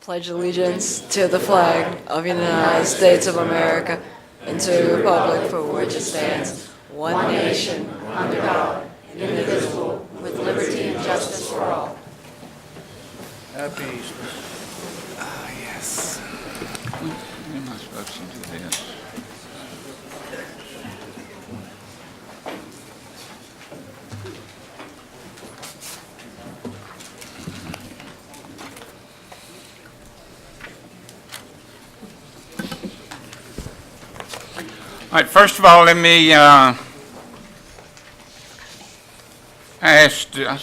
pledge allegiance to the flag of the United States of America and to the republic for which it stands, one nation, under God, indivisible, with liberty and justice for all. Happy Easter. Yes. When am I supposed to do this? All right, first of all, let me ask the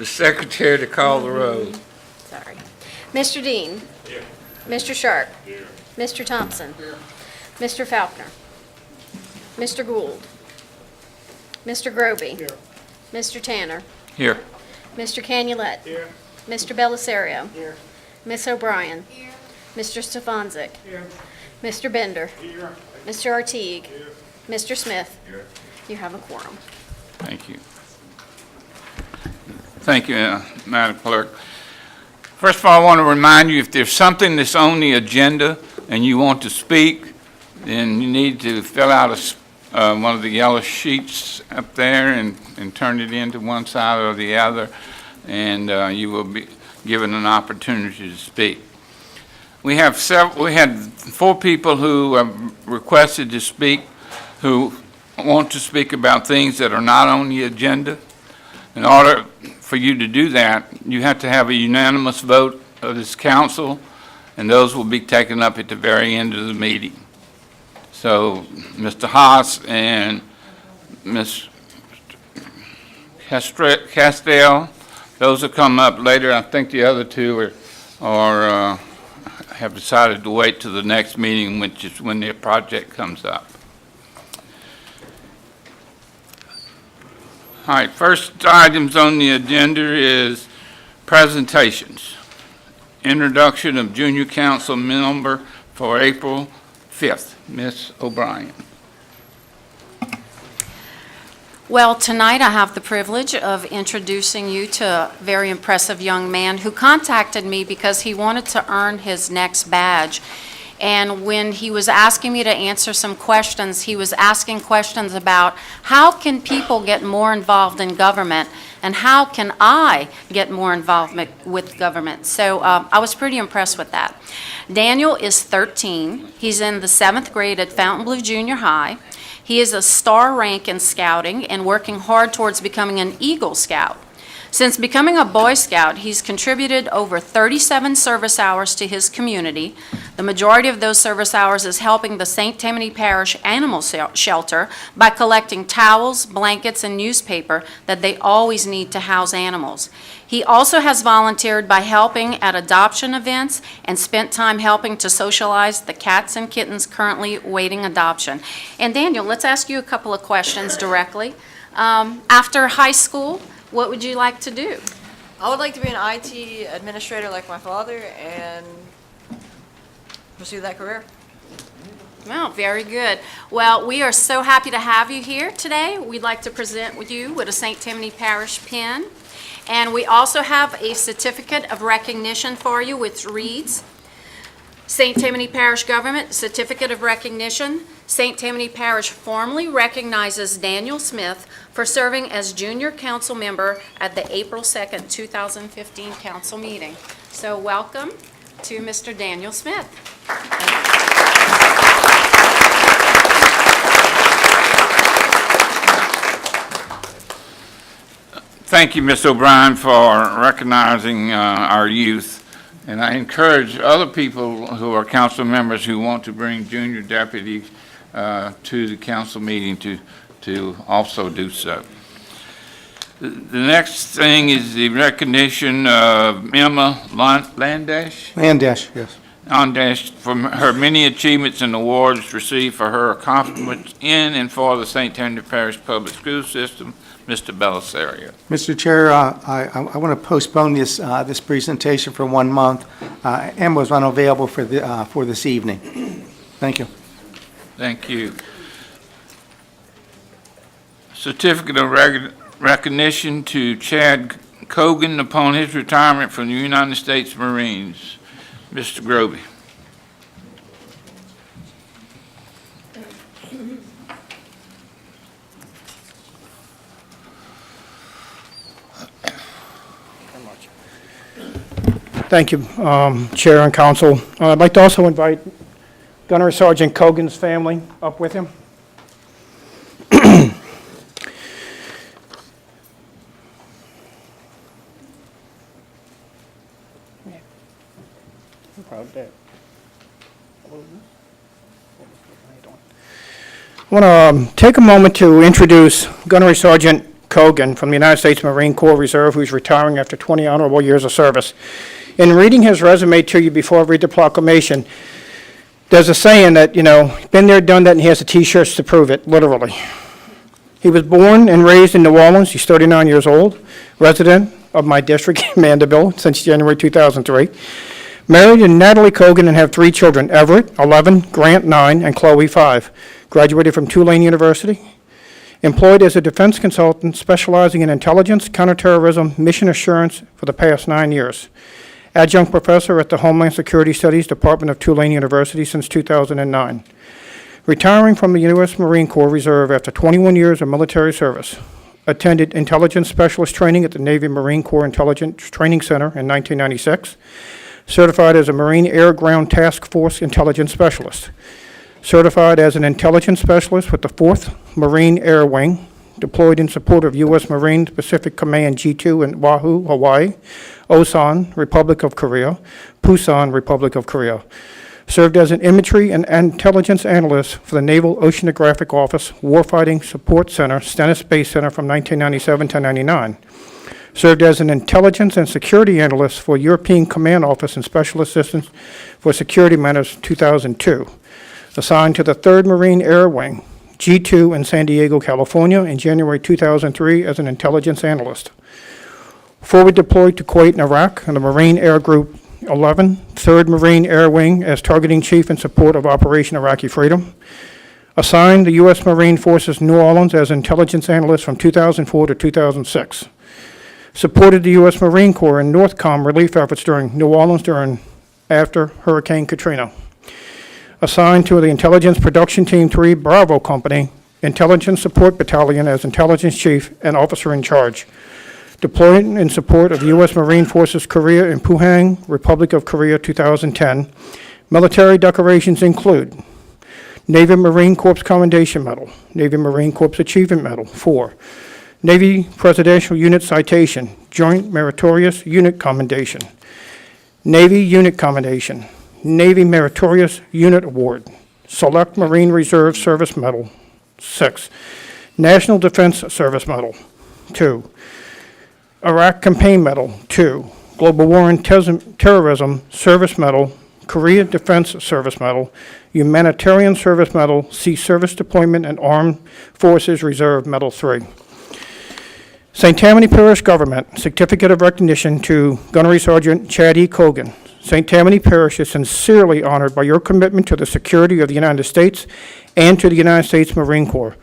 secretary to call the roll. Sorry. Mr. Dean? Here. Mr. Sharp? Here. Mr. Thompson? Here. Mr. Faulkner? Mr. Gould? Mr. Groby? Here. Mr. Tanner? Here. Mr. Canulet? Here. Mr. Bellisario? Here. Miss O'Brien? Here. Mr. Stefanczyk? Here. Mr. Bender? Here. Mr. Artigue? Here. Mr. Smith? Here. You have a quorum. Thank you. Thank you, Madam Clerk. First of all, I want to remind you, if there's something that's on the agenda and you want to speak, then you need to fill out one of the yellow sheets up there and turn it into one side or the other, and you will be given an opportunity to speak. We had 4 people who have requested to speak, who want to speak about things that are not on the agenda. In order for you to do that, you have to have a unanimous vote of this council, and those will be taken up at the very end of the meeting. So Mr. Haas and Ms. Castell, those will come up later. I think the other 2 have decided to wait till the next meeting, which is when their project comes up. All right, first items on the agenda is presentations. Introduction of junior council member for April 5th, Ms. O'Brien. Well, tonight I have the privilege of introducing you to a very impressive young man who contacted me because he wanted to earn his next badge. And when he was asking me to answer some questions, he was asking questions about how can people get more involved in government and how can I get more involvement with government. So I was pretty impressed with that. Daniel is 13. He's in the 7th grade at Fontainebleau Junior High. He is a star rank in scouting and working hard towards becoming an Eagle Scout. Since becoming a Boy Scout, he's contributed over 37 service hours to his community. The majority of those service hours is helping the St. Tammany Parish Animal Shelter by collecting towels, blankets, and newspaper that they always need to house animals. He also has volunteered by helping at adoption events and spent time helping to socialize the cats and kittens currently awaiting adoption. And Daniel, let's ask you a couple of questions directly. After high school, what would you like to do? I would like to be an IT administrator like my father and pursue that career. Well, very good. Well, we are so happy to have you here today. We'd like to present with you with a St. Tammany Parish pin. And we also have a certificate of recognition for you, which reads, St. Tammany Parish Government Certificate of Recognition. St. Tammany Parish formally recognizes Daniel Smith for serving as junior council member at the April 2nd, 2015 council meeting. So welcome to Mr. Daniel Smith. Thank you, Ms. O'Brien, for recognizing our youth. And I encourage other people who are council members who want to bring junior deputies to the council meeting to also do so. The next thing is the recognition of Emma Landash. Landash, yes. Landash for her many achievements and awards received for her accomplishments in and for the St. Tammany Parish Public School System. Mr. Bellisario. Mr. Chair, I want to postpone this presentation for 1 month. Emma was unavailable for this evening. Thank you. Thank you. Certificate of recognition to Chad Cogan upon his retirement from the United States Marines. Mr. Groby. Thank you, Chair and Council. I'd like to also invite Gunnery Sergeant Cogan's family up with him. I want to take a moment to introduce Gunnery Sergeant Cogan from the United States Marine Corps Reserve, who's retiring after 20 honorable years of service. In reading his resume to you before I read the proclamation, there's a saying that, been there, done that, and he has the T-shirts to prove it, literally. He was born and raised in New Orleans. He's 39 years old, resident of my district, Mandeville, since January 2003. Married to Natalie Cogan and have 3 children, Everett, 11, Grant, 9, and Chloe, 5. Graduated from Tulane University. Employed as a defense consultant specializing in intelligence, counterterrorism, mission assurance for the past 9 years. Adjunct professor at the Homeland Security Studies Department of Tulane University since 2009. Retiring from the U.S. Marine Corps Reserve after 21 years of military service. Attended intelligence specialist training at the Navy Marine Corps Intelligence Training Center in 1996. Certified as a Marine Air Ground Task Force Intelligence Specialist. Certified as an intelligence specialist with the 4th Marine Air Wing, deployed in support of U.S. Marine Pacific Command G2 in Oahu, Hawaii, Osan, Republic of Korea, Pusan, Republic of Korea. Served as an imagery and intelligence analyst for the Naval Oceanographic Office Warfighting Support Center, Stennis Space Center from 1997 to 99. Served as an intelligence and security analyst for European Command Office and Special Assistance for Security Matters 2002. Assigned to the 3rd Marine Air Wing, G2 in San Diego, California, in January 2003 as an intelligence analyst. Forward deployed to Kuwait and Iraq in the Marine Air Group 11, 3rd Marine Air Wing as targeting chief in support of Operation Iraqi Freedom. Assigned the U.S. Marine Forces New Orleans as intelligence analyst from 2004 to 2006. Supported the U.S. Marine Corps in NORTHCOM relief efforts during New Orleans after Hurricane Katrina. Assigned to the Intelligence Production Team 3 Bravo Company, Intelligence Support Battalion as Intelligence Chief and Officer in Charge. Deployed in support of U.S. Marine Forces Korea in Puhang, Republic of Korea 2010. Military decorations include Navy Marine Corps Commendation Medal, Navy Marine Corps Achievement Medal, 4. Navy Presidential Unit Citation, Joint Meritorious Unit Commendation. Navy Unit Commendation. Navy Meritorious Unit Award, Select Marine Reserve Service Medal, 6. National Defense Service Medal, 2. Iraq Campaign Medal, 2. Global War on Terrorism Service Medal, Korea Defense Service Medal, Humanitarian Service Medal, Sea Service Deployment and Armed Forces Reserve Medal, 3. St. Tammany Parish Government Certificate of Recognition to Gunnery Sergeant Chad E. Cogan. St. Tammany Parish is sincerely honored by your commitment to the security of the United States and to the United States Marine Corps.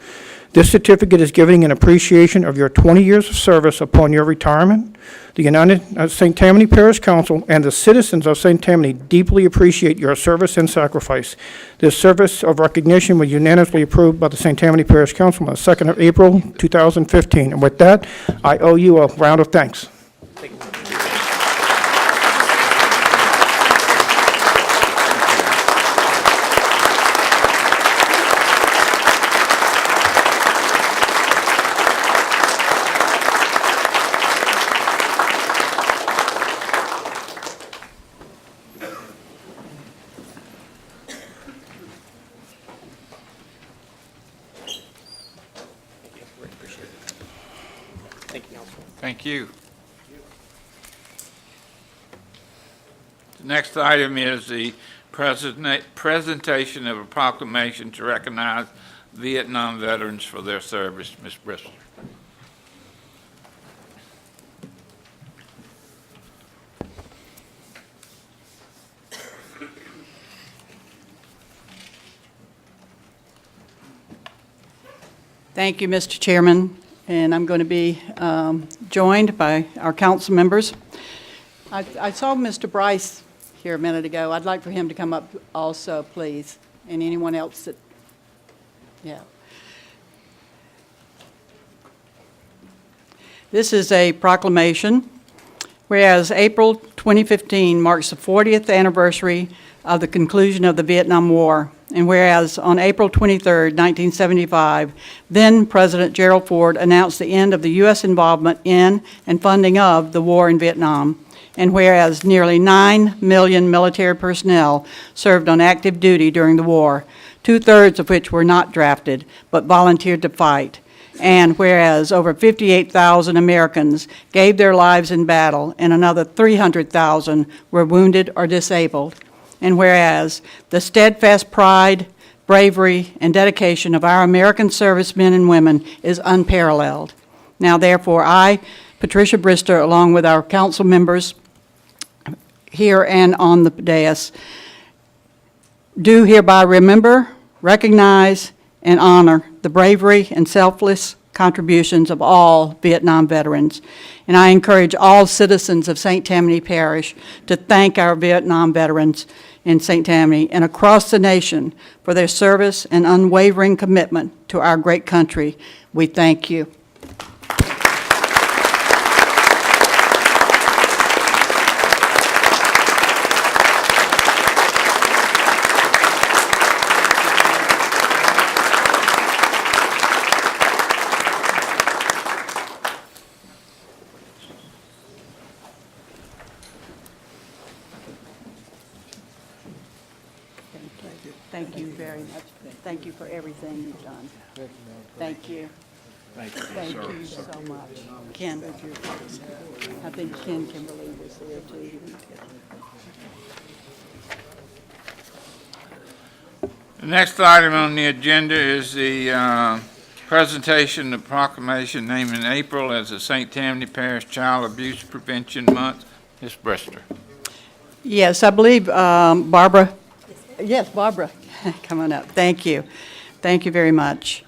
This certificate is giving an appreciation of your 20 years of service upon your retirement. The St. Tammany Parish Council and the citizens of St. Tammany deeply appreciate your service and sacrifice. This service of recognition was unanimously approved by the St. Tammany Parish Council on the 2nd of April, 2015. And with that, I owe you a round of thanks. Thank you. The next item is the presentation of a proclamation to recognize Vietnam veterans for their service. Ms. Bristol. Thank you, Mr. Chairman. and I'm going to be joined by our council members. I saw Mr. Bryce here a minute ago. I'd like for him to come up also, please, and anyone else that, yeah. This is a proclamation, whereas April 2015 marks the 40th anniversary of the conclusion of the Vietnam War, and whereas on April 23, 1975, then President Gerald Ford announced the end of the U.S. involvement in and funding of the war in Vietnam, and whereas nearly 9 million military personnel served on active duty during the war, 2/3 of which were not drafted but volunteered to fight, and whereas over 58,000 Americans gave their lives in battle and another 300,000 were wounded or disabled, and whereas the steadfast pride, bravery, and dedication of our American servicemen and women is unparalleled. Now, therefore, I, Patricia Brister, along with our council members here and on the dais, do hereby remember, recognize, and honor the bravery and selfless contributions of all Vietnam veterans. And I encourage all citizens of St. Tammany Parish to thank our Vietnam veterans in St. Tammany and across the nation for their service and unwavering commitment to our great country. We thank you. Thank you very much. Thank you for everything you've done. Thank you. Thank you so much. Ken, I think Ken Kimberly was there too. The next item on the agenda is the presentation of proclamation naming April as the St. Tammany Parish Child Abuse Prevention Month. Ms. Brister. Yes, I believe Barbara. Yes, Barbara, come on up. Thank you. Thank you very much.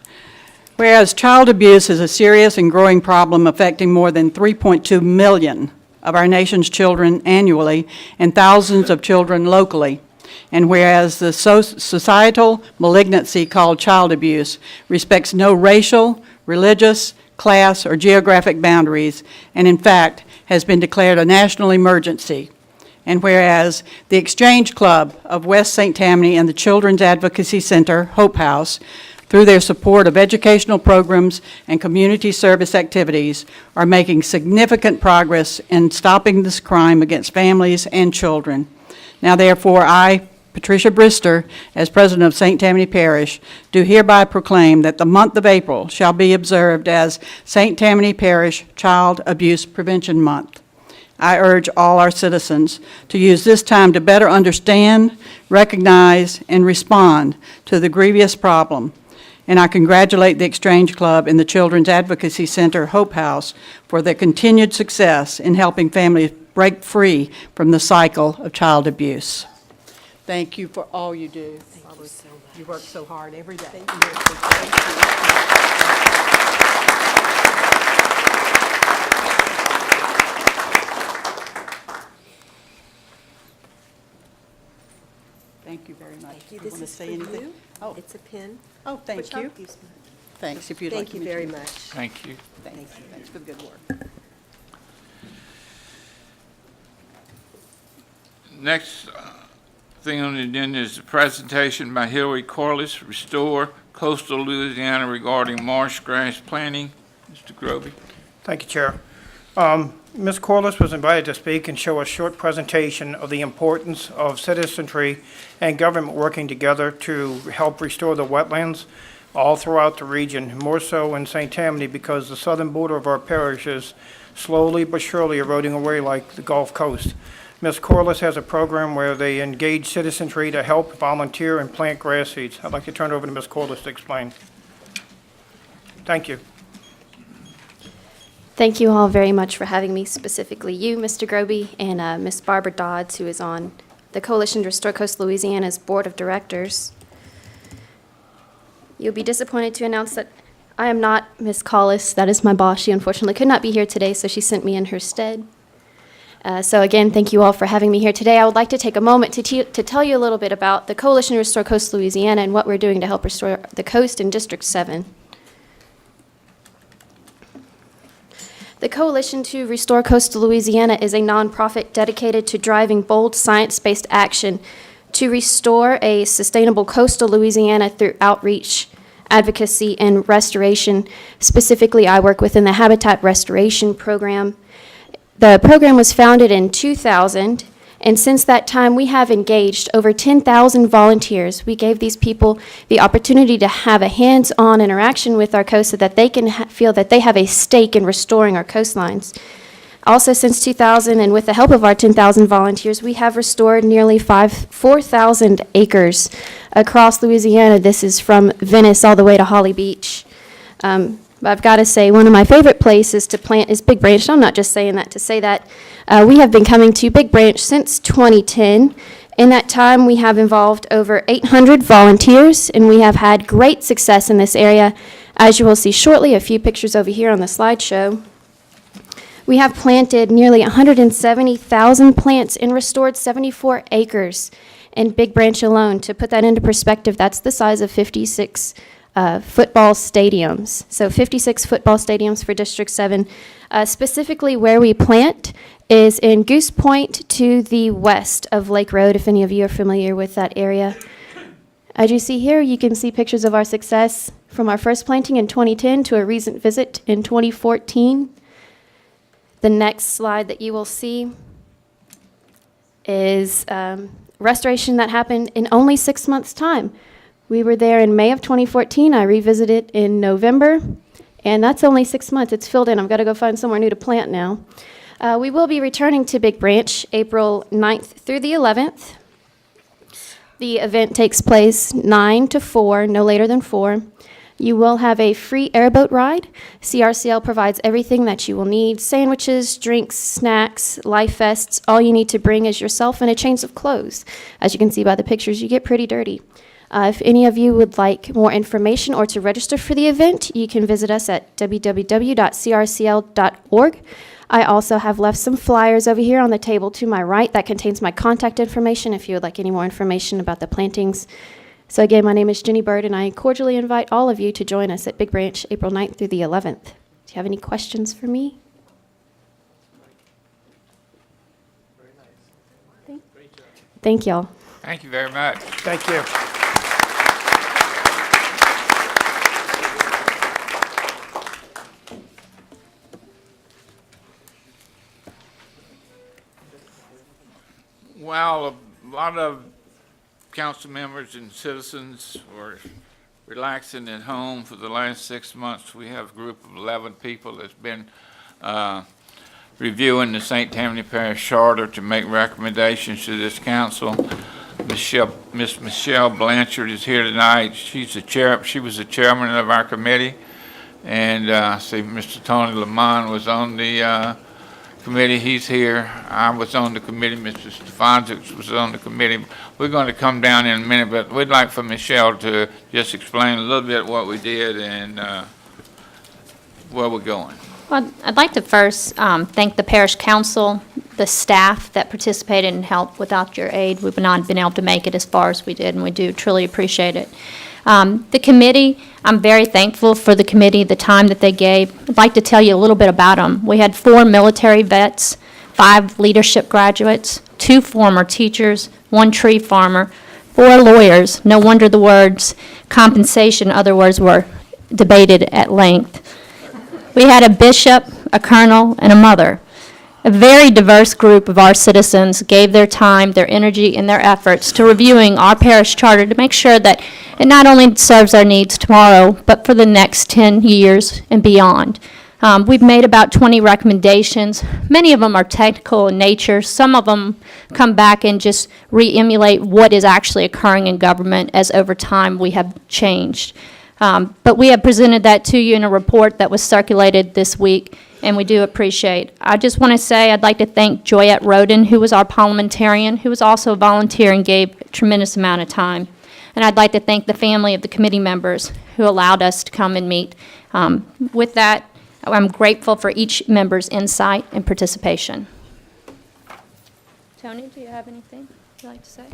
Whereas child abuse is a serious and growing problem affecting more than 3.2 million of our nation's children annually and thousands of children locally, and whereas the societal malignancy called child abuse respects no racial, religious, class, or geographic boundaries, and in fact has been declared a national emergency. And whereas the Exchange Club of West St. Tammany and the Children's Advocacy Center, Hope House, through their support of educational programs and community service activities, are making significant progress in stopping this crime against families and children. Now, therefore, I, Patricia Brister, as president of St. Tammany Parish, do hereby proclaim that the month of April shall be observed as St. Tammany Parish Child Abuse Prevention Month. I urge all our citizens to use this time to better understand, recognize, and respond to the grievous problem. And I congratulate the Exchange Club and the Children's Advocacy Center, Hope House, for their continued success in helping families break free from the cycle of child abuse. Thank you for all you do. Thank you so much. You work so hard every day. Thank you. Thank you very much. Thank you. You This want to is say for anything? you. Oh, It's a pin. oh, thank for you. child abuse month. Thanks, if you'd like Thank to you very mention it. much. Thank you. Thanks, thanks for the good work. Next thing on the agenda is the presentation by Hillary Corliss, Restore Coastal Louisiana regarding marsh grass planting. Mr. Groby. Thank you, Chair. Ms. Corliss was invited to speak and show a short presentation of the importance of citizenry and government working together to help restore the wetlands all throughout the region, more so in St. Tammany because the southern border of our parish is slowly but surely eroding away like the Gulf Coast. Ms. Corliss has a program where they engage citizenry to help volunteer and plant grass seeds. I'd like to turn it over to Ms. Corliss to explain. Thank you. Thank you all very much for having me, specifically you, Mr. Groby, and Ms. Barbara Dodds, who is on the Coalition to Restore Coastal Louisiana's Board of Directors. You'll be disappointed to announce that I am not Miss Collis. That is my boss. She unfortunately could not be here today, so she sent me in her stead. So again, thank you all for having me here today. I would like to take a moment to tell you a little bit about the Coalition to Restore Coastal Louisiana and what we're doing to help restore the coast in District 7. The Coalition to Restore Coastal Louisiana is a nonprofit dedicated to driving bold science-based action to restore a sustainable coastal Louisiana through outreach, advocacy, and restoration. Specifically, I work within the Habitat Restoration Program. The program was founded in 2000, and since that time, we have engaged over 10,000 volunteers. We gave these people the opportunity to have a hands-on interaction with our coast so that they can feel that they have a stake in restoring our coastlines. Also, since 2000, and with the help of our 10,000 volunteers, we have restored nearly 4,000 acres across Louisiana. This is from Venice all the way to Holly Beach. But I've got to say, one of my favorite places to plant is Big Branch. I'm not just saying that to say that. We have been coming to Big Branch since 2010. In that time, we have involved over 800 volunteers, and we have had great success in this area. As you will see shortly, a few pictures over here on the slideshow. We have planted nearly 170,000 plants and restored 74 acres in Big Branch alone. To put that into perspective, that's the size of 56 football stadiums. So 56 football stadiums for District 7. Specifically where we plant is in Goose Point to the west of Lake Road, if any of you are familiar with that area. As you see here, you can see pictures of our success from our first planting in 2010 to a recent visit in 2014. The next slide that you will see is restoration that happened in only 6 months' time. We were there in May of 2014. I revisited in November, and that's only 6 months. It's filled in. I've got to go find somewhere new to plant now. We will be returning to Big Branch April 9th through the 11th. The event takes place 9 to 4, no later than 4. You will have a free airboat ride. CRCL provides everything that you will need: sandwiches, drinks, snacks, life vests. All you need to bring is yourself and a change of clothes. As you can see by the pictures, you get pretty dirty. If any of you would like more information or to register for the event, you can visit us at www.crcl.org. I also have left some flyers over here on the table to my right that contains my contact information if you would like any more information about the plantings. So again, my name is Jenny Bird, and I cordially invite all of you to join us at Big Branch April 9th through the 11th. Do you have any questions for me? Thank y'all. Thank you very much. Thank you. Well, a lot of council members and citizens were relaxing at home for the last 6 months. We have a group of 11 people that's been reviewing the St. Tammany Parish Charter to make recommendations to this council. Miss Michelle Blanchard is here tonight. She was the chairman of our committee, and I see Mr. Tony Lamont was on the committee. He's here. I was on the committee. Mr. Stefanczyk was on the committee. We're going to come down in a minute, but we'd like for Michelle to just explain a little bit what we did and where we're going. Well, I'd like to first thank the parish council, the staff that participated and helped. Without your aid, we would not have been able to make it as far as we did, and we do truly appreciate it. The committee, I'm very thankful for the committee, the time that they gave. I'd like to tell you a little bit about them. We had 4 military vets, 5 leadership graduates, 2 former teachers, 1 tree farmer, 4 lawyers. No wonder the words compensation, other words, were debated at length. We had a bishop, a colonel, and a mother. A very diverse group of our citizens gave their time, their energy, and their efforts to reviewing our parish charter to make sure that it not only serves our needs tomorrow, but for the next 10 years and beyond. We've made about 20 recommendations. Many of them are technical in nature. Some of them come back and just re-emulate what is actually occurring in government as over time we have changed. But we have presented that to you in a report that was circulated this week, and we do appreciate. I just want to say I'd like to thank Joyette Roden, who was our parliamentarian, who was also a volunteer and gave a tremendous amount of time. And I'd like to thank the family of the committee members who allowed us to come and meet. With that, I'm grateful for each member's insight and participation. Tony, do you have anything you'd like to say?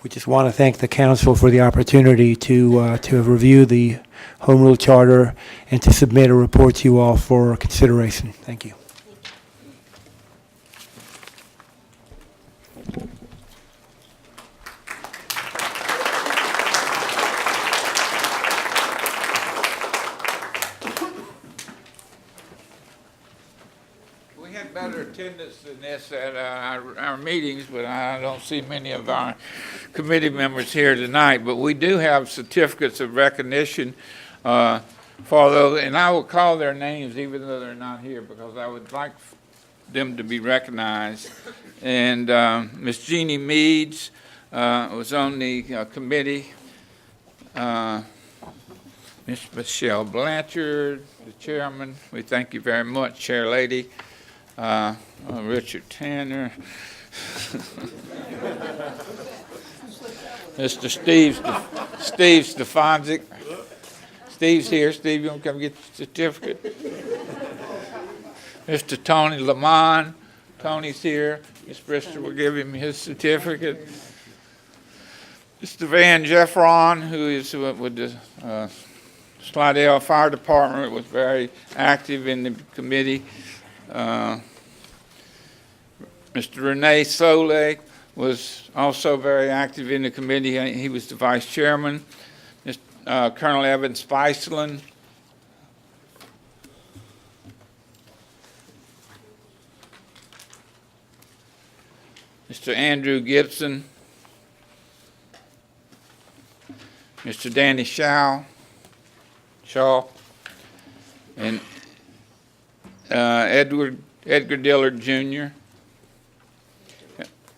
We just want to thank the council for the opportunity to review the Home Rule Charter and to submit a report to you all for consideration. Thank you. We had better attendance than this at our meetings, but I don't see many of our committee members here tonight. But we do have certificates of recognition for those, and I will call their names even though they're not here because I would like them to be recognized. And Ms. Jeannie Meads was on the committee. Ms. Michelle Blanchard, the chairman, we thank you very much, Chair Lady. Richard Tanner. Mr. Steve Stefanczyk. Steve's here. Steve, you want to come get your certificate? Mr. Tony Lamont. Tony's here. Ms. Brister will give him his certificate. Mr. Van Jeffron, who is with the Slidell Fire Department, was very active in the committee. Mr. Renee Solek was also very active in the committee. He was the vice chairman. Colonel Evan Spiceland. Mr. Andrew Gibson. Mr. Danny Shaw. And Edgar Dillard Jr.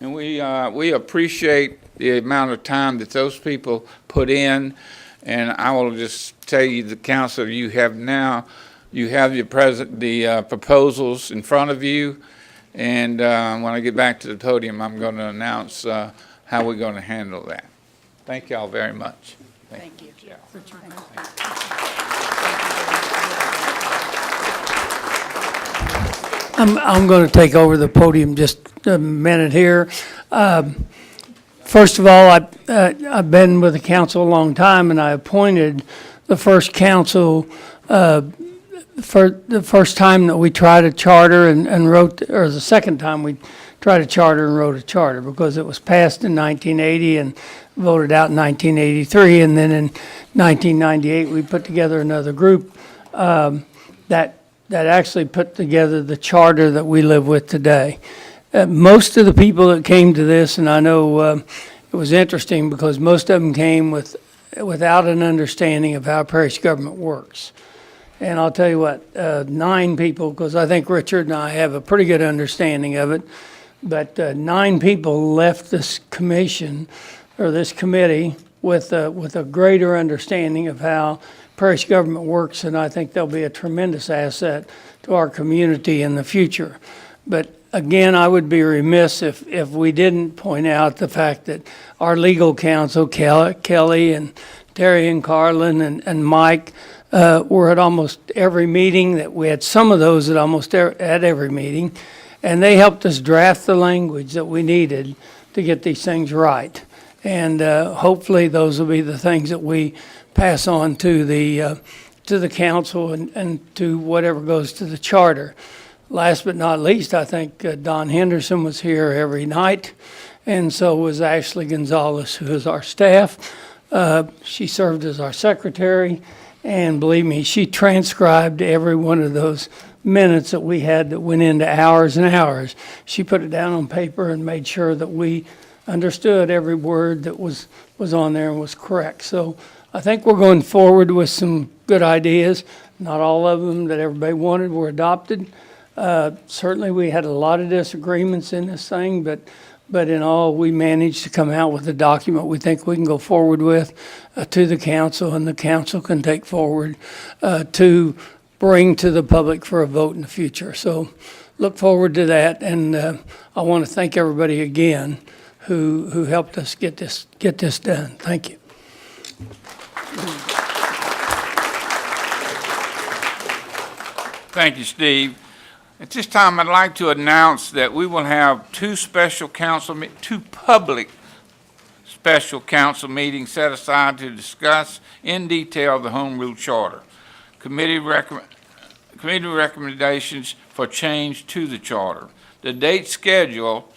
And we appreciate the amount of time that those people put in. And I will just tell you, the council you have now, you have the proposals in front of you. And when I get back to the podium, I'm going to announce how we're going to handle that. Thank you all very much. Thank you. I'm going to take over the podium just a minute here. First of all, I've been with the council a long time, and I appointed the first council for the first time that we tried a charter and wrote, or the second time we tried a charter and wrote a charter, because it was passed in 1980 and voted out in 1983, and then in 1998 we put together another group that actually put together the charter that we live with today. Most of the people that came to this, and I know it was interesting because most of them came without an understanding of how parish government works. And I'll tell you what, 9 people, because I think Richard and I have a pretty good understanding of it, but 9 people left this commission or this committee with a greater understanding of how parish government works, and I think they'll be a tremendous asset to our community in the future. But again, I would be remiss if we didn't point out the fact that our legal counsel, Kelly and Terry and Carlin and Mike, were at almost every meeting. That we had some of those at every meeting, and they helped us draft the language that we needed to get these things right. And hopefully those will be the things that we pass on to the council and to whatever goes to the charter. Last but not least, I think Don Henderson was here every night, and so was Ashley Gonzalez, who is our staff. She served as our secretary, and believe me, she transcribed every one of those minutes that we had that went into hours and hours. She put it down on paper and made sure that we understood every word that was on there and was correct. So I think we're going forward with some good ideas. Not all of them that everybody wanted were adopted. Certainly we had a lot of disagreements in this thing, but in all, we managed to come out with a document we think we can go forward with to the council, and the council can take forward to bring to the public for a vote in the future. So look forward to that, and I want to thank everybody again who helped us get this done. Thank you. Thank you, Steve. At this time, I'd like to announce that we will have two public special council meetings set aside to discuss in detail the Home Rule Charter. Committee recommendations for change to the charter. The date schedule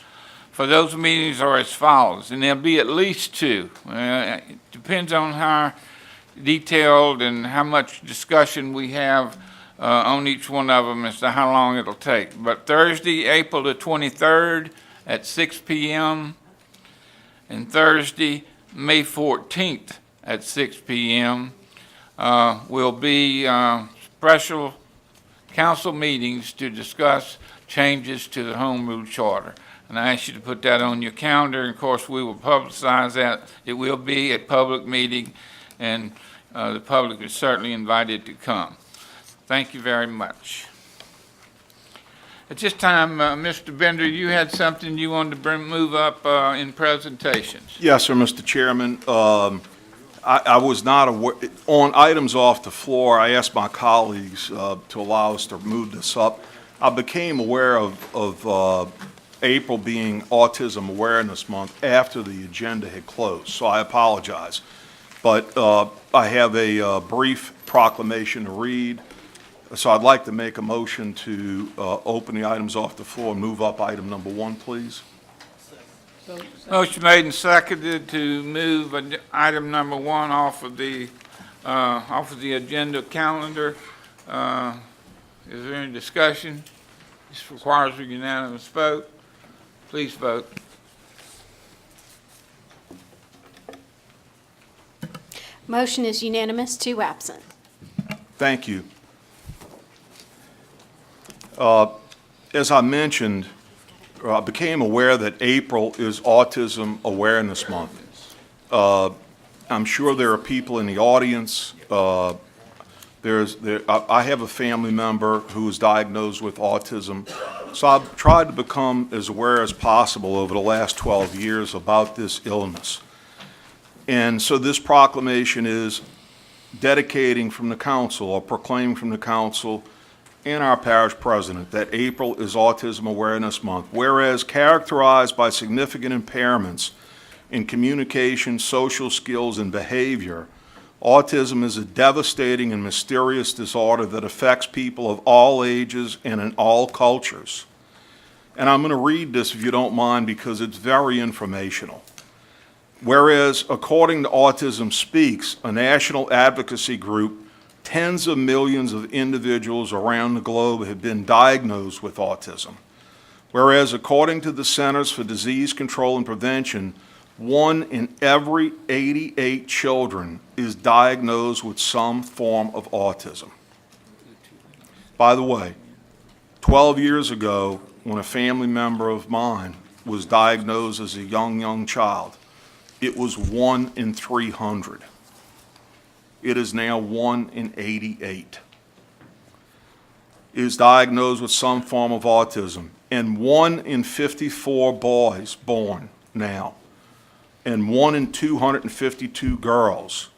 for those meetings are as follows, and there'll be at least two. It depends on how detailed and how much discussion we have on each one of them as to how long it'll take. But Thursday, April the 23rd at 6 p.m. and Thursday, May 14th at 6 p.m. Will be special council meetings to discuss changes to the Home Rule Charter. And I ask you to put that on your calendar. And of course, we will publicize that. It will be a public meeting, and the public is certainly invited to come. Thank you very much. At this time, Mr. Bender, you had something you wanted to move up in presentations. Yes, sir, Mr. Chairman. I was not aware, on items off the floor, I asked my colleagues to allow us to move this up. I became aware of April being Autism Awareness Month after the agenda had closed, so I apologize. But I have a brief proclamation to read. So I'd like to make a motion to open the items off the floor and move up item number 1, please. Motion made and seconded to move item number 1 off of the agenda calendar. Is there any discussion? This requires a unanimous vote. Please vote. Motion is unanimous, 2 absent. Thank you. As I mentioned, I became aware that April is Autism Awareness Month. I'm sure there are people in the audience. I have a family member who was diagnosed with autism, so I've tried to become as aware as possible over the last 12 years about this illness. And so this proclamation is dedicating from the council, or proclaiming from the council and our parish president, that April is Autism Awareness Month, whereas characterized by significant impairments in communication, social skills, and behavior, autism is a devastating and mysterious disorder that affects people of all ages and in all cultures. And I'm going to read this, if you don't mind, because it's very informational. Whereas, according to Autism Speaks, a national advocacy group, tens of millions of individuals around the globe have been diagnosed with autism. Whereas, according to the Centers for Disease Control and Prevention, 1 in every 88 children is diagnosed with some form of autism. By the way, 12 years ago, when a family member of mine was diagnosed as a young child, it was 1 in 300. It is now 1 in 88. Is diagnosed with some form of autism, and 1 in 54 boys born now, and 1 in 252 girls,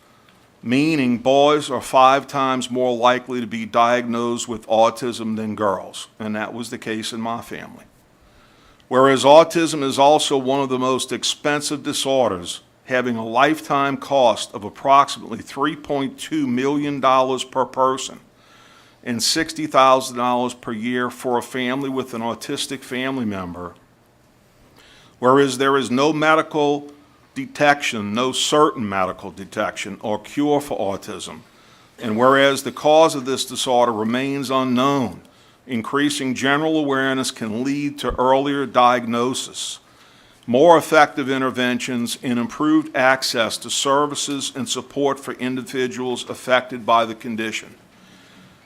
meaning boys are 5 times more likely to be diagnosed with autism than girls, and that was the case in my family. Whereas autism is also one of the most expensive disorders, having a lifetime cost of approximately $3.2 million per person and $60,000 per year for a family with an autistic family member. Whereas there is no medical detection, no certain medical detection or cure for autism, and whereas the cause of this disorder remains unknown, increasing general awareness can lead to earlier diagnosis, more effective interventions, and improved access to services and support for individuals affected by the condition.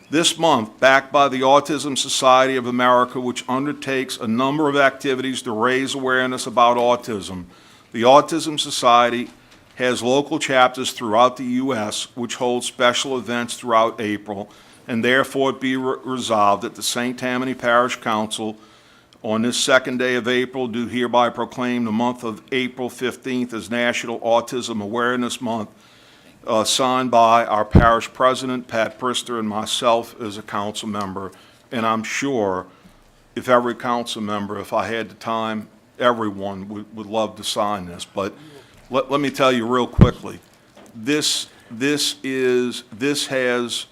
This month, backed by the Autism Society of America, which undertakes a number of activities to raise awareness about autism, the Autism Society has local chapters throughout the U.S. which hold special events throughout April, and therefore it be resolved that the St. Tammany Parish Council On this second day of April, do hereby proclaim the month of April 15th as National Autism Awareness Month, signed by our parish president, Pat Prister, and myself as a council member. And I'm sure if every council member, if I had the time, everyone would love to sign this. But let me tell you real quickly, this has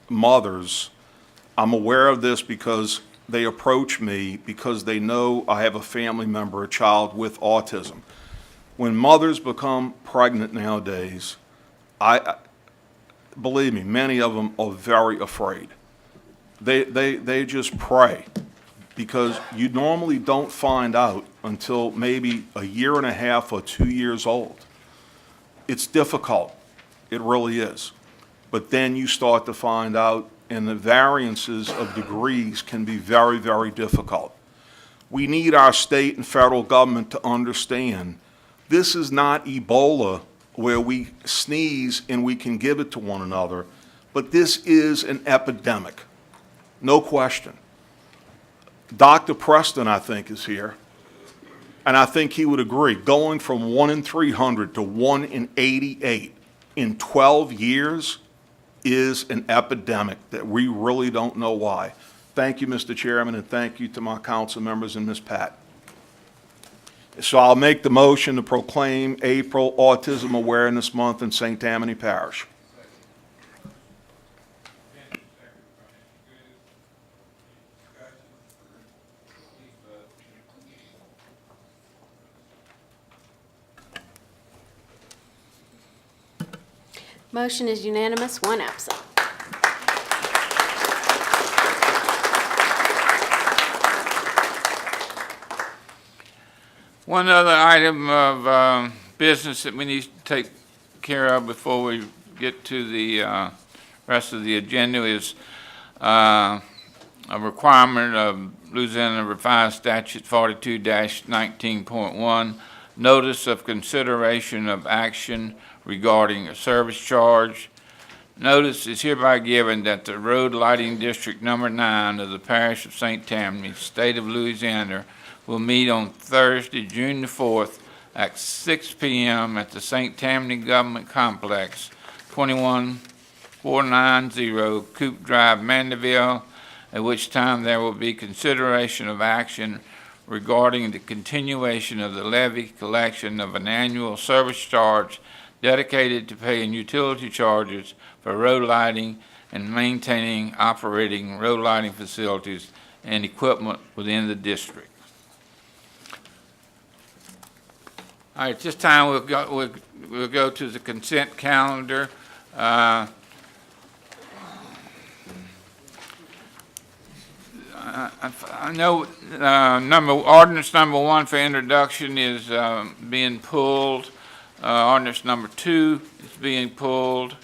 mothers. I'm aware of this because they approach me because they know I have a family member, a child with autism. When mothers become pregnant nowadays, believe me, many of them are very afraid. They just pray because you normally don't find out until maybe a year and a half or 2 years old. It's difficult. It really is. But then you start to find out, and the variances of degrees can be very, very difficult. We need our state and federal government to understand this is not Ebola where we sneeze and we can give it to one another, but this is an epidemic, no question. Dr. Preston, I think, is here, and I think he would agree. Going from 1 in 300 to 1 in 88 in 12 years is an epidemic that we really don't know why. Thank you, Mr. Chairman, and thank you to my council members and Ms. Pat. So I'll make the motion to proclaim April Autism Awareness Month in St. Tammany Parish. Motion is unanimous, one absent. One other item of business that we need to take care of before we get to the rest of the agenda is a requirement of Louisiana Revised Statute 42-19.1, notice of consideration of action regarding a service charge. Notice is hereby given that the Road Lighting District Number 9 of the Parish of St. Tammany, State of Louisiana, will meet on Thursday, June the 4th at 6 p.m. at the St. Tammany Government Complex, 21490 Coop Drive, Mandeville, at which time there will be consideration of action regarding the continuation of the levy collection of an annual service charge dedicated to paying utility charges for road lighting and maintaining operating road lighting facilities and equipment within the district. All right, this time we'll go to the consent calendar. I know ordinance number 1 for introduction is being pulled. Ordinance number 2 is being pulled.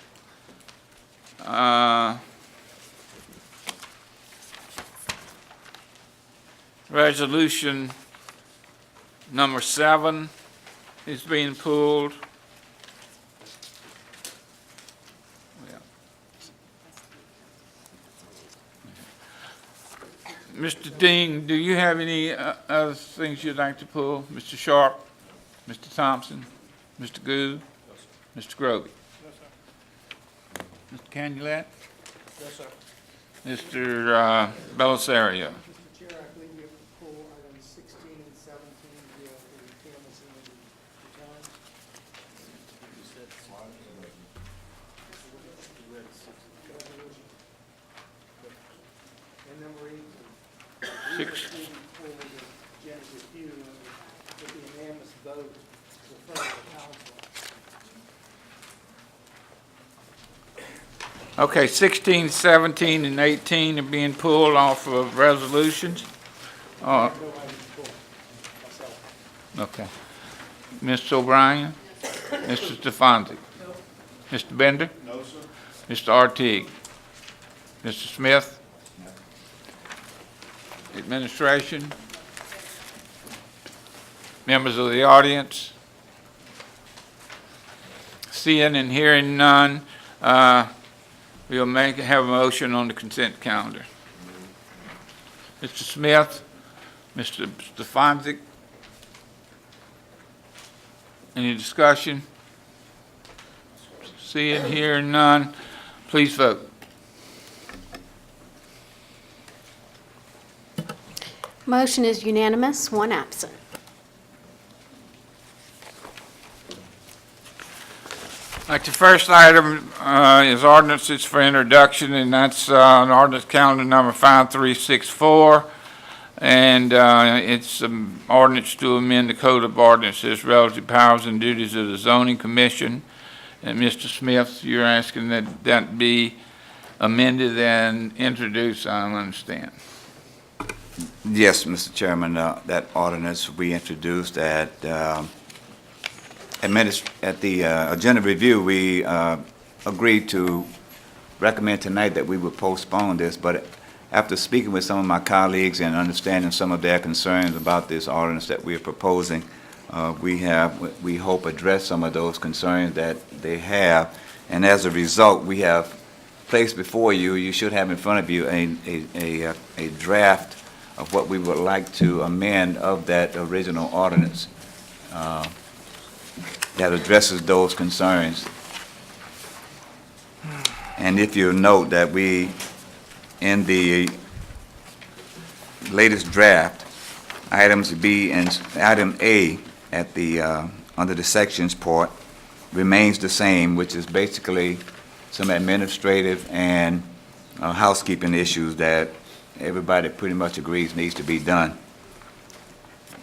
Resolution number 7 is being pulled. Mr. Dean, do you have any other things you'd like to pull? Mr. Sharp, Mr. Thompson, Mr. Goo, Mr. Grovey? Yes, sir. Mr. Canulet? Yes, sir. Mr. Belisario? Mr. Chair, I believe you have to pull items 16 and 17 for the canvassing of the returns. And number 18. Six. Pull the agenda review with the unanimous vote to refer to the council. Okay, 16, 17, and 18 are being pulled off of resolutions. Okay. Ms. O'Brien? Mr. Stefanski? Mr. Bender? No, sir. Mr. Artigue? Mr. Smith? Administration? Members of the audience? Seeing and hearing none, we'll have a motion on the consent calendar. Mr. Smith, Mr. Stefanczyk? Any discussion? Seeing, hearing none, please vote. Motion is unanimous, one absent. All right, the first item is ordinances for introduction, and that's on ordinance calendar number 5364. And it's ordinance to amend the Code of Ordinances relative powers and duties of the Zoning Commission. And Mr. Smith, you're asking that that be amended and introduced, I don't understand. Yes, Mr. Chairman, that ordinance we introduced at the agenda review, we agreed to recommend tonight that we would postpone this, but after speaking with some of my colleagues and understanding some of their concerns about this ordinance that we are proposing, we hope address some of those concerns that they have, and as a result, we have placed before you, you should have in front of you a draft of what we would like to amend of that original ordinance that addresses those concerns. And if you note that we, in the latest draft, items B and item A at the under the sections part remains the same, which is basically some administrative and housekeeping issues that everybody pretty much agrees needs to be done.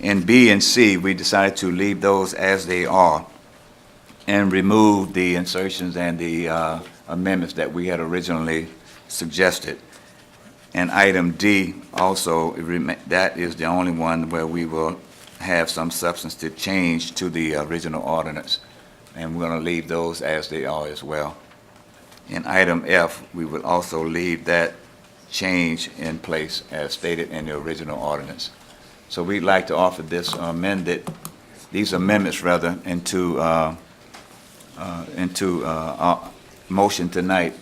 In B and C, we decided to leave those as they are and remove the insertions and the amendments that we had originally suggested. And item D also, that is the only one where we will have some substantive change to the original ordinance. And we're going to leave those as they are as well. In item F, we will also leave that change in place as stated in the original ordinance. So we'd like to offer this these amendments rather, into motion tonight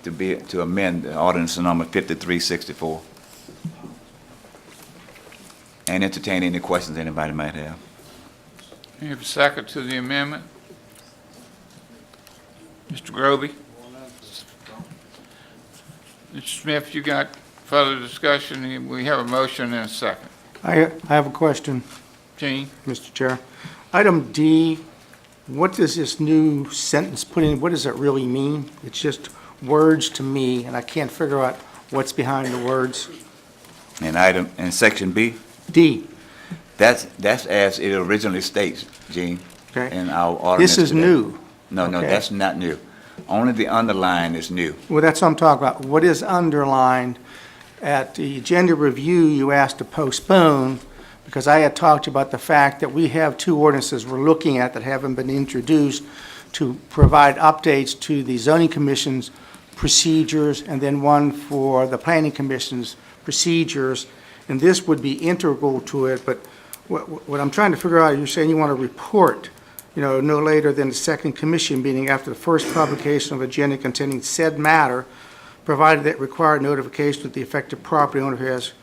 to amend the ordinance number 5364. And entertain any questions anybody might have. You have a second to the amendment? Mr. Groby? Mr. Smith, you got further discussion? We have a motion and a second. I have a question, Gene? Mr. Chair. Item D, what does this new sentence put in, what does it really mean? It's just words to me, and I can't figure out what's behind the words. In section B, D. that's as it originally states, Gene, Okay. in our ordinance. This is today. new. No, Okay. that's not new. Only the underline is new. Well, that's what I'm talking about. What is underlined? At the agenda review, you asked to postpone because I had talked about the fact that we have two ordinances we're looking at that haven't been introduced to provide updates to the zoning commission's procedures and then one for the planning commission's procedures. And this would be integral to it, but what I'm trying to figure out, you're saying you want to report, no later than the second commission meeting after the first publication of agenda containing said matter, provided that required notification of the affected property owner has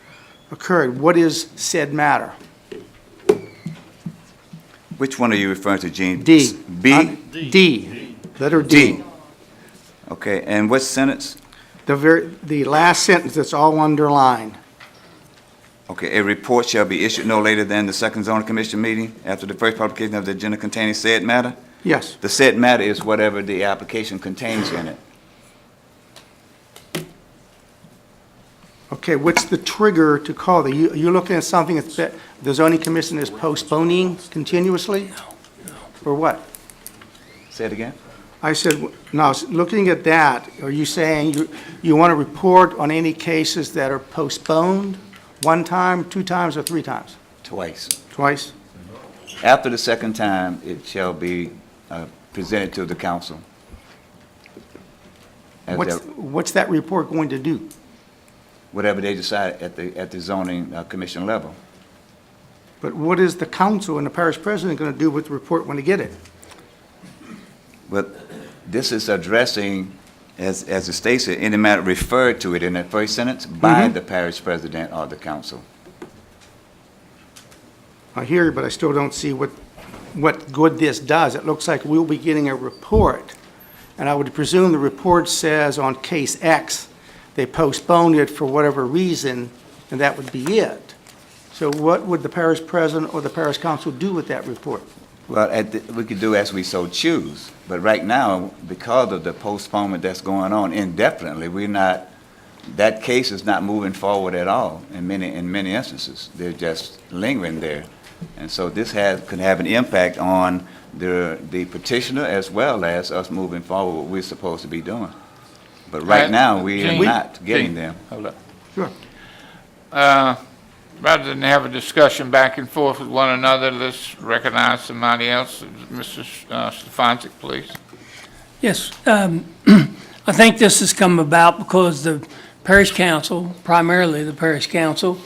occurred. What is said matter? Which one are you referring to, Gene? D. B? D. Letter D. D. Okay, and what sentence? The last sentence that's all underlined. Okay, a report shall be issued no later than the second zoning commission meeting after the first publication of the agenda containing said matter? Yes. The said matter is whatever the application contains in it. Okay, what's the trigger to call you're looking at something that the zoning commission is postponing continuously? Or what? Say it again? I said, now, looking at that, are you saying you want to report on any cases that are postponed one time, two times, or three times? Twice. Twice? After the second time, it shall be presented to the council. As What's that report going to do? whatever they decide at the zoning commission level. But what is the council and the parish president going to do with the report when they get it? But this is addressing, as it states it, any matter referred to it in that first sentence by the parish president or the council. I hear you, but I still don't see what good this does. It looks like we'll be getting a report, and I would presume the report says on case X, they postponed it for whatever reason, and that would be it. So what would the parish president or the parish council do with that report? Well, we could do as we so choose, but right now, because of the postponement that's going on indefinitely, that case is not moving forward at all in many instances. They're just lingering there. And so this could have an impact on the petitioner as well as us moving forward what we're supposed to be doing. But right now, we are not getting them. Hold up. Sure. Rather than have a discussion back and forth with one another, let's recognize somebody else. Mr. Stefanczyk, please. Yes, I think this has come about because the parish council, primarily the parish council,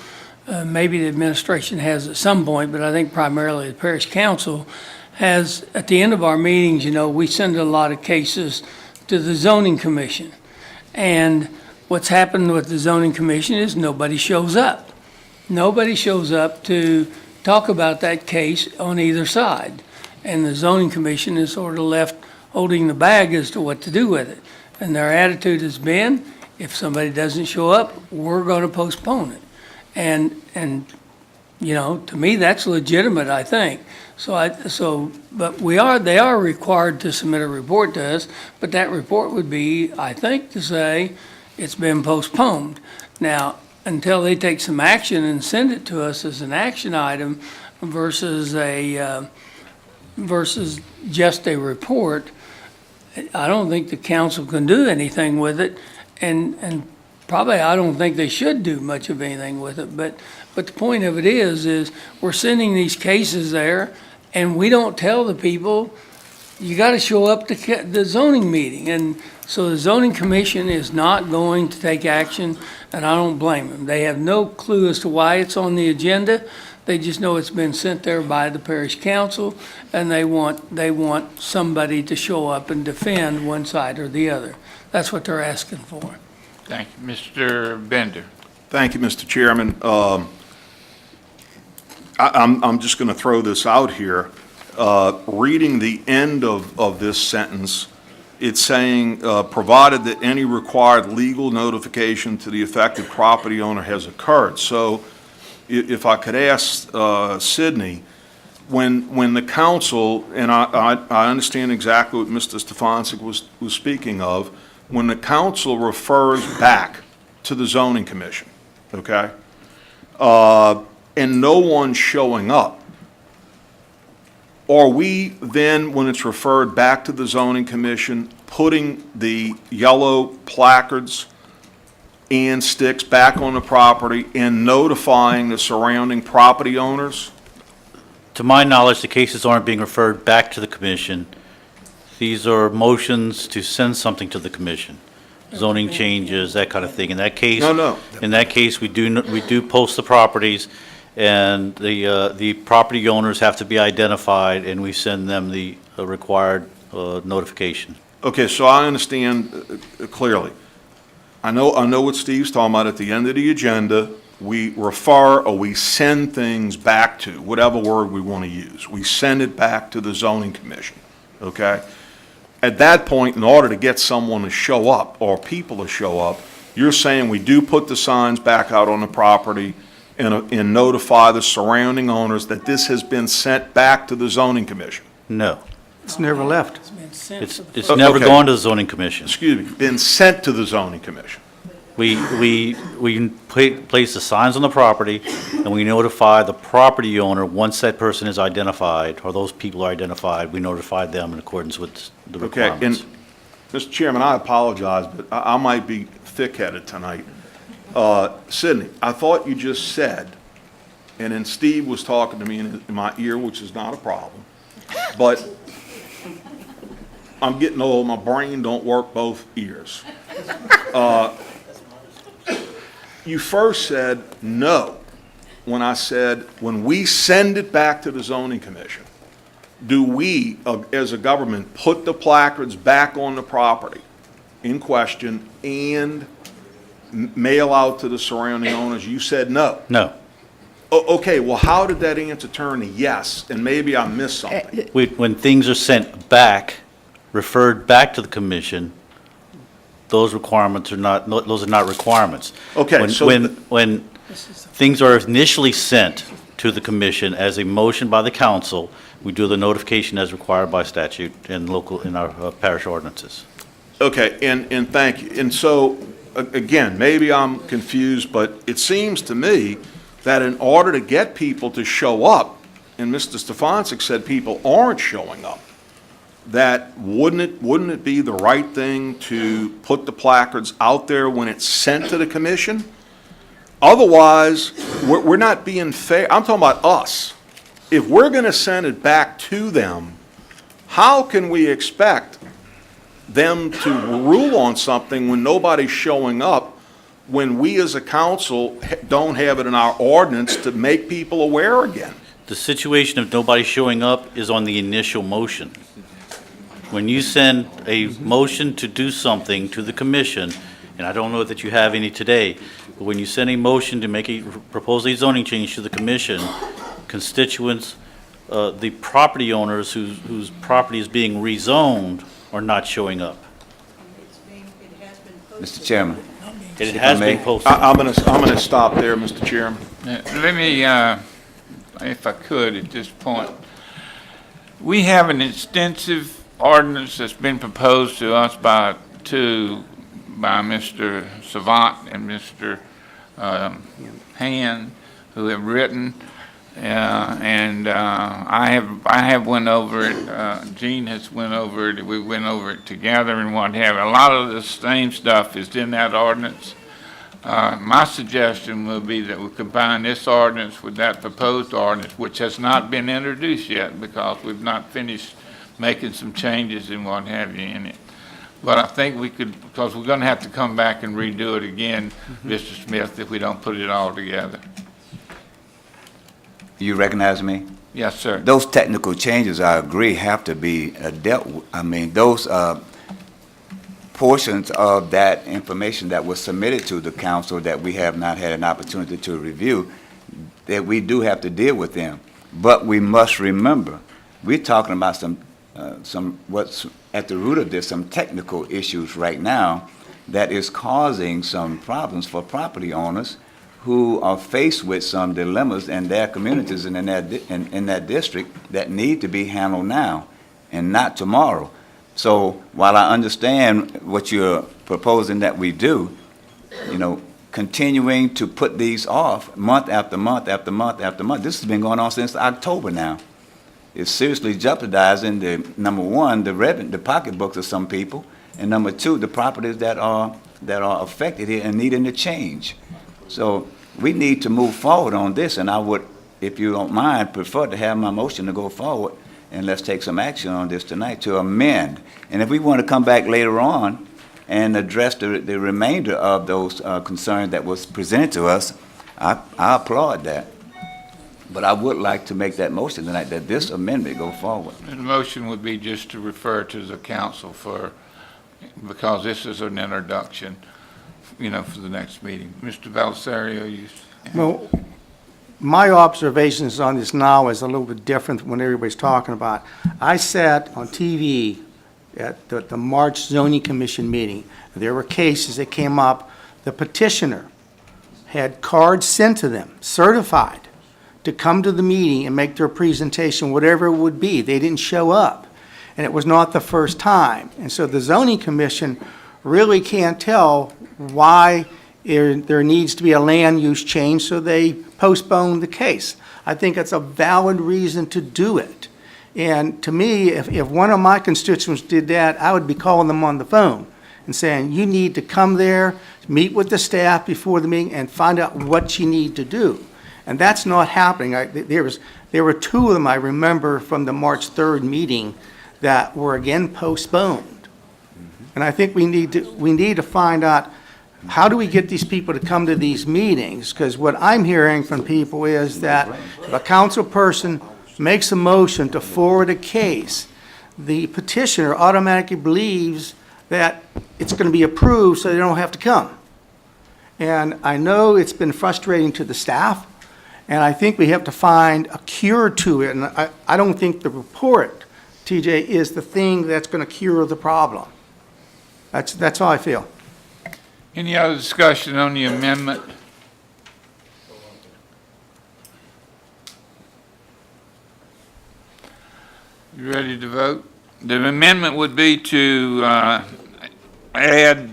maybe the administration has at some point, but I think primarily the parish council has, at the end of our meetings, we send a lot of cases to the zoning commission. And what's happened with the zoning commission is nobody shows up. Nobody shows up to talk about that case on either side. And the zoning commission is sort of left holding the bag as to what to do with it. And their attitude has been, if somebody doesn't show up, we're going to postpone it. And to me, that's legitimate, I think. But they are required to submit a report to us, but that report would be, I think, to say it's been postponed. Now, until they take some action and send it to us as an action item versus just a report, I don't think the council can do anything with it, and probably I don't think they should do much of anything with it. But the point of it is we're sending these cases there, and we don't tell the people, you got to show up to the zoning meeting. And so the zoning commission is not going to take action, and I don't blame them. They have no clue as to why it's on the agenda. They just know it's been sent there by the parish council, and they want somebody to show up and defend one side or the other. That's what they're asking for. Thank you. Mr. Bender. Thank you, Mr. Chairman. I'm just going to throw this out here. Reading the end of this sentence, it's saying, provided that any required legal notification to the affected property owner has occurred. So if I could ask Sydney, when the council, and I understand exactly what Mr. Stefanczyk was speaking of, when the council refers back to the zoning commission, okay, and no one's showing up, are we then, when it's referred back to the zoning commission, putting the yellow placards and sticks back on the property and notifying the surrounding property owners? To my knowledge, the cases aren't being referred back to the commission. These are motions to send something to the commission, zoning changes, that kind of thing. In that case, in that case, we do post the properties, and the property owners have to be identified, and we send them the required notification. Okay, so I understand clearly. I know what Steve's talking about. At the end of the agenda, we refer or we send things back to, whatever word we want to use. We send it back to the zoning commission, okay? At that point, in order to get someone to show up or people to show up, you're saying we do put the signs back out on the property and notify the surrounding owners that this has been sent back to the zoning commission? No. It's never left. It's never gone to the zoning commission. Excuse me, been sent to the zoning commission. We place the signs on the property, and we notify the property owner once that person is identified, or those people are identified, we notify them in accordance with the requirements. Okay, and Mr. Chairman, I apologize, but I might be thick-headed tonight. Sydney, I thought you just said, and then Steve was talking to me in my ear, which is not a problem, but I'm getting old, my brain don't work both ears. You first said no when I said, when we send it back to the zoning commission, do we, as a government, put the placards back on the property in question and mail out to the surrounding owners? You said no. No. Okay, well, how did that answer turn to yes? And maybe I missed something. When things are sent back, referred back to the commission, those requirements are not, those are not requirements. Okay, When- so When things are initially sent to the commission as a motion by the council, we do the notification as required by statute and local, in our parish ordinances. Okay, and thank you. And so, again, maybe I'm confused, but it seems to me that in order to get people to show up, and Mr. Stefancic said people aren't showing up, that wouldn't it be the right thing to put the placards out there when it's sent to the commission? Otherwise, we're not being fair. I'm talking about us. If we're going to send it back to them, how can we expect them to rule on something when nobody's showing up, when we as a council don't have it in our ordinance to make people aware again? The situation of nobody showing up is on the initial motion. When you send a motion to do something to the commission, and I don't know that you have any today, but when you send a motion to propose a zoning change to the commission, constituents, the property owners whose property is being rezoned are not showing up. Mr. Chairman. It has been posted. I'm gonna stop there, Mr. Chairman. Let me, if I could, at this point, we have an extensive ordinance that's been proposed to us by Mr. Savant and Mr. Hand, who have written, and I have went over it. Gene has went over it. We went over it together and what have you. A lot of the same stuff is in that ordinance. My suggestion would be that we combine this ordinance with that proposed ordinance, which has not been introduced yet because we've not finished making some changes and what have you in it. But I think we could, because we're going to have to come back and redo it again, Mr. Smith, if we don't put it all together. You recognize me? Yes, sir. Those technical changes, I agree, have to be dealt with. I mean, those portions of that information that was submitted to the council that we have not had an opportunity to review, that we do have to deal with them. But we must remember, we're talking about what's at the root of this, some technical issues right now that is causing some problems for property owners who are faced with some dilemmas in their communities and in that district that need to be handled now and not tomorrow. So while I understand what you're proposing that we do, continuing to put these off month after month after month after month, this has been going on since October now. It's seriously jeopardizing number one, the pocketbooks of some people, and number two, the properties that are affected here and needing to change. So we need to move forward on this, and I would, if you don't mind, prefer to have my motion to go forward, and let's take some action on this tonight to amend. And if we want to come back later on and address the remainder of those concerns that was presented to us, I applaud that. But I would like to make that motion tonight that this amendment go forward. The motion would be just to refer to the council because this is an introduction, for the next meeting. Mr. Belisario, Well, my observations on this now is a little bit different from what everybody's talking about. I sat on TV at the March Zoning Commission meeting. There were cases that came up. The petitioner had cards sent to them, certified, to come to the meeting and make their presentation, whatever it would be. They didn't show up, and it was not the first time. And so the Zoning Commission really can't tell why there needs to be a land use change, so they postponed the case. I think it's a valid reason to do it. And to me, if one of my constituents did that, I would be calling them on the phone and saying, you need to come there, meet with the staff before the meeting, and find out what you need to do. And that's not happening. There were two of them I remember from the March 3rd meeting that were again postponed. And I think we need to find out, how do we get these people to come to these meetings? Because what I'm hearing from people is that if a council person makes a motion to forward a case, the petitioner automatically believes that it's going to be approved so they don't have to come. And I know it's been frustrating to the staff, And I think we have to find a cure to it, and I don't think the report, TJ, is the thing that's going to cure the problem. That's how I feel. Any other discussion on the amendment? You ready to vote? The amendment would be to add,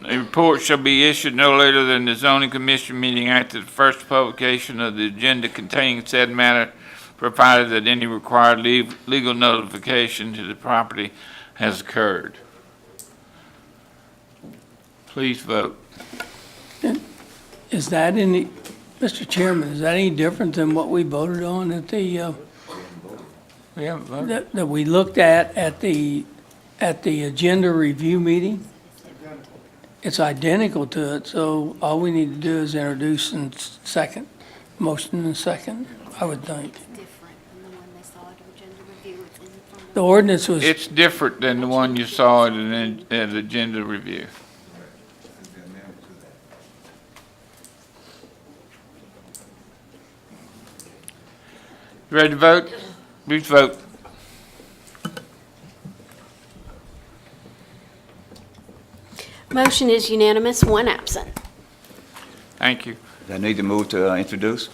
a report shall be issued no later than the zoning commission meeting after the first publication of the agenda containing said matter, provided that any required legal notification to the property has occurred. Please vote. Is that any, Mr. Chairman, is that any different than what we voted on at the, We haven't voted. that we looked at the agenda review meeting? It's identical to it, so all we need to do is introduce and second, motion and second, I would think. The ordinance was, It's different than the one you saw at the agenda review. You ready to vote? Please vote. Motion is unanimous, one absent. Thank you. I need to move to introduce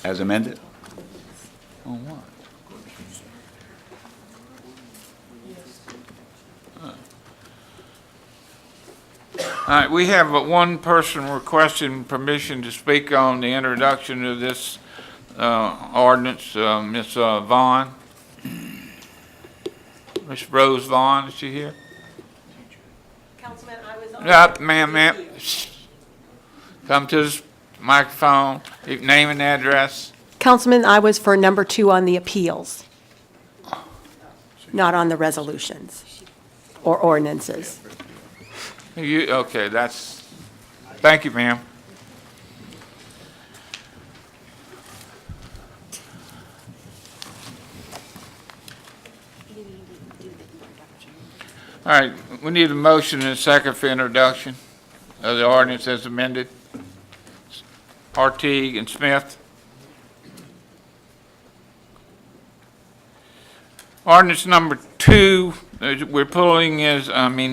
as amended. On what? All right, we have one person requesting permission to speak on the introduction of this ordinance, Ms. Vaughn. Ms. Rose Vaughn, is she here? Councilman, I was on. Ma'am. Shh. Come to this microphone, name and address. Councilman, I was for number 2 on the appeals, not on the resolutions or ordinances. Okay, thank you, ma'am. All right, we need a motion and a second for introduction of the ordinance as amended. Artigue and Smith. Ordinance number 2, we're pulling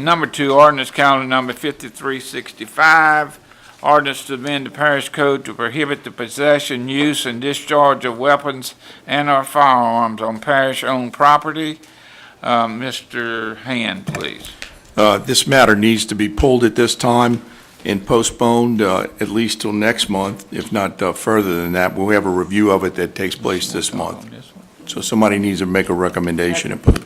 number 2, ordinance calendar number 5365. Ordinance to amend the parish code to prohibit the possession, use, and discharge of weapons and/or firearms on parish-owned property. Mr. Hand, please. This matter needs to be pulled at this time and postponed at least till next month, if not further than that. We'll have a review of it that takes place this month. So somebody needs to make a recommendation and put.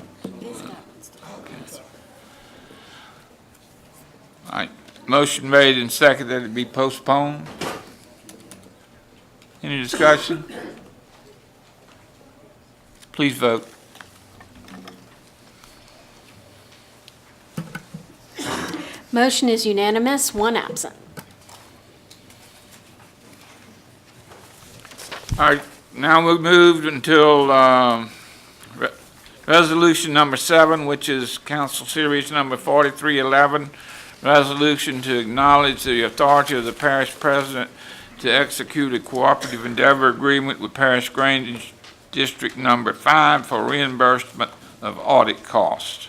All right, motion made and seconded that it be postponed. Any discussion? Please vote. Motion is unanimous, one absent. All right, now we've moved until resolution number 7, which is council series number 4311, resolution to acknowledge the authority of the parish president to execute a cooperative endeavor agreement with Parish Grange District Number 5 for reimbursement of audit costs.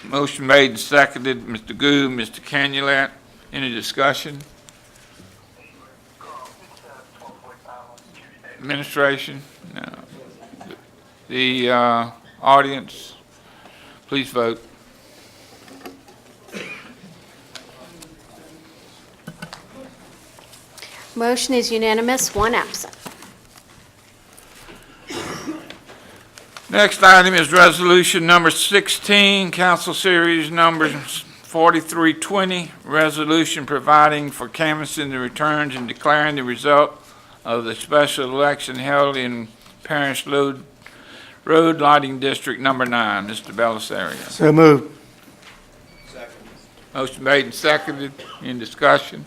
Motion made and seconded. Mr. Goode, Mr. Canulet. Any discussion? Administration? No. The audience, please vote. Motion is unanimous, one absent. Next item is resolution number 16, council series number 4320, resolution providing for canvassing the returns and declaring the result of the special election held in Parish Road Lighting District Number 9. Mr. Belisario. So moved. Motion made and seconded. Any discussion?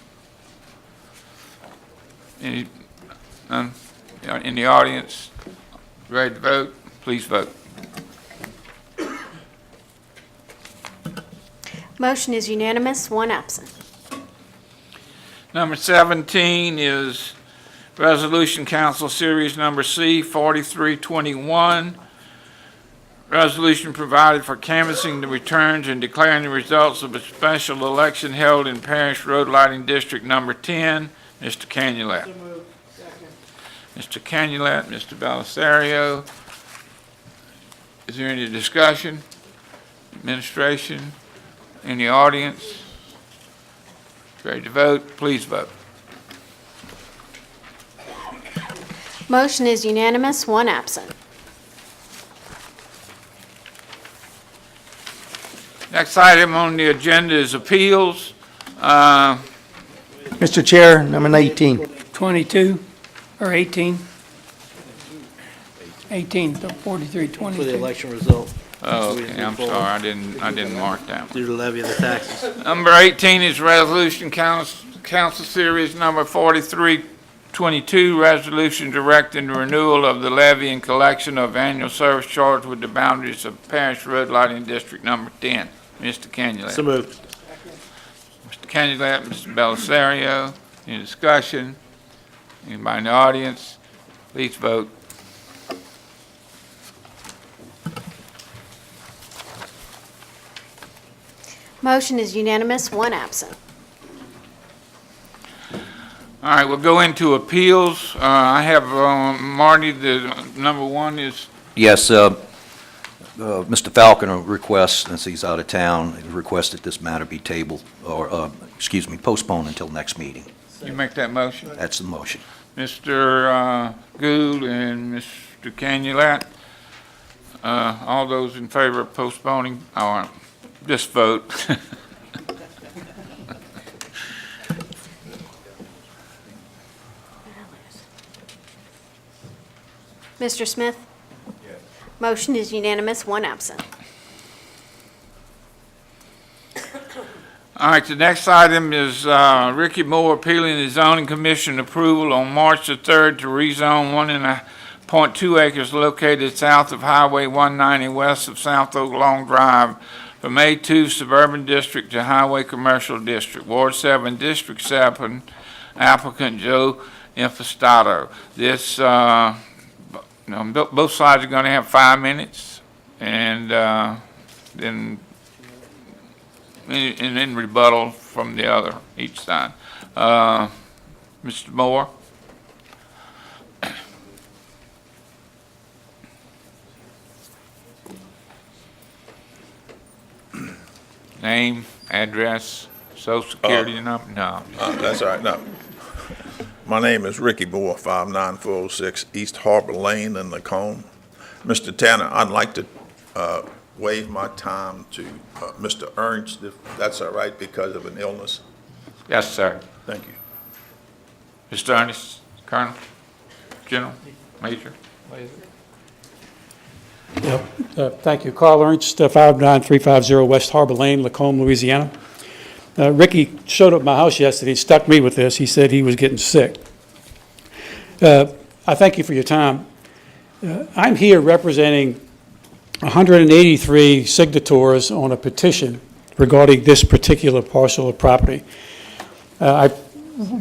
Any, in the audience? Ready to vote? Please vote. Motion is unanimous, one absent. Number 17 is Resolution Council Series Number C, 4321. Resolution provided for canvassing the returns and declaring the results of a special election held in Parish Road Lighting District Number 10. Mr. Canulet. Mr. Canulet, Mr. Belisario. Is there any discussion? Administration? In the audience? Ready to vote? Please vote. Motion is unanimous, one absent. Next item on the agenda is appeals. Mr. Chair, number 18. 22 or 18? 18, so 43, 22. For the election result. Oh, okay, I'm sorry, I didn't mark that one. Due to levy of the taxes. Number 18 is Resolution Council Series Number 4322, resolution directing the renewal of the levy and collection of annual service charge with the boundaries of Parish Road Lighting District Number 10. Mr. Canulet. So moved. Mr. Canulet, Mr. Belisario, any discussion? Anybody in the audience? Please vote. Motion is unanimous, one absent. All right, we'll go into appeals. I have Marty, the number one is, Yes, Mr. Falconer requests, since he's out of town, he requested this matter be tabled, or, postponed until next meeting. you make that motion? That's the motion. Mr. Gould and Mr. Canulet, all those in favor of postponing, or just vote. Mr. Smith? Yes. Motion is unanimous, one absent. All right, the next item is Ricky Moore appealing the zoning commission approval on March the 3rd to rezone 1.2 acres located south of Highway 190 west of South Oak Long Drive from A2 Suburban District to Highway Commercial District, Ward 7, District 7, applicant Joe Impastato. This, both sides are going to have 5 minutes, and then rebuttal from the other, each side. Mr. Moore? Name, address, social security number? No. That's all right, no. My name is Ricky Moore, 59406 East Harbor Lane in Lacombe. Mr. Tanner, I'd like to waive my time to Mr. Ernst, if that's all right, because of an illness. Yes, sir. Thank you. Mr. Ernest, Colonel, General, Major? Thank you. Carl Ernst, 59350 West Harbor Lane, Lacombe, Louisiana. Ricky showed up at my house yesterday. He stuck me with this. He said he was getting sick. I thank you for your time. I'm here representing 183 signatories on a petition regarding this particular parcel of property.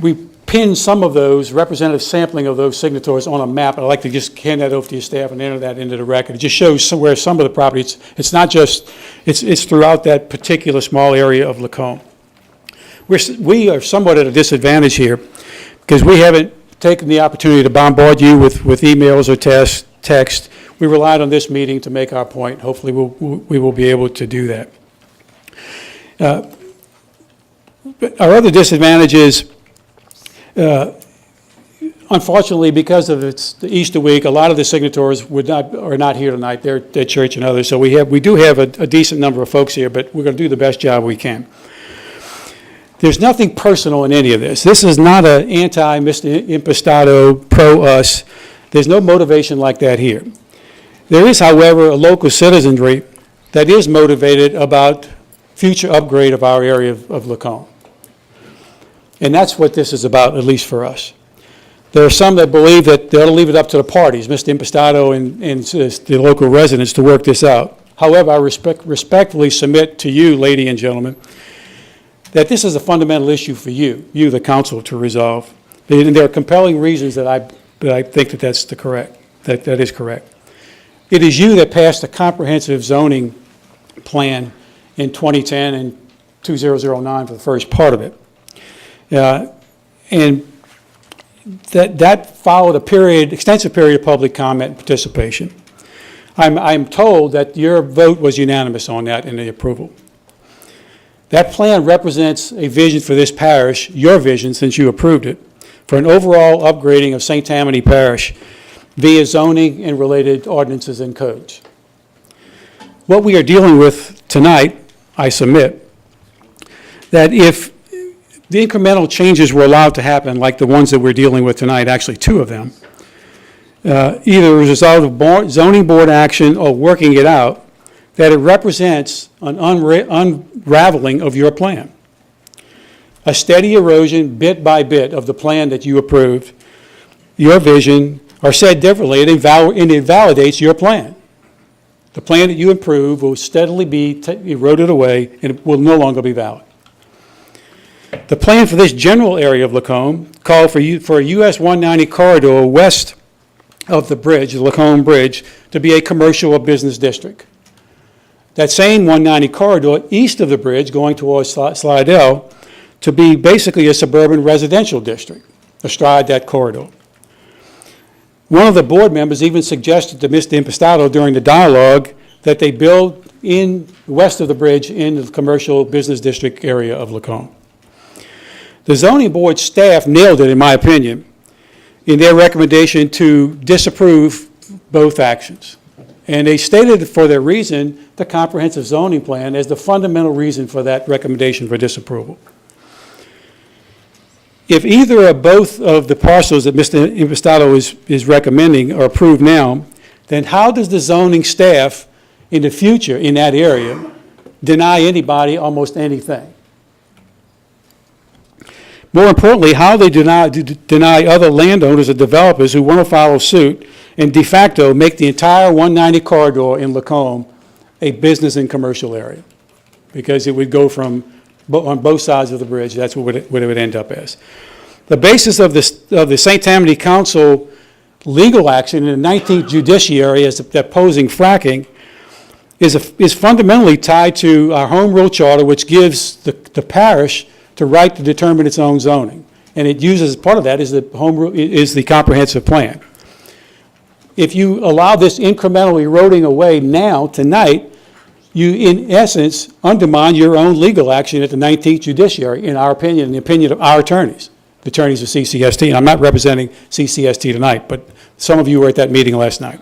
We pinned some of those, representative sampling of those signatories on a map. I'd like to just hand that over to your staff and enter that into the record. It just shows where some of the property, it's not just, it's throughout that particular small area of Lacombe. We are somewhat at a disadvantage here because we haven't taken the opportunity to bombard you with emails or text. We relied on this meeting to make our point. Hopefully we will be able to do that. But our other disadvantage is, unfortunately, because of the Easter week, a lot of the signatories are not here tonight. They're at church and others. So we do have a decent number of folks here, but we're going to do the best job we can. There's nothing personal in any of this. This is not an anti-Mr. Impastato, pro-us. There's no motivation like that here. There is, however, a local citizenry that is motivated about future upgrade of our area of Lacombe. And that's what this is about, at least for us. There are some that believe that they ought to leave it up to the parties, Mr. Impastato and the local residents, to work this out. However, I respectfully submit to you, ladies and gentlemen, that this is a fundamental issue for you, the council, to resolve. And there are compelling reasons that I think that that is correct. It is you that passed a comprehensive zoning plan in 2010 and 2009 for the first part of it. And that followed extensive period of public comment and participation. I'm told that your vote was unanimous on that in the approval. That plan represents a vision for this parish, your vision since you approved it, for an overall upgrading of St. Tammany Parish via zoning and related ordinances and codes. What we are dealing with tonight, I submit, that if the incremental changes were allowed to happen, like the ones that we're dealing with tonight, actually two of them, either as a result of zoning board action or working it out, that it represents an unraveling of your plan. A steady erosion, bit by bit, of the plan that you approved, your vision, or said differently, it invalidates your plan. The plan that you approved will steadily be eroded away and it will no longer be valid. The plan for this general area of Lacombe called for a US 190 corridor west of the bridge, the Lacombe Bridge, to be a commercial or business district. That same 190 corridor east of the bridge, going towards Slidell, to be basically a suburban residential district astride that corridor. One of the board members even suggested to Mr. Impastato during the dialogue that they build west of the bridge in the commercial business district area of Lacombe. The zoning board staff nailed it, in my opinion, in their recommendation to disapprove both actions. And they stated for their reason the comprehensive zoning plan as the fundamental reason for that recommendation for disapproval. If either or both of the parcels that Mr. Impastato is recommending are approved now, then how does the zoning staff in the future in that area deny anybody almost anything? More importantly, how they deny other landowners or developers who want to follow suit and de facto make the entire 190 corridor in Lacombe a business and commercial area, because it would go from on both sides of the bridge. That's what it would end up as. The basis of the St. Tammany Council legal action in the 19th Judiciary as opposing fracking is fundamentally tied to our home rule charter, which gives the parish the right to determine its own zoning, and it uses part of that is the comprehensive plan. If you allow this incremental eroding away now, tonight, you, in essence, undermine your own legal action at the 19th Judiciary, in our opinion, in the opinion of our attorneys, the attorneys of CCST. And I'm not representing CCST tonight, but some of you were at that meeting last night.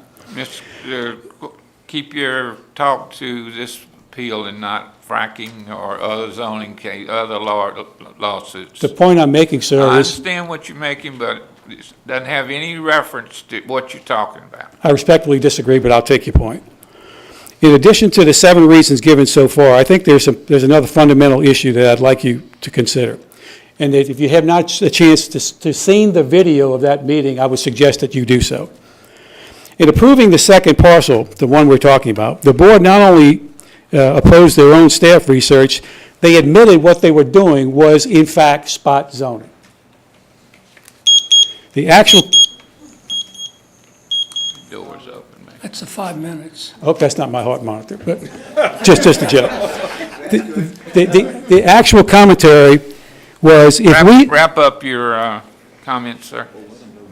Keep your talk to this appeal and not fracking or other zoning case, other lawsuits. The point I'm making, sir, I is... understand what you're making, but it doesn't have any reference to what you're talking about. I respectfully disagree, but I'll take your point. In addition to the 7 reasons given so far, I think there's another fundamental issue that I'd like you to consider. And that if you have not a chance to see the video of that meeting, I would suggest that you do so. In approving the second parcel, the one we're talking about, the board not only opposed their own staff research, they admitted what they were doing was, in fact, spot zoning. The actual... Doors open, man. That's the 5 minutes. I hope that's not my heart monitor, but just a joke. The actual commentary was Wrap up your comments, sir.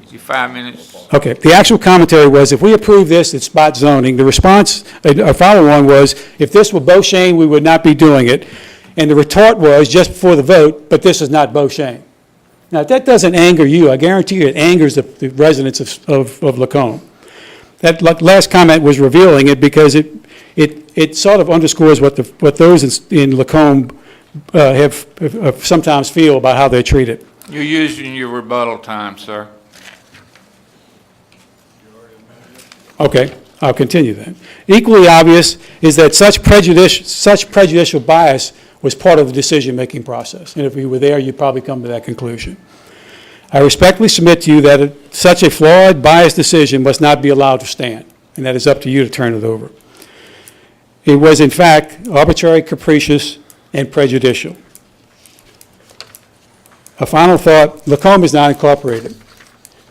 Your 5 minutes. Okay. The actual commentary was, if we approve this, it's spot zoning. The response, a follow-on was, if this were Beauchene, we would not be doing it. And the retort was, just before the vote, but this is not Beauchene. Now, if that doesn't anger you, I guarantee you it angers the residents of Lacombe. That last comment was revealing it, because it sort of underscores what those in Lacombe have sometimes feel about how they're treated. You're using your rebuttal time, sir. Okay, I'll continue then. Equally obvious is that such prejudicial bias was part of the decision-making process. And if you were there, you'd probably come to that conclusion. I respectfully submit to you that such a flawed, biased decision must not be allowed to stand, and that is up to you to turn it over. It was, in fact, arbitrary, capricious, and prejudicial. A final thought, Lacombe is not incorporated.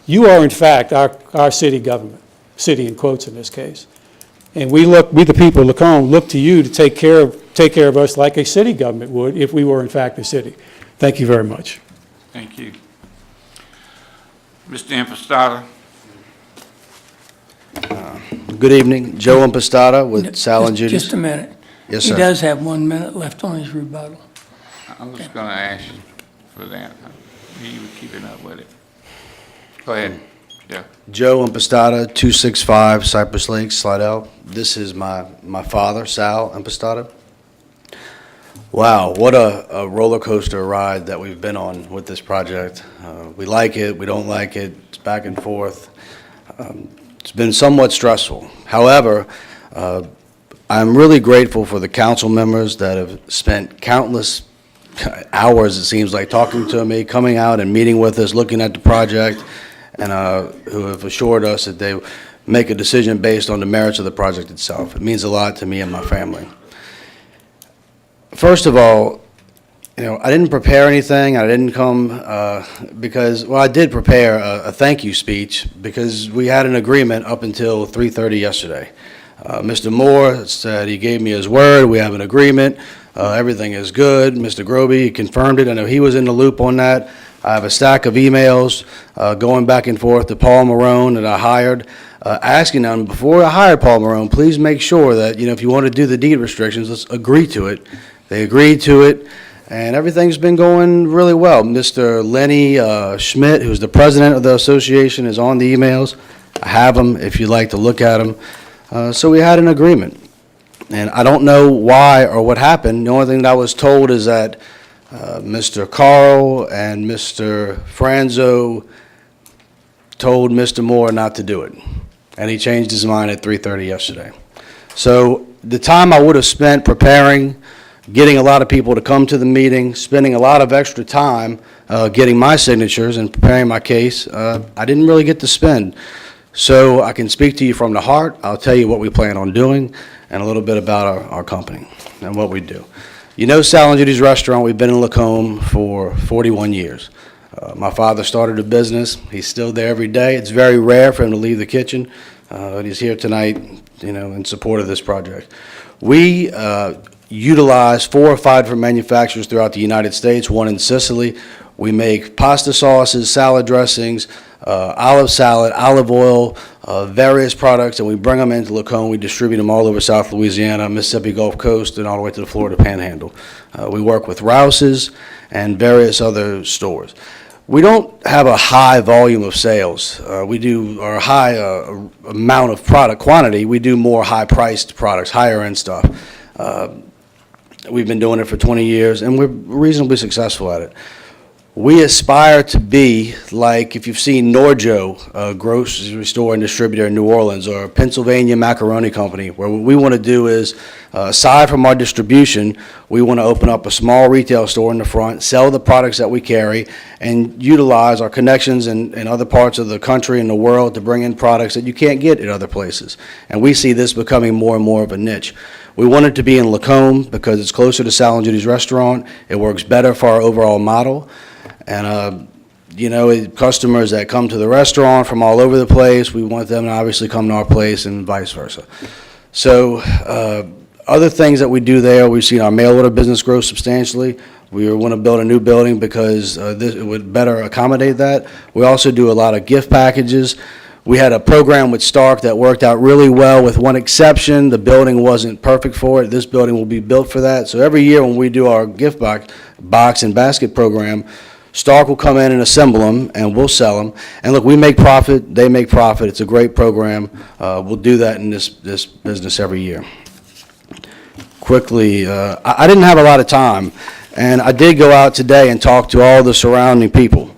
You are in fact our city government, city in quotes in this case. And we, the people of Lacombe, look to you to take care of us like a city government would if we were in fact a city. Thank you very much. Thank you. Mr. Impostata? Good evening, Joe Impostata with Sal and Judy's. Just a minute. Yes, He sir. does have 1 minute left on his rebuttal. I was going to ask you for that. You were keeping up with it. Go ahead, Jeff. Joe Impostata, 265 Cypress Lake, Slidell. This is my father, Sal Impostata. Wow, what a roller coaster ride that we've been on with this project. We like it, we don't like it, it's back and forth. It's been somewhat stressful. However, I'm really grateful for the council members that have spent countless hours, it seems like, talking to me, coming out and meeting with us, looking at the project, and who have assured us that they make a decision based on the merits of the project itself. It means a lot to me and my family. First of all, I didn't prepare anything. I didn't come because, well, I did prepare a thank you speech because we had an agreement up until 3:30 yesterday. Mr. Moore said he gave me his word. We have an agreement. Everything is good. Mr. Groby confirmed it. I know he was in the loop on that. I have a stack of emails going back and forth to Paul Marone that I hired, asking them, before I hired Paul Marone, please make sure that, if you want to do the deed restrictions, let's agree to it. They agreed to it, and everything's been going really well. Mr. Lenny Schmidt, who's the president of the association, is on the emails. I have them if you'd like to look at them. So we had an agreement, and I don't know why or what happened. The only thing that I was told is that Mr. Carl and Mr. Franzo told Mr. Moore not to do it, and he changed his mind at 3:30 yesterday. So the time I would have spent preparing, getting a lot of people to come to the meeting, spending a lot of extra time getting my signatures and preparing my case, I didn't really get to spend. So I can speak to you from the heart. I'll tell you what we plan on doing and a little bit about our company and what we do. Sal and Judy's Restaurant, we've been in Lacombe for 41 years. My father started a business. He's still there every day. It's very rare for him to leave the kitchen. He's here tonight, in support of this project. We utilize 4 or 5 different manufacturers throughout the United States, one in Sicily. We make pasta sauces, salad dressings, olive salad, olive oil, various products, and we bring them into Lacombe. We distribute them all over South Louisiana, Mississippi Gulf Coast, and all the way to the Florida Panhandle. We work with Rouse's and various other stores. We don't have a high volume of sales. We do, or a high amount of product quantity. We do more high-priced products, higher-end stuff. We've been doing it for 20 years, and we're reasonably successful at it. We aspire to be like, if you've seen Norjo, a grocery store and distributor in New Orleans, or Pennsylvania Macaroni Company, where what we want to do is, aside from our distribution, we want to open up a small retail store in the front, sell the products that we carry, and utilize our connections in other parts of the country and the world to bring in products that you can't get at other places. And we see this becoming more and more of a niche. We want it to be in Lacombe because it's closer to Sal and Judy's Restaurant. It works better for our overall model. And, customers that come to the restaurant from all over the place, we want them to obviously come to our place and vice versa. So other things that we do there, we've seen our mail order business grow substantially. We want to build a new building because it would better accommodate that. We also do a lot of gift packages. We had a program with Stark that worked out really well, with one exception. The building wasn't perfect for it. This building will be built for that. So every year when we do our gift box and basket program, Stark will come in and assemble them, and we'll sell them. And look, we make profit, they make profit. It's a great program. We'll do that in this business every year. Quickly, I didn't have a lot of time, and I did go out today and talk to all the surrounding people,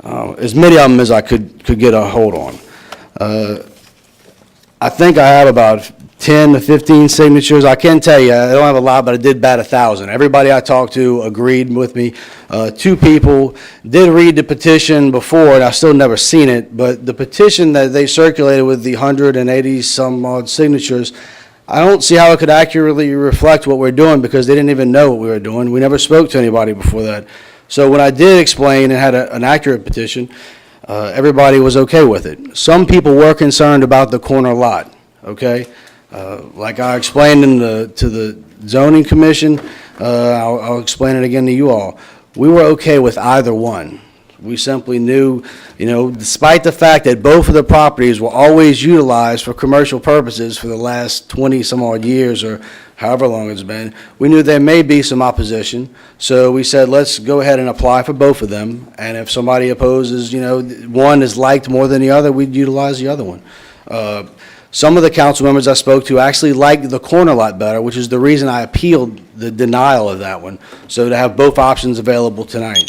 as many of them as I could get a hold on. I think I have about 10 to 15 signatures. I can tell you, I don't have a lot, but I did bat 1,000. Everybody I talked to agreed with me. 2 people did read the petition before, and I've still never seen it, but the petition that they circulated with the 180 some odd signatures, I don't see how it could accurately reflect what we're doing because they didn't even know what we were doing. We never spoke to anybody before that. So when I did explain and had an accurate petition, everybody was okay with it. Some people were concerned about the corner lot, okay? Like I explained to the zoning commission, I'll explain it again to you all. We were okay with either one. We simply knew, despite the fact that both of the properties were always utilized for commercial purposes for the last 20-some-odd years or however long it's been, we knew there may be some opposition. So we said, let's go ahead and apply for both of them. And if somebody opposes, one is liked more than the other, we'd utilize the other one. Some of the council members I spoke to actually liked the corner lot better, which is the reason I appealed the denial of that one. So to have both options available tonight.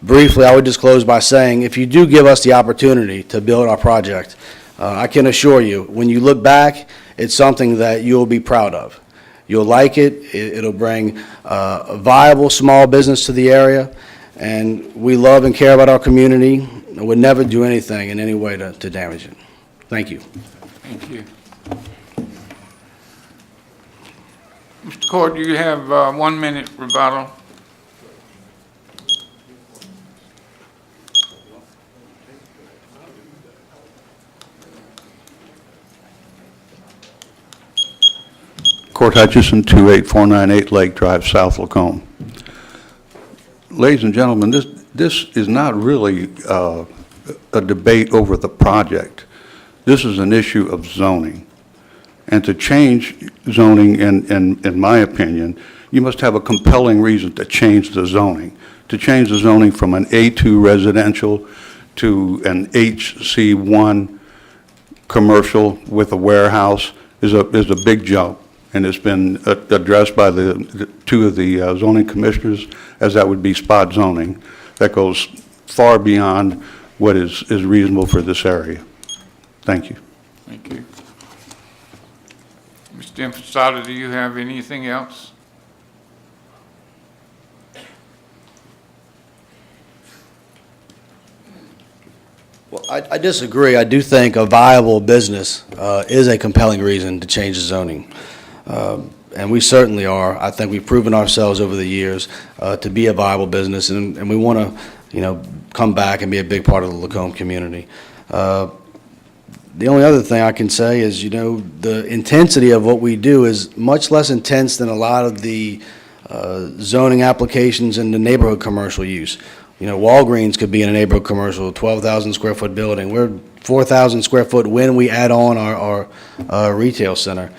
Briefly, I would just close by saying, if you do give us the opportunity to build our project, I can assure you, when you look back, it's something that you'll be proud of. You'll like it. It'll bring a viable small business to the area, and we love and care about our community and would never do anything in any way to damage it. Thank you. Thank you. Mr. Court, do you have 1 minute rebuttal? Court Hutchison, 28498 Lake Drive, South Lacombe. Ladies and gentlemen, this is not really a debate over the project. This is an issue of zoning. And to change zoning, in my opinion, you must have a compelling reason to change the zoning. To change the zoning from an A2 residential to an HC1 commercial with a warehouse is a big jump. And it's been addressed by the two of the zoning commissioners as that would be spot zoning. That goes far beyond what is reasonable for this area. Thank you. Thank you. Mr. Infantado, do you have anything else? Well, I disagree. I do think a viable business is a compelling reason to change the zoning. And we certainly are. I think we've proven ourselves over the years to be a viable business, and we want to, come back and be a big part of the Lacombe community. The only other thing I can say is, the intensity of what we do is much less intense than a lot of the zoning applications in the neighborhood commercial use. Walgreens could be in a neighborhood commercial, 12,000 square foot building. We're 4,000 square foot when we add on our retail center.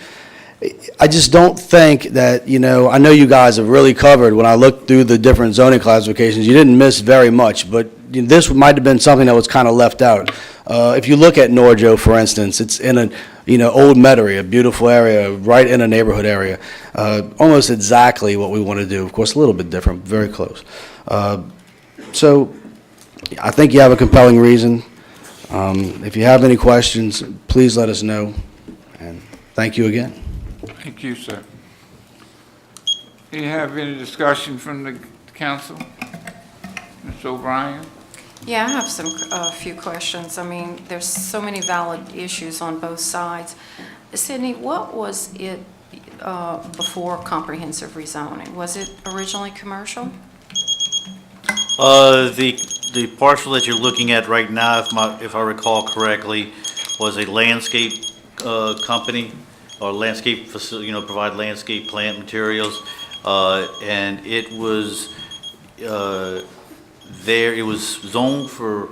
I just don't think that, I know you guys have really covered, when I looked through the different zoning classifications, you didn't miss very much, but this might have been something that was kind of left out. If you look at Norjo, for instance, it's in a, old Metairie, a beautiful area, right in a neighborhood area. Almost exactly what we want to do. Of course, a little bit different, very close. So I think you have a compelling reason. If you have any questions, please let us know, and thank you again. Thank you, sir. Do you have any discussion from the council? Mr. O'Brien? Yeah, I have a few questions. I mean, there's so many valid issues on both sides. Sydney, what was it before comprehensive rezoning? Was it originally commercial? The parcel that you're looking at right now, if I recall correctly, was a landscape company, or landscape facility, provide landscape plant materials, and it was it was zoned for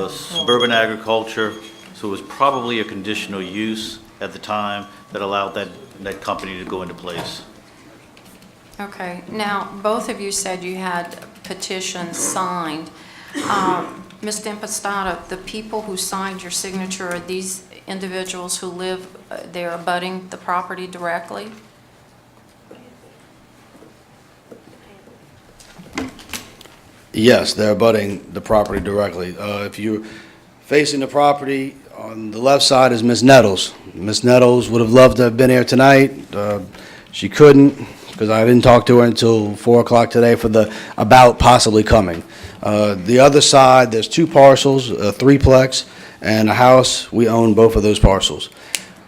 suburban agriculture, so it was probably a conditional use at the time that allowed that company to go into place. Okay. Now, both of you said you had petitions signed. Ms. Dempestata, the people who signed your signature, are these individuals who live, they're abutting the property directly? Yes, they're abutting the property directly. If you're facing the property, on the left side is Ms. Nettles. Ms. Nettles would have loved to have been here tonight. She couldn't, because I didn't talk to her until 4 o'clock today for the about possibly coming. The other side, there's two parcels, a threeplex and a house. We own both of those parcels.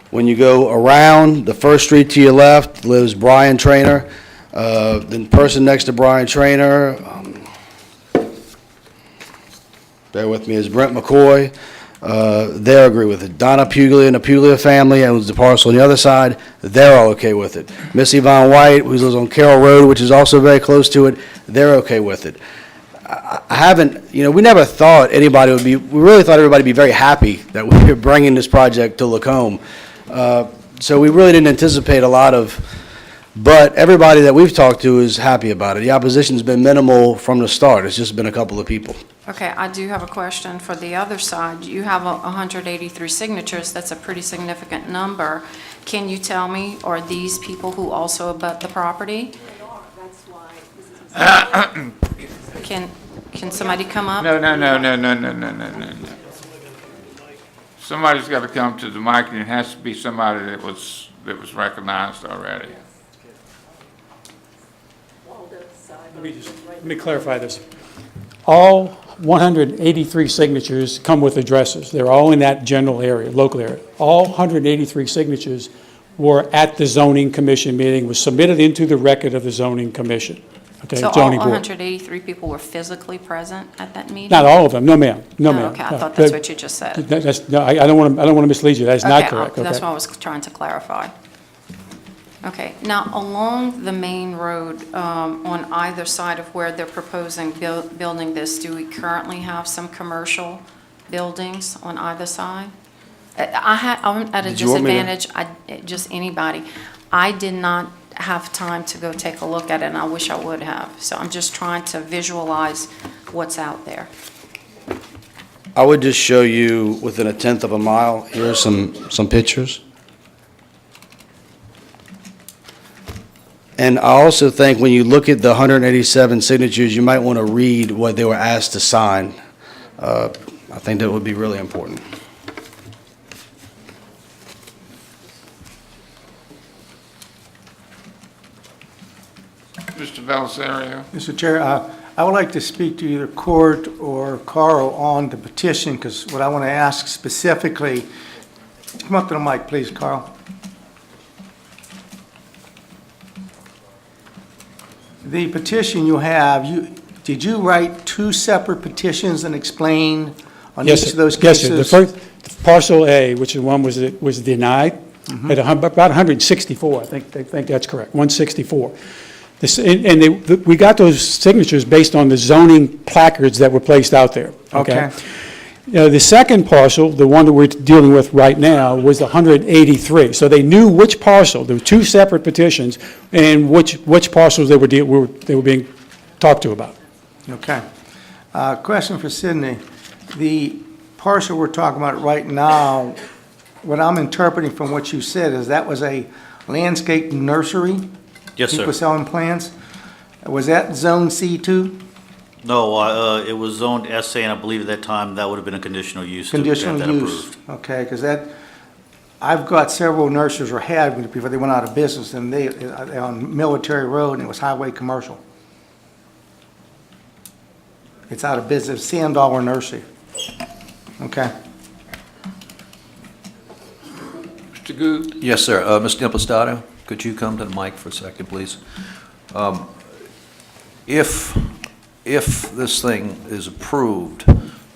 When you go around the first street to your left lives Brian Trainer. The person next to Brian Traynor, bear with me, is Brent McCoy. They agree with it. Donna Puglia and the Puglia family owns the parcel on the other side. They're all okay with it. Miss Yvonne White, who lives on Carroll Road, which is also very close to it, they're okay with it. I haven't, we never thought anybody would be, we really thought everybody would be very happy that we were bringing this project to Lacombe. So we really didn't anticipate a lot of, but everybody that we've talked to is happy about it. The opposition's been minimal from the start. It's just been a couple of people. Okay, I do have a question for the other side. You have 183 signatures. That's a pretty significant number. Can you tell me, are these people who also abut the property? Can somebody come up? No. Somebody's got to come to the mic, and it has to be somebody that was recognized already. Let me clarify this. All 183 signatures come with addresses. They're all in that general area, local area. All 183 signatures were at the zoning commission meeting, was submitted into the record of the zoning commission. Okay, So all zoning board. 183 people were physically present at that meeting? Not all of them, no ma'am, no ma'am. Okay, I thought that's what you just said. No, I don't want to mislead you, that's not correct. That's okay? what I was trying to clarify. Okay, now along the main road, on either side of where they're proposing building this, do we currently have some commercial buildings on either side? I'm at a Did you want me to- disadvantage, just anybody. I did not have time to go take a look at it, and I wish I would have. So I'm just trying to visualize what's out there. I would just show you within a tenth of a mile. Here's some pictures. And I also think when you look at the 187 signatures, you might want to read what they were asked to sign. I think that would be really important. Mr. Belisario? Mr. Chair, I would like to speak to either Court or Carl on the petition, because what I want to ask specifically, come up to the mic, please, Carl. The petition you have, did you write two separate petitions and explain on Yes, each of those yes, cases? sir. The first, parcel A, which is one was denied, at about 164, I think that's correct, 164. We got those signatures based on the zoning placards that were placed out there. Okay. The second parcel, the one that we're dealing with right now, was the 183. So they knew which parcel, there were two separate petitions, and which parcels they were being talked to about. Okay. Question for Sidney. The parcel we're talking about right now, what I'm interpreting from what you said is that was a landscape nursery? Yes, sir. People selling plants? Was that zone C2? No, it was zoned SA, and I believe at that time that would have been a conditional use to have Conditional that use? approved. Okay, because I've got several nurseries, or had before they went out of business, and they, on Military Road, and it was highway commercial. It's out of business, $10 nursery. Okay. Mr. Good? Yes, sir. Mr. Impastato, could you come to the mic for a second, please? If this thing is approved,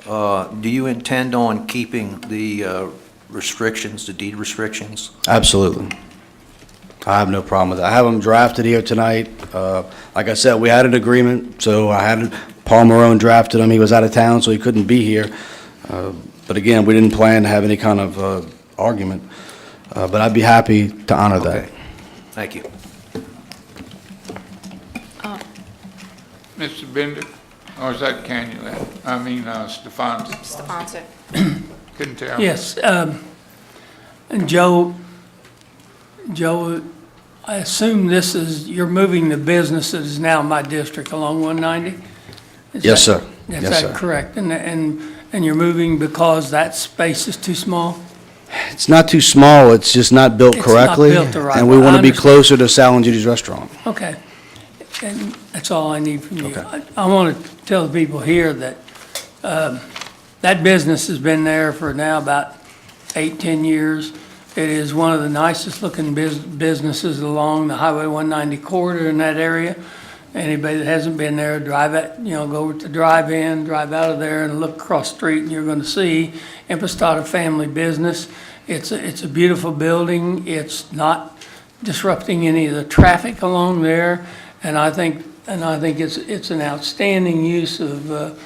do you intend on keeping the restrictions, the deed restrictions? Absolutely. I have no problem with that. I have them drafted here tonight. Like I said, we had an agreement, so I had Paul Marone drafted them. He was out of town, so he couldn't be here. But again, we didn't plan to have any kind of argument. But I'd be happy to honor that. Thank you. Mr. Bender? Or is that Canulet? I mean, Stefanski? Stefanski. Couldn't tell. Yes, and Joe, I assume you're moving the business that is now in my district along 190? Yes, sir. Is Yes, that sir. correct? And you're moving because that space is too small? It's not too small, it's just not built It's not correctly. built the right And we way. want I to be understand. closer to Sal and Judy's restaurant. Okay. And that's all I need from you. Okay. I want to tell the people here that that business has been there for now about 8, 10 years. It is one of the nicest looking businesses along the Highway 190 corridor in that area. Anybody that hasn't been there, drive it, go over to drive-in, drive out of there and look across the street and you're going to see Impostata Family Business. It's a beautiful building. It's not disrupting any of the traffic along there. And I think it's an outstanding use of,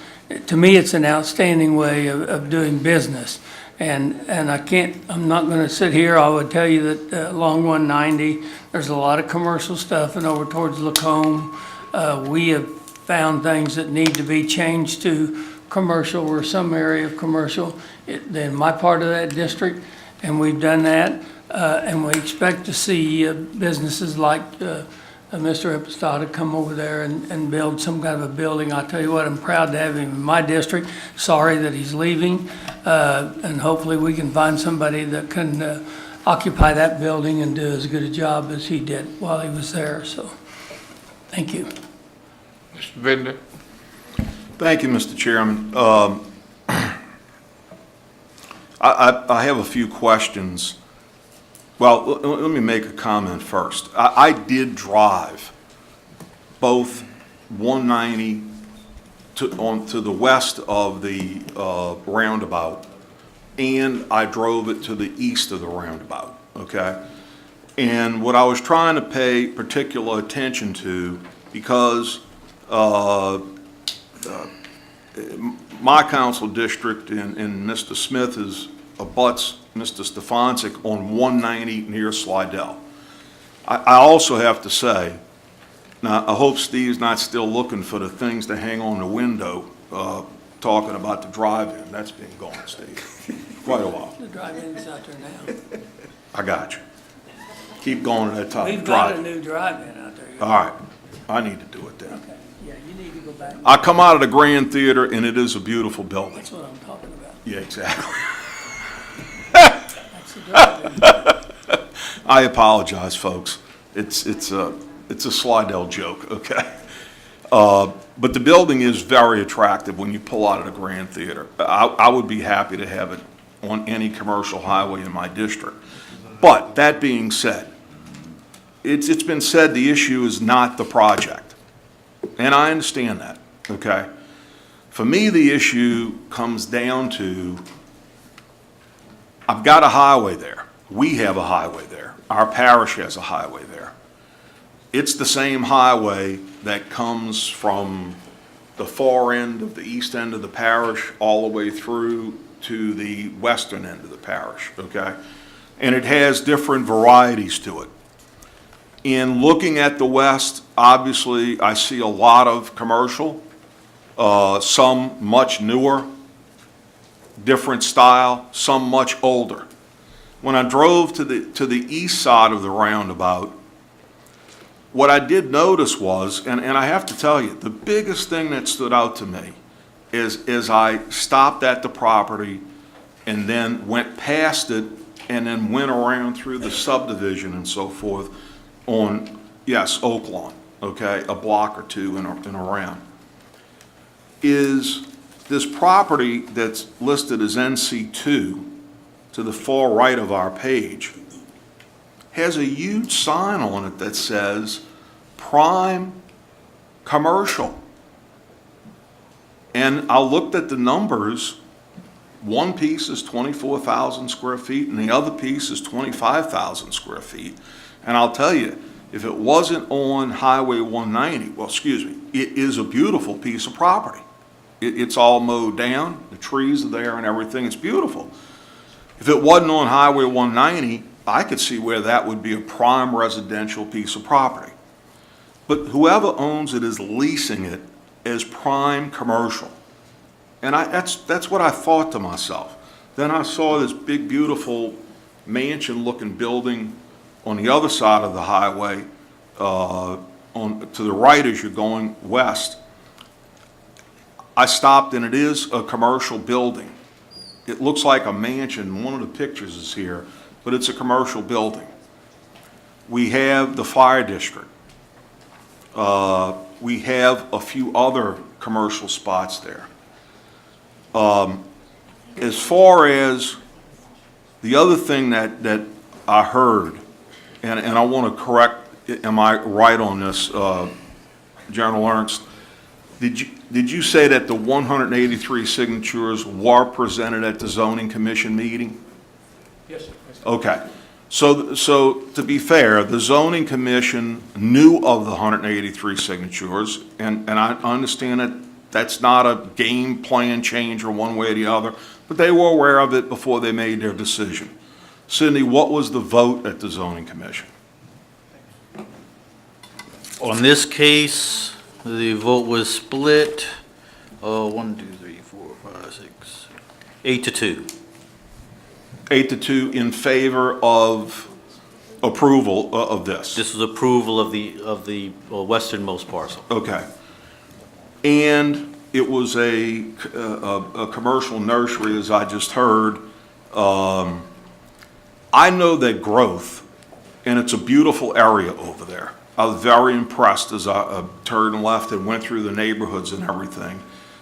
to me, it's an outstanding way of doing business. And I'm not going to sit here, I would tell you that along 190, there's a lot of commercial stuff, and over towards Lacombe, we have found things that need to be changed to commercial, or some area of commercial in my part of that district, and we've done that. And we expect to see businesses like Mr. Impostata come over there and build some kind of a building. I'll tell you what, I'm proud to have him in my district. Sorry that he's leaving, and hopefully we can find somebody that can occupy that building and do as good a job as he did while he was there. So, thank you. Mr. Bender. Thank you, Mr. Chairman. I have a few questions. Well, let me make a comment first. I did drive both 190 to the west of the roundabout, and I drove it to the east of the roundabout, okay? And what I was trying to pay particular attention to, because my council district and Mr. Smith abuts Mr. Stefancic on 190 near Slidell. I also have to say, now I hope Steve's not still looking for the things to hang on the window, talking about the drive-in. That's been gone, Steve, quite a while. The drive-in's out there now. I got you. Keep going to that top. We've got a new drive-in out there. All right, I need to do it then. Okay, yeah, you need to go back. I come out of the Grand Theater and it is a beautiful building. That's what I'm talking about. Yeah, exactly. That's the drive-in. I apologize, folks. It's a Slidell joke, okay? But the building is very attractive when you pull out of the Grand Theater. I would be happy to have it on any commercial highway in my district. But that being said, it's been said the issue is not the project. And I understand that, okay? For me, the issue comes down to, I've got a highway there. We have a highway there. Our parish has a highway there. It's the same highway that comes from the far end of the east end of the parish all the way through to the western end of the parish, okay? And it has different varieties to it. In looking at the west, obviously, I see a lot of commercial, some much newer, different style, some much older. When I drove to the east side of the roundabout, what I did notice was, and I have to tell you, the biggest thing that stood out to me is I stopped at the property and then went past it and then went around through the subdivision and so forth on, yes, Oak Lawn, okay, a block or two and around. Is this property that's listed as NC2 to the far right of our page has a huge sign on it that says prime commercial. And I looked at the numbers. One piece is 24,000 square feet and the other piece is 25,000 square feet. And I'll tell you, if it wasn't on Highway 190, well, excuse me, it is a beautiful piece of property. It's all mowed down, the trees are there and everything, it's beautiful. If it wasn't on Highway 190, I could see where that would be a prime residential piece of property. But whoever owns it is leasing it as prime commercial. And that's what I thought to myself. Then I saw this big, beautiful mansion-looking building on the other side of the highway, to the right as you're going west. I stopped and it is a commercial building. It looks like a mansion. One of the pictures is here, but it's a commercial building. We have the fire district. We have a few other commercial spots there. As far as the other thing that I heard, and I want to correct, am I right on this, General Ernst? Did you say that the 183 signatures were presented at the zoning commission meeting? Yes, sir. Okay. So to be fair, the zoning commission knew of the 183 signatures, and I understand that that's not a game plan change or one way or the other, but they were aware of it before they made their decision. Sidney, what was the vote at the zoning commission? On this case, the vote was split, 1, 2, 3, 4, 5, 6, 8 to 2. 8 to 2 in favor of approval of this? This was approval of the westernmost parcel. Okay. And it was a commercial nursery, as I just heard. I know that growth, and it's a beautiful area over there. I was very impressed as I turned left and went through the neighborhoods and everything.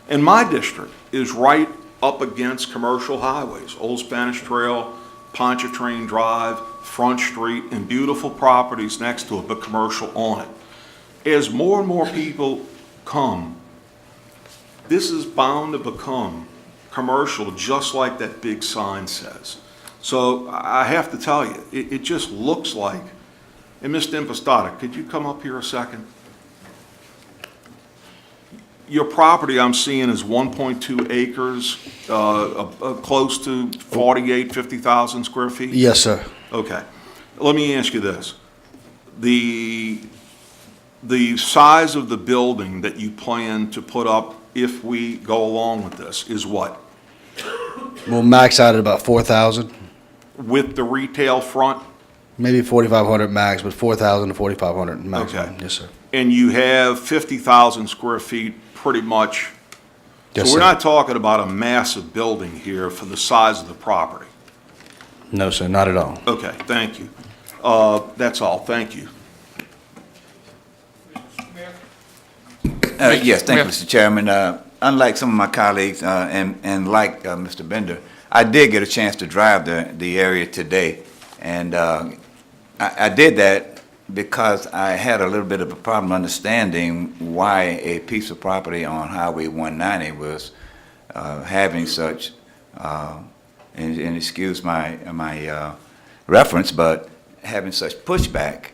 And my district is right up against commercial highways, Old Spanish Trail, Pontchartrain Drive, Front Street, and beautiful properties next to it, but commercial on it. As more and more people come, this is bound to become commercial, just like that big sign says. So I have to tell you, it just looks like, and Mr. Impostata, could you come up here a second? Your property I'm seeing is 1.2 acres, close to 50,000 square feet? Yes, sir. Okay. Let me ask you this. The size of the building that you plan to put up if we go along with this is what? We'll max out at about 4,000. With the retail front? Maybe 4,500 max, but 4,000 to 4,500 max. Okay. Yes, sir. And you have 50,000 square feet pretty much. Yes, so we're sir. not talking about a massive building here for the size of the property. No, sir, not at all. Okay, thank you. That's all. Thank you. Yes, thank you, Mr. Chairman. Unlike some of my colleagues, and like Mr. Bender, I did get a chance to drive the area today, and I did that because I had a little bit of a problem understanding why a piece of property on Highway 190 was having such, and excuse my reference, but having such pushback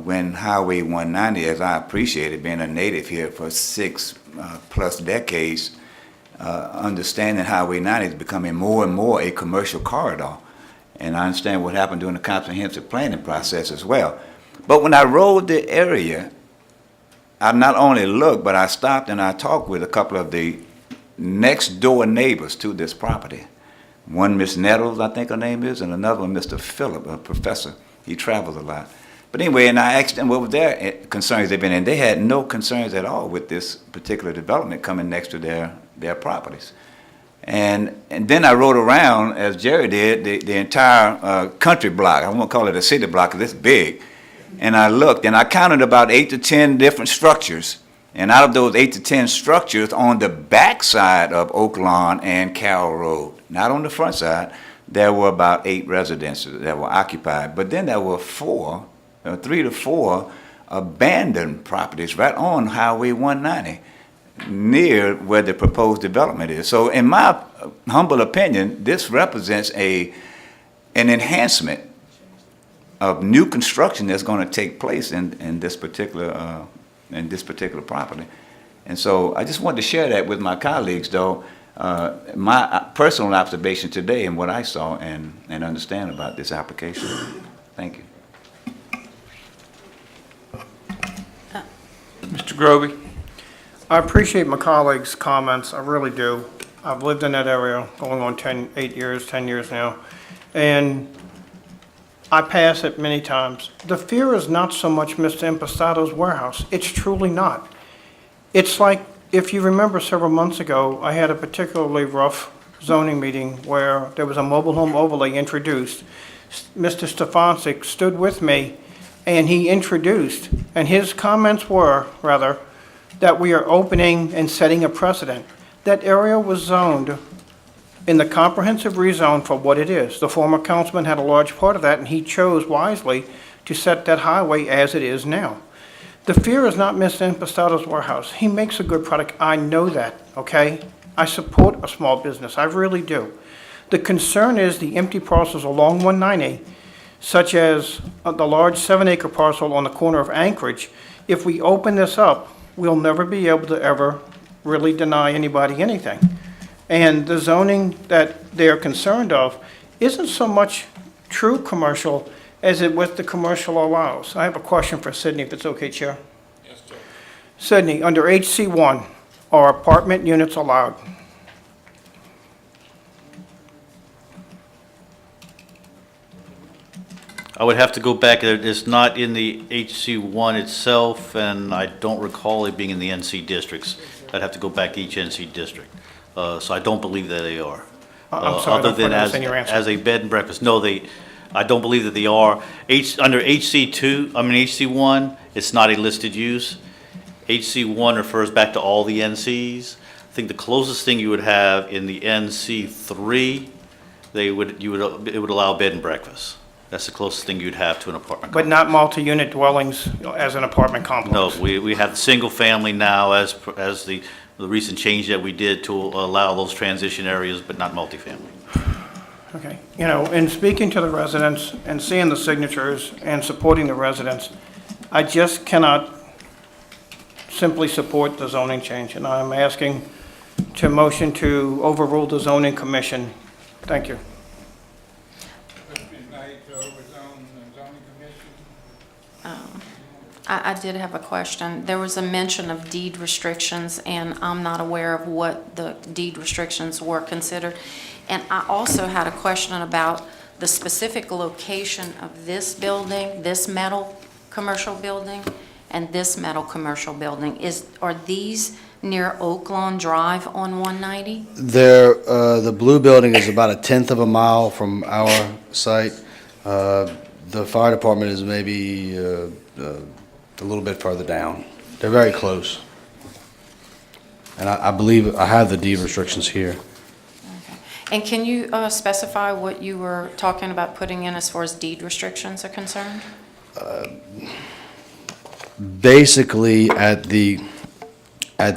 when Highway 190, as I appreciate it, being a native here for 6+ decades, understanding Highway 90 is becoming more and more a commercial corridor. And I understand what happened during the comprehensive planning process as well. But when I rode the area, I not only looked, but I stopped and I talked with a couple of the next door neighbors to this property. One, Miss Nettles, I think her name is, and another one, Mr. Phillip, a professor. He travels a lot. But anyway, and I asked them what were their concerns they've been in. They had no concerns at all with this particular development coming next to their properties. And then I rode around, as Jerry did, the entire country block. I won't call it a city block because it's big. And I looked, and I counted about 8 to 10 different structures. And out of those 8 to 10 structures on the back side of Oak Lawn and Carroll Road, not on the front side, there were about 8 residences that were occupied. But then there were 3 to 4 abandoned properties right on Highway 190. Near where the proposed development is. So in my humble opinion, this represents an enhancement of new construction that's going to take place in this particular property. And so I just wanted to share that with my colleagues, though, my personal observation today and what I saw and understand about this application. Thank you. Mr. Grovey? I appreciate my colleagues' comments, I really do. I've lived in that area going on 10 years now, and I pass it many times. The fear is not so much Mr. Impostato's warehouse. It's truly not. It's like, if you remember several months ago, I had a particularly rough zoning meeting where there was a mobile home overlay introduced. Mr. Stefancic stood with me, and he introduced, and his comments were, rather, that we are opening and setting a precedent. That area was zoned in the comprehensive rezone for what it is. The former councilman had a large part of that, and he chose wisely to set that highway as it is now. The fear is not Mr. Impastato's warehouse. He makes a good product. I know that, okay? I support a small business. I really do. The concern is the empty parcels along 190, such as the large 7-acre parcel on the corner of Anchorage. If we open this up, we'll never be able to ever really deny anybody anything. And the zoning that they're concerned of isn't so much true commercial as it what the commercial allows. I have a question for Sydney, if it's okay, Chair. Yes, sir. Sydney, under HC1, are apartment units allowed? I would have to go back. It's not in the HC1 itself, and I don't recall it being in the NC districts. I'd have to go back to each NC district. So I don't believe that they are. I'm sorry, Other I don't than understand your answer. as a bed and breakfast. No, I don't believe that they are. Under HC1, it's not a listed use. HC1 refers back to all the NCs. I think the closest thing you would have in the NC3, it would allow bed and breakfast. That's the closest thing you'd have to an apartment But complex. not multi-unit dwellings as an apartment complex? No, we have single family now as the recent change that we did to allow those transition areas, but not multifamily. Okay. You know, in speaking to the residents and seeing the signatures and supporting the residents, I just cannot simply support the zoning change, and I'm asking to motion to overrule the zoning commission. Thank you. I did have a question. There was a mention of deed restrictions, and I'm not aware of what the deed restrictions were considered. And I also had a question about the specific location of this building, this metal commercial building, and this metal commercial building. Are these near Oak Lawn Drive on 190? The blue building is about 1/10 of a mile from our site. The fire department is maybe a little bit further down. They're very close. And I believe I have the deed restrictions here. And can you specify what you were talking about putting in as far as deed restrictions are concerned? Basically, at the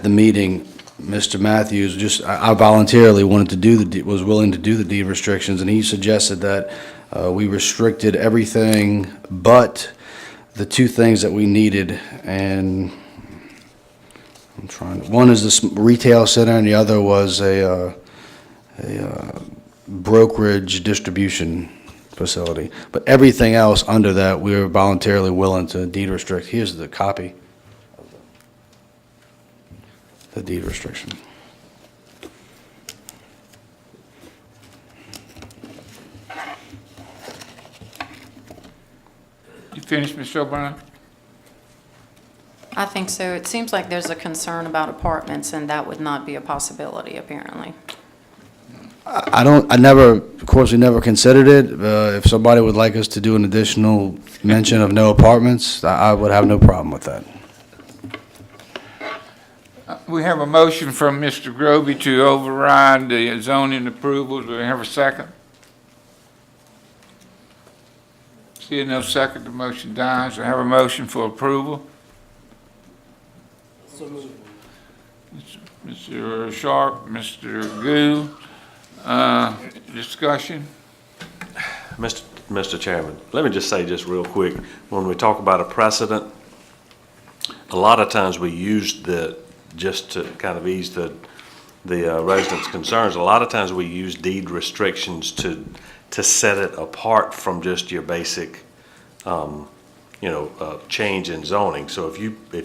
meeting, Mr. Matthews I voluntarily was willing to do the deed restrictions, and he suggested that we restricted everything but the two things that we needed, and one is this retail center, and the other was a brokerage distribution facility. But everything else under that, we were voluntarily willing to deed restrict. Here's the copy of the deed restriction. You finished, Mr. O'Brien? I think so. It seems like there's a concern about apartments, and that would not be a possibility, apparently. Of course, we never considered it. If somebody would like us to do an additional mention of no apartments, I would have no problem with that. We have a motion from Mr. Grovey to override the zoning approvals. Do we have a second? Seeing no second, the motion dies. I have a motion for approval. Mr. Sharp, Mr. Gould, discussion? Mr. Chairman, let me just say just real quick, when we talk about a precedent, a lot of times we use just to kind of ease the residents' concerns, a lot of times we use deed restrictions to set it apart from just your basic, change in zoning. So if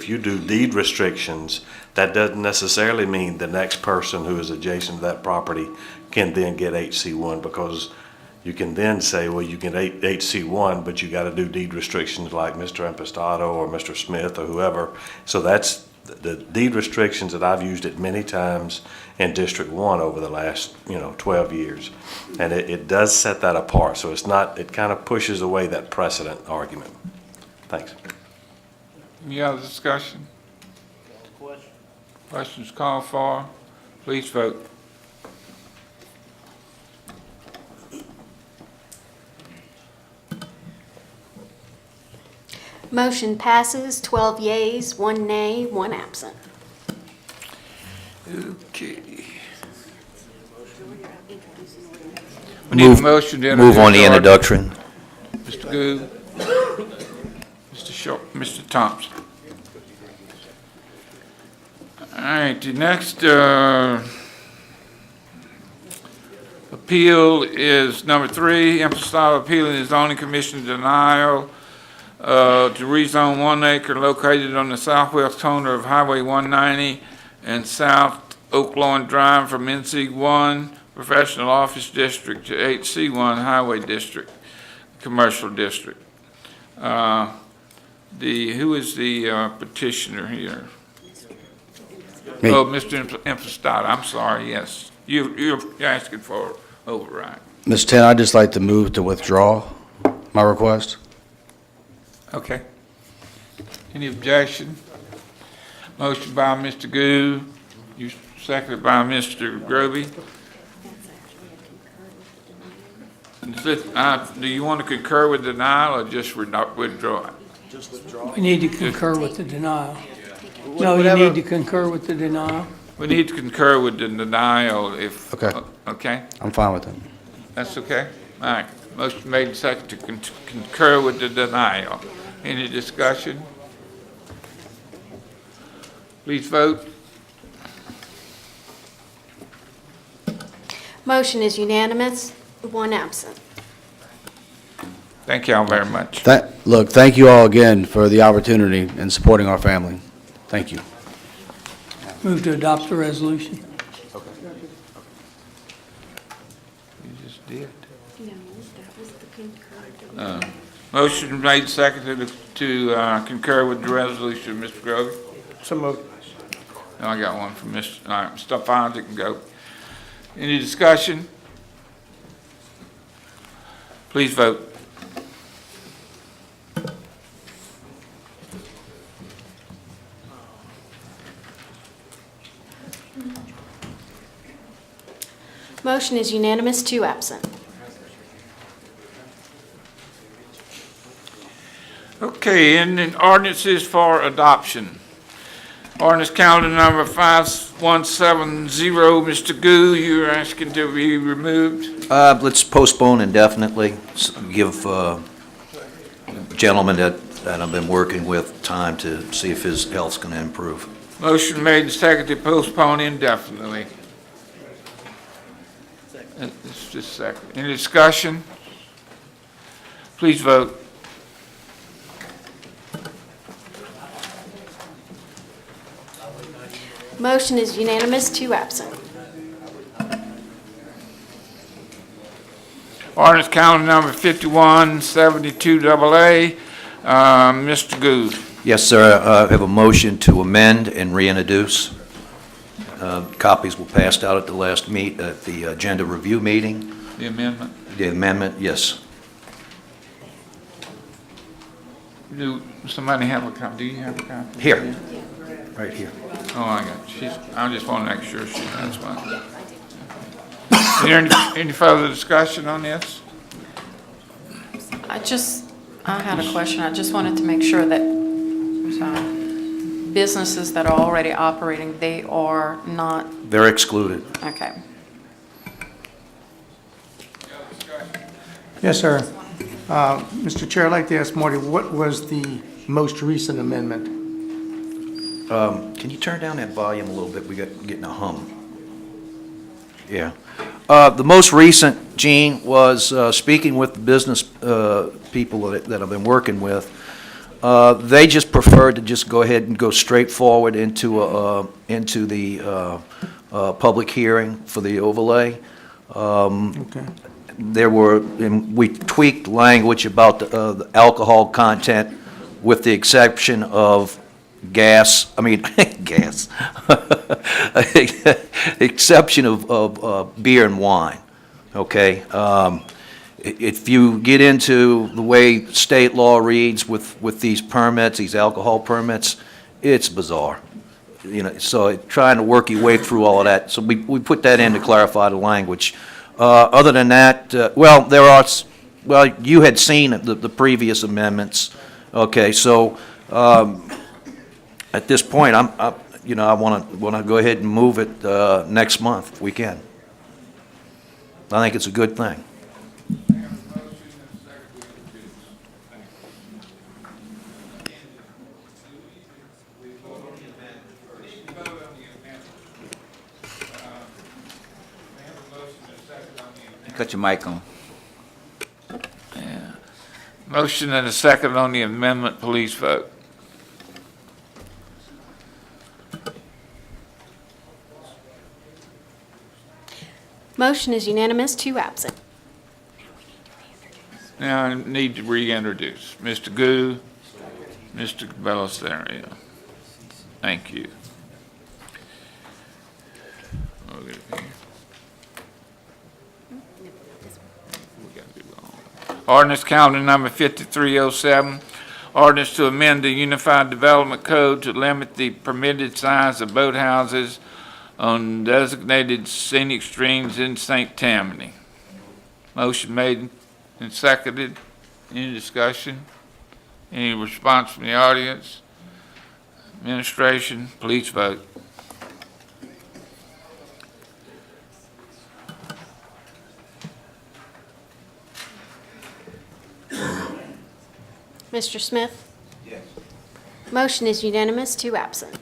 you do deed restrictions, that doesn't necessarily mean the next person who is adjacent to that property can then get HC1, because you can then say, well, you can HC1, but you got to do deed restrictions like Mr. Impastato or Mr. Smith or whoever. So that's the deed restrictions that I've used it many times in District 1 over the last 12 years, and it does set that apart. So it kind of pushes away that precedent argument. Thanks. Any other discussion? Questions called for? Please vote. Motion passes 12 yeas, 1 nay, 1 absent. Okay. We need a motion to Move on the introduce introduction. Mr. Goode, Mr. Short, Mr. Thompson. All right, the next appeal is number 3, Emphasis appealing the zoning commission denial to rezone 1 acre located on the southwest corner of Highway 190 and South Oak Lawn Drive from NC1 Professional Office District to HC1 Highway District, Commercial District. Who is the petitioner here? Me. Oh, Mr. Emphasis, I'm sorry, yes. You're asking for override. Ms. Tan, I'd just like to move to withdraw my request. Okay. Any objection? Motion by Mr. Goode, you seconded by Mr. Groby. Do you want to concur with denial or just withdraw it? Just withdraw. We need to concur with the denial. No, you need to concur with the denial. We need to concur with the denial if. Okay. Okay? I'm fine with that. That's okay? All right. Motion made and seconded to concur with the denial. Any discussion? Please vote. Motion is unanimous, 1 absent. Thank y'all very much. Look, thank you all again for the opportunity and supporting our family. Thank you. Move to adopt the resolution. You just did. Motion made, seconded to concur with the resolution, Mr. Grover. So moved. And I got one from Mr. Mr. Fonzie can go. Any discussion? Please vote. Motion is unanimous, 2 absent. Okay, and then ordinances for adoption. Ordinance calendar number 5170, Mr. Goo, you're asking to be removed? Let's postpone indefinitely, give gentleman that I've been working with time to see if his health's going to improve. Motion made and seconded to postpone indefinitely. It's just a second. Any discussion? Please vote. Motion is unanimous, 2 absent. Ordinance calendar number 5172AA, Mr. Goode. Yes, sir. I have a motion to amend and reintroduce. Copies were passed out at the last at the agenda review meeting. The amendment? The amendment, yes. Do somebody have a copy? Do you have a copy? Here. Right here. Oh, I got it. I just want to make sure she has one. Is there any further discussion on this? I had a question. I just wanted to make sure that businesses that are already operating, they are not, They're excluded. okay. Yes, sir. Mr. Chair, I'd like to ask Marty, what was the most recent amendment? Can you turn down that volume a little bit? We're getting a hum. Yeah. The most recent, Gene, was speaking with the business people that I've been working with. They just preferred to just go ahead and go straight forward into the public hearing for the overlay. Okay. We tweaked language about the alcohol content with the exception of gas, exception of beer and wine, okay? If you get into the way state law reads with these permits, these alcohol permits, it's bizarre. So trying to work your way through all of that. So we put that in to clarify the language. Other than that, you had seen the previous amendments Okay, so, at this point, I want to go ahead and move it, next month, if we can. I think it's a good thing. Cut your mic on. Motion and a second on the amendment, please vote. Motion is unanimous, 2 absent. Now I need to reintroduce Mr. Gu, Mr. Belisario. Thank you. Ordinance calendar number 5307, ordinance to amend the Unified Development Code to limit the permitted size of boathouses on designated scenic streams in St. Tammany. Motion made and seconded. Any discussion? Any response from the audience? Administration, please vote. Mr. Smith? Yes. Motion is unanimous, 2 absent.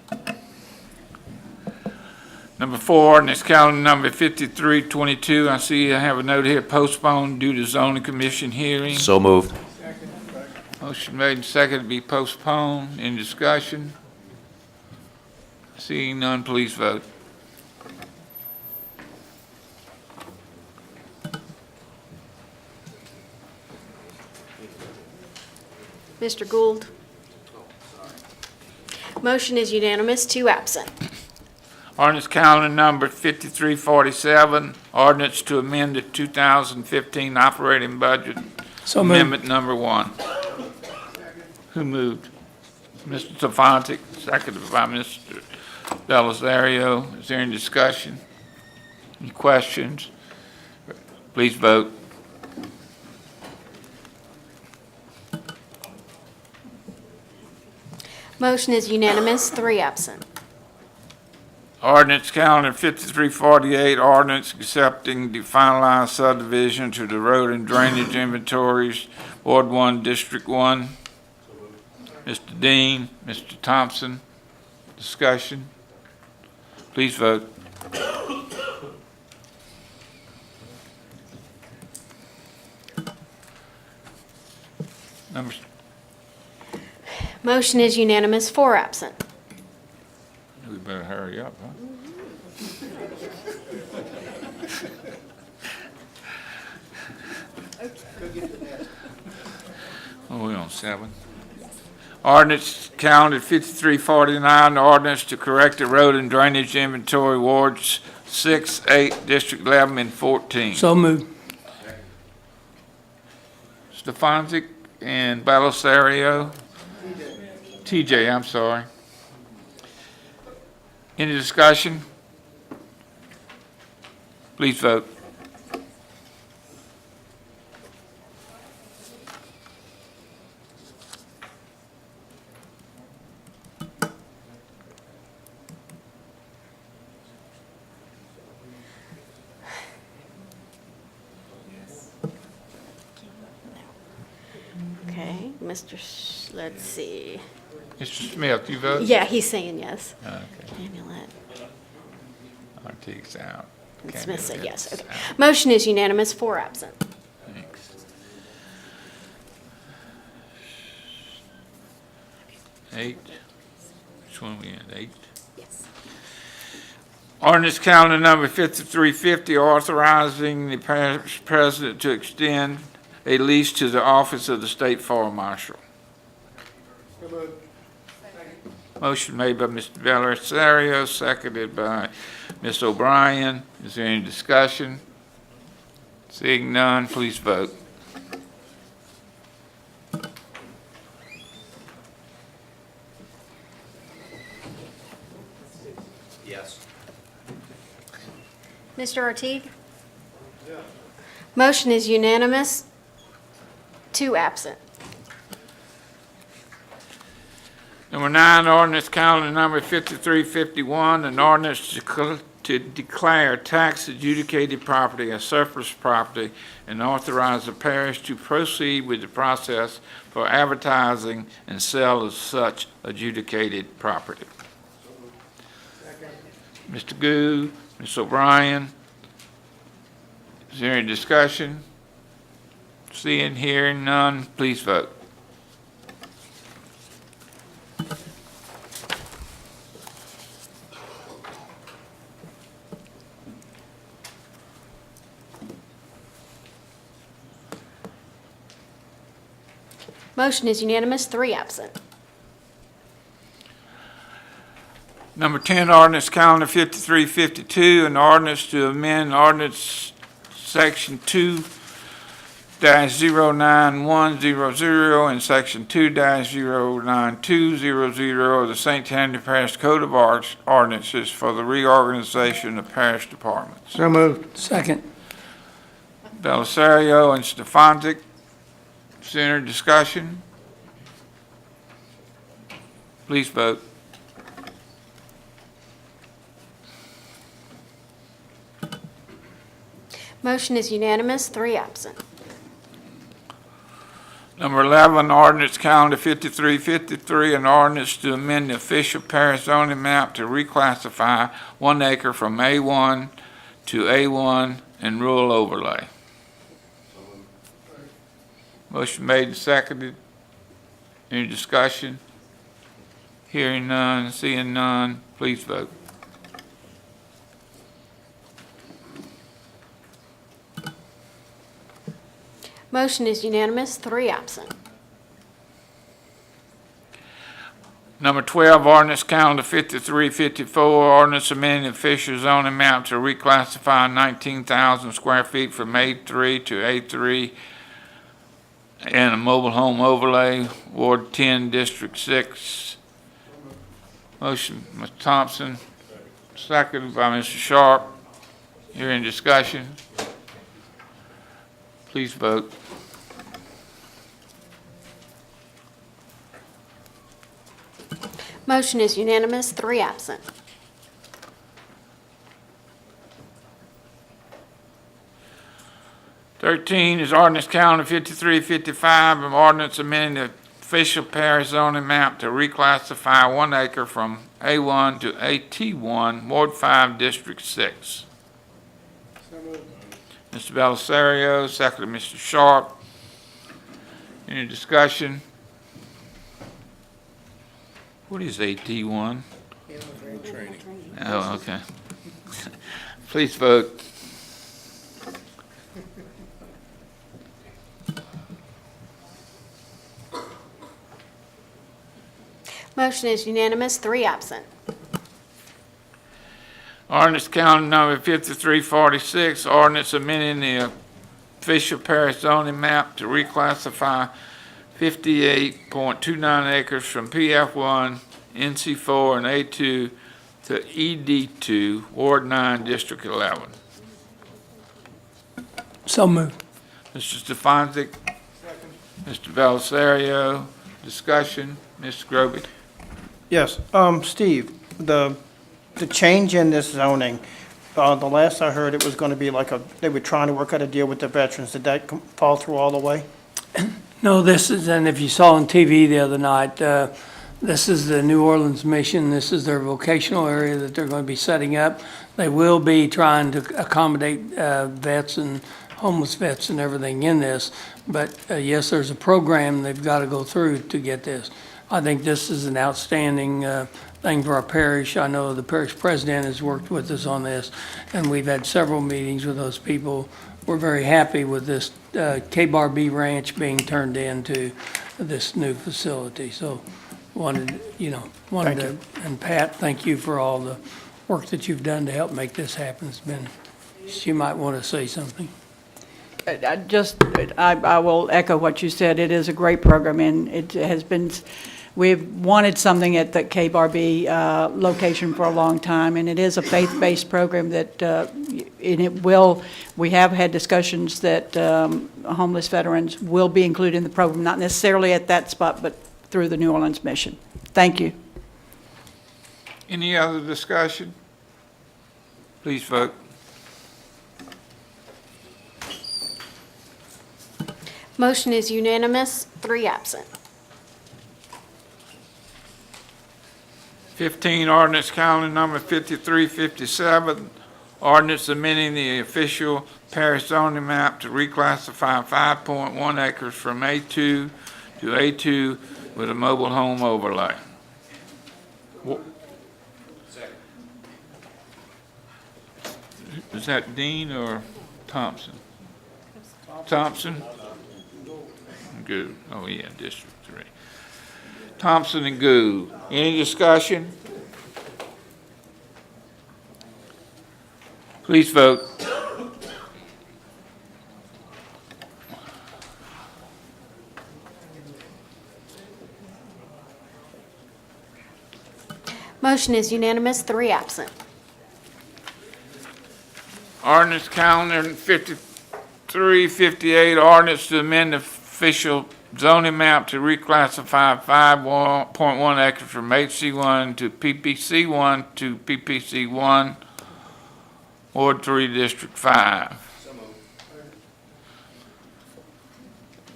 Number 4, ordinance calendar number 5322. I see I have a note here, postponed due to zoning commission hearing. So moved. Motion made and seconded to be postponed. In discussion? Seeing none, please vote. Mr. Gould? Motion is unanimous, 2 absent. Ordinance calendar number 5347, ordinance to amend the 2015 operating budget. So moved. Amendment number 1. Who moved? Mr. Stefanczyk, seconded by Mr. Belisario. Is there any discussion? Any questions? Please vote. Motion is unanimous, 3 absent. Ordinance calendar 5348, ordinance accepting the finalized subdivision to the road and drainage inventories, Ward 1, District 1. Mr. Dean, Mr. Thompson, discussion. Please vote. Numbers. Motion is unanimous, 4 absent. We better hurry up, huh? Oh, we're on 7. Ordinance calendar 5349, ordinance to correct the road and drainage inventory wards 6, 8, District 11, and 14. So moved. Stefanczyk and Belisario. TJ, I'm sorry. Any discussion? Please vote. Okay, let's see. Mr. Smith, you vote? Yeah, he's saying yes. Okay. Camulet. Artique's out. And Smith said yes. Camulet's Okay. out. Motion is unanimous, 4 absent. Thanks. 8. Which one we in? 8? Yes. Ordinance calendar number 5350, authorizing the parish president to extend a lease to the office of the state forest marshal. Motion made by Mr. Belisario, seconded by Ms. O'Brien. Is there any discussion? Seeing none, please vote. Yes. Mr. Artigue? Motion is unanimous, 2 absent. Number 9, ordinance calendar number 5351, an ordinance to declare tax adjudicated property as surplus property and authorize the parish to proceed with the process for advertising and sale of such adjudicated property. Mr. Goo, Ms. O'Brien, is there any discussion? Seeing, hearing none, please vote. Motion is unanimous, 3 absent. Number 10, ordinance calendar 5352, an ordinance to amend ordinance section 2-09100 and section 2-09200 of the St. Tammany Parish Code of Ordinances for the reorganization of parish departments. So moved. Second. Belisario and Stefanczyk. Center discussion? Please vote. Motion is unanimous, 3 absent. Number 11, ordinance calendar 5353, an ordinance to amend the official parish zoning map to reclassify 1 acre from A1 to A1 and rural overlay. Motion made and seconded. Any discussion? Hearing none, seeing none, please vote. Motion is unanimous, 3 absent. Number 12, ordinance calendar 5354, ordinance amending the official zoning map to reclassify 19,000 square feet from A3 to A3 and a mobile home overlay, Ward 10, District 6. Motion, Mr. Thompson, seconded by Mr. Sharp. Hearing discussion. Please vote. Motion is unanimous, 3 absent. Thirteen is ordinance calendar 5355, an ordinance amending the official parish zoning map to reclassify 1 acre from A1 to AT1, Ward 5, District 6. Mr. Belisario, seconded Mr. Sharp. Any discussion? What is AT1? Oh, okay. Please vote. Motion is unanimous, 3 absent. Ordinance calendar number 5346, ordinance amending the official parish zoning map to reclassify 58.29 acres from PF1, NC4, and A2 to ED2, Ward 9, District 11. So moved. Mr. Stefanczyk. Mr. Belisario. Discussion. Mr. Groby. Yes, Steve, the change in this zoning, the last I heard it was going to be like they were trying to work out a deal with the veterans. Did that fall through all the way? No, this is, and if you saw on TV the other night, this is the New Orleans mission. This is their vocational area that they're going to be setting up. They will be trying to accommodate vets and homeless vets and everything in this. But yes, there's a program they've got to go through to get this. I think this is an outstanding thing for our parish. I know the parish president has worked with us on this, and we've had several meetings with those people. We're very happy with this K-Bar B Ranch being turned into this new facility. So wanted to, and Pat, thank you for all the work that you've done to help make this happen. It's been, she might want to say something. I will echo what you said. It is a great program, and it has been, we've wanted something at the K-Bar B location for a long time, and it is a faith-based program that, and it will, we have had discussions that homeless veterans will be included in the program, not necessarily at that spot, but through the New Orleans mission. Thank you. Any other discussion? Please vote. Motion is unanimous, 3 absent. 15, ordinance calendar number 5357, ordinance amending the official parish zoning map to reclassify 5.1 acres from A2 to A2 with a mobile home overlay. Is that Dean or Thompson? Thompson? Good. Oh, yeah, District 3. Thompson and Gould. Any discussion? Please vote. Motion is unanimous, 3 absent. Ordinance calendar 5358, ordinance to amend the official zoning map to reclassify 5.1 acres from HC1 to PPC1 to PPC1, Ward 3, District 5.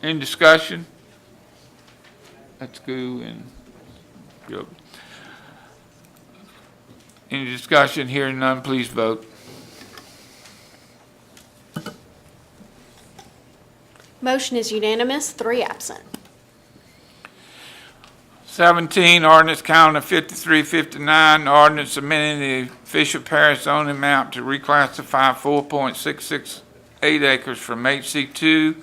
Any discussion? Let's go and go. Any discussion? Hearing none, please vote. Motion is unanimous, 3 absent. 17, ordinance calendar 5359, ordinance amending the official parish zoning map to reclassify 4.668 acres from HC2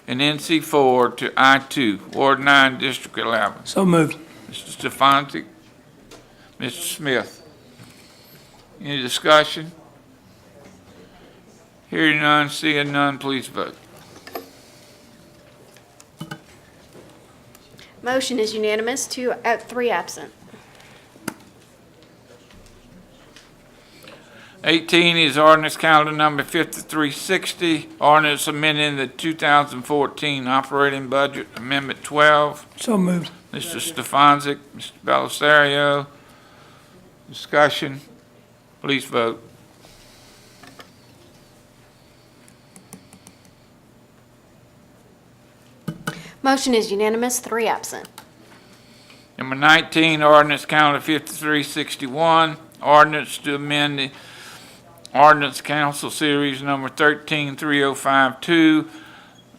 and NC4 to I2, Ward 9, District 11. So moved. Mr. Stefanski, Mr. Smith. Any discussion? Hearing none, seeing none, please vote. Motion is unanimous, 3 absent. 18 is ordinance calendar number 5360, ordinance amending the 2014 operating budget, Amendment 12. So moved. Mr. Stefanski, Mr. Belisario. Discussion. Please vote. Motion is unanimous, 3 absent. Number 19, ordinance calendar 5361, ordinance to amend the ordinance council series number 133052,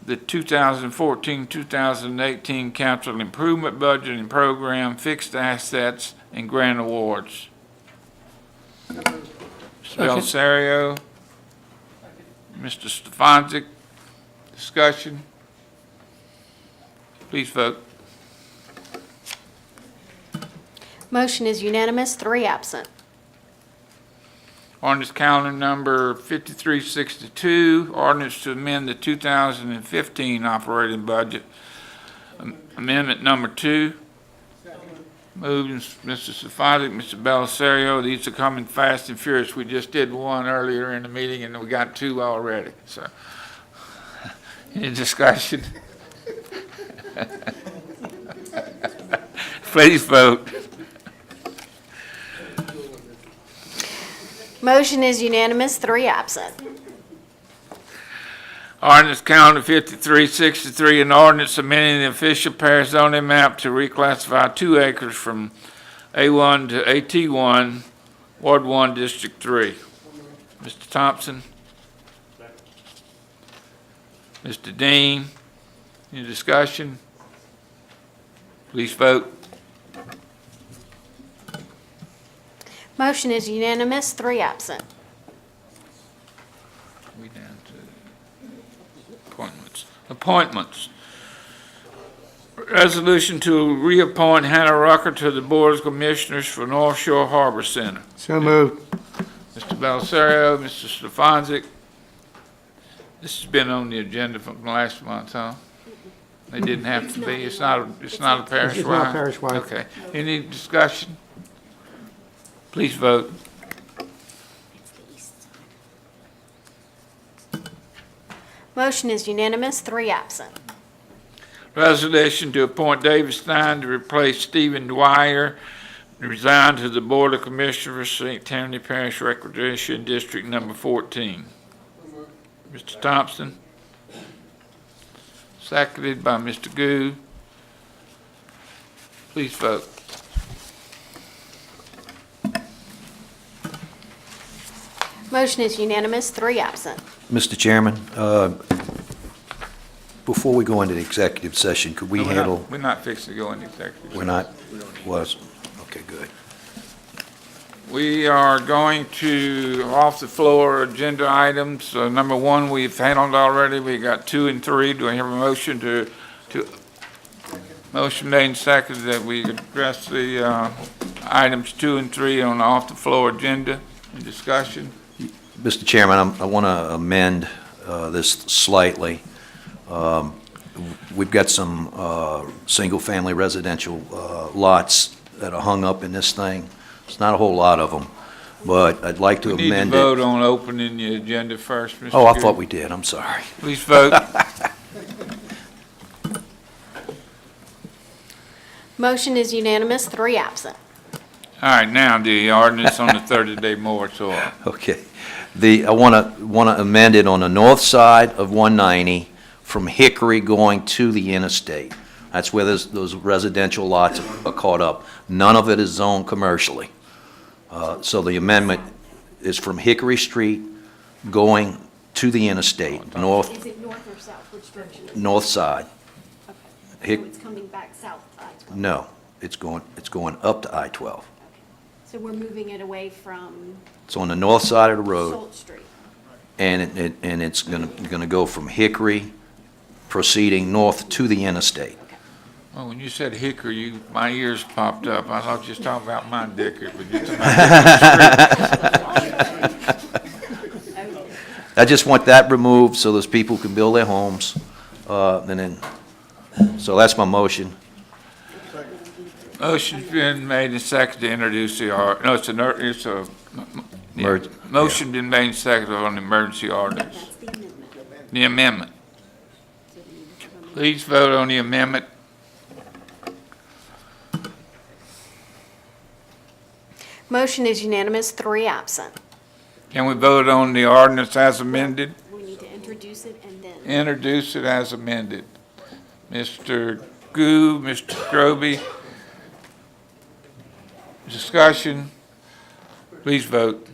the 2014-2018 capital improvement budget and program, fixed assets, and grant awards. Mr. Belisario, Mr. Stefanski, discussion. Please vote. Motion is unanimous, 3 absent. Ordinance calendar number 5362, ordinance to amend the 2015 operating budget. Amendment number 2. Moved, Mr. Stefanski, Mr. Belisario. These are coming fast and furious. We just did one earlier in the meeting and we got 2 already. So, any discussion? Please vote. Motion is unanimous, 3 absent. Ordinance calendar 5363, an ordinance amending the official parish zoning map to reclassify 2 acres from A1 to AT1, Ward 1, District 3. Mr. Thompson? Mr. Dean? Any discussion? Please vote. Motion is unanimous, 3 absent. We down to appointments. Appointments. Resolution to reappoint Hannah Rucker to the Board of Commissioners for North Shore Harbor Center. So moved. Mr. Belisario, Mr. Stefanski. This has been on the agenda from last month, huh? They didn't have to be. It's not a parish-wide? It's not parish-wide. Okay. Any discussion? Please vote. Motion is unanimous, 3 absent. Resolution to appoint David Stein to replace Stephen Dwyer, resign to the Board of Commissioners, St. Tammany Parish Recreation District Number 14. Mr. Thompson. Seconded by Mr. Goo. Please vote. Motion is unanimous, 3 absent. Mr. Chairman, before we go into the executive session, could we handle? We're not fixing to go into executive. We're not? Okay, good. We are going to off-the-floor agenda items. Number 1, we've handled already. We got 2 and 3. Do I have a motion to motion made and seconded that we address the items 2 and 3 on the off-the-floor agenda and discussion? Mr. Chairman, I want to amend this slightly. We've got some single-family residential lots that are hung up in this thing. It's not a whole lot of them, but I'd like to amend it. We need to vote on opening the agenda first, Mr. Oh, I Goode. thought we did. I'm sorry. Please vote. Motion is unanimous, 3 absent. All right, now the ordinance on the 30-day moratorium. Okay. I want to amend it on the north side of 190 from Hickory going to the interstate. That's where those residential lots are caught up. None of it is zoned commercially. So the amendment is from Hickory Street going to the interstate, north. Is it north or south? Which direction? North side. Okay. So it's coming back south to I-12? No, it's going up to I-12. So we're moving it away from It's on the north side of the road, Salt Street? and it's going to go from Hickory, proceeding north to the interstate. Well, when you said Hickory, my ears popped up. I thought you was talking about my dicker, but you're talking about I just want that removed so those people can build their homes, and then, so that's my motion. Motion's been made and seconded to introduce the, no, it's a, yeah. Motion been made and seconded on the emergency ordinance. The amendment. Please vote on the amendment. Motion is unanimous, 3 absent. Can we vote on the ordinance as amended? We need to introduce it and then. Introduce it as amended. Mr. Goo, Mr. Groby. Discussion. Please vote.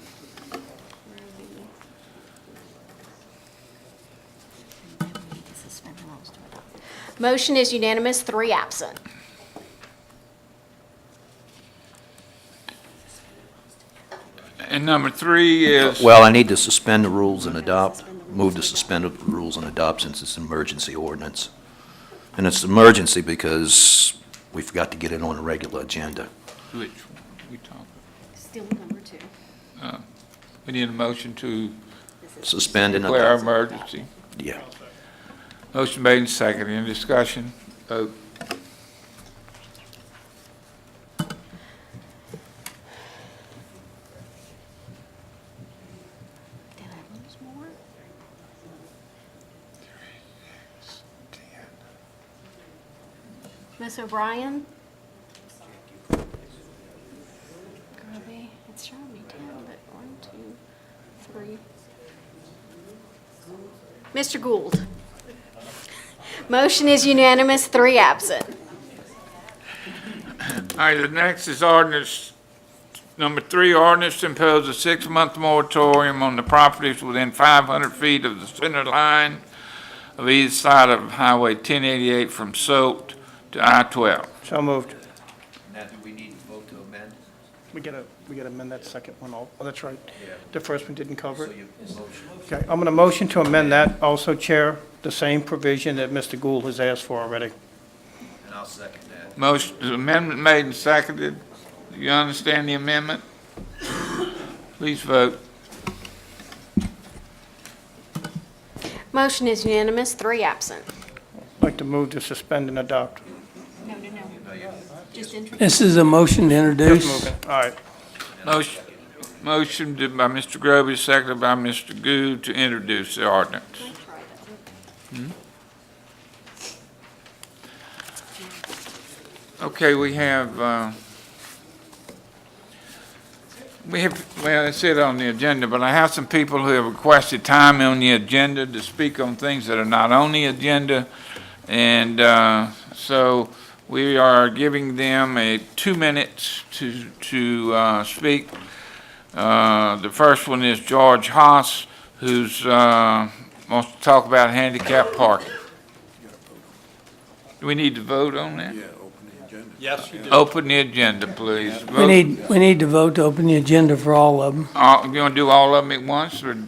Motion is unanimous, 3 absent. And number 3 is. Well, I need to suspend the rules and adopt, move to suspend the rules and adopt since it's an emergency ordinance. And it's emergency because we forgot to get it on the regular agenda. Which we talking? Still number 2. We need a motion to Suspend and declare adopt. emergency. Yeah. Motion made and seconded. Any discussion? Vote. Did I lose more? Ms. O'Brien? Groby, it's showing me 10, but 1, 2, 3. Mr. Gould? Motion is unanimous, 3 absent. All right, the next is ordinance, number 3, ordinance to impose a 6-month moratorium on the properties within 500 feet of the center line of either side of Highway 1088 from Soap to I-12. So moved. Now, do we need to vote to amend? We gotta amend that second one. Oh, that's right. The first one didn't cover it. Motion. Okay, I'm going to motion to amend that also, Chair, the same provision that Mr. Gould has asked for already. And I'll second that. Motion, amendment made and seconded. Do you understand the amendment? Please vote. Motion is unanimous, 3 absent. I'd like to move to suspend and adopt. No. Just introduce. This is a motion to introduce. Just moving. All right. Motion by Mr. Groby, seconded by Mr. Goode to introduce the ordinance. Okay, we have, well, it's it on the agenda, but I have some people who have requested time on the agenda to speak on things that are not on the agenda. And so we are giving them 2 minutes to speak. The first one is George Haas, who's wants to talk about handicap parking. Do we need to vote on that? Yeah, open the agenda. Yes, you do. Open the agenda, please. We need to vote to open the agenda for all of them. You want to do all of them at once, or?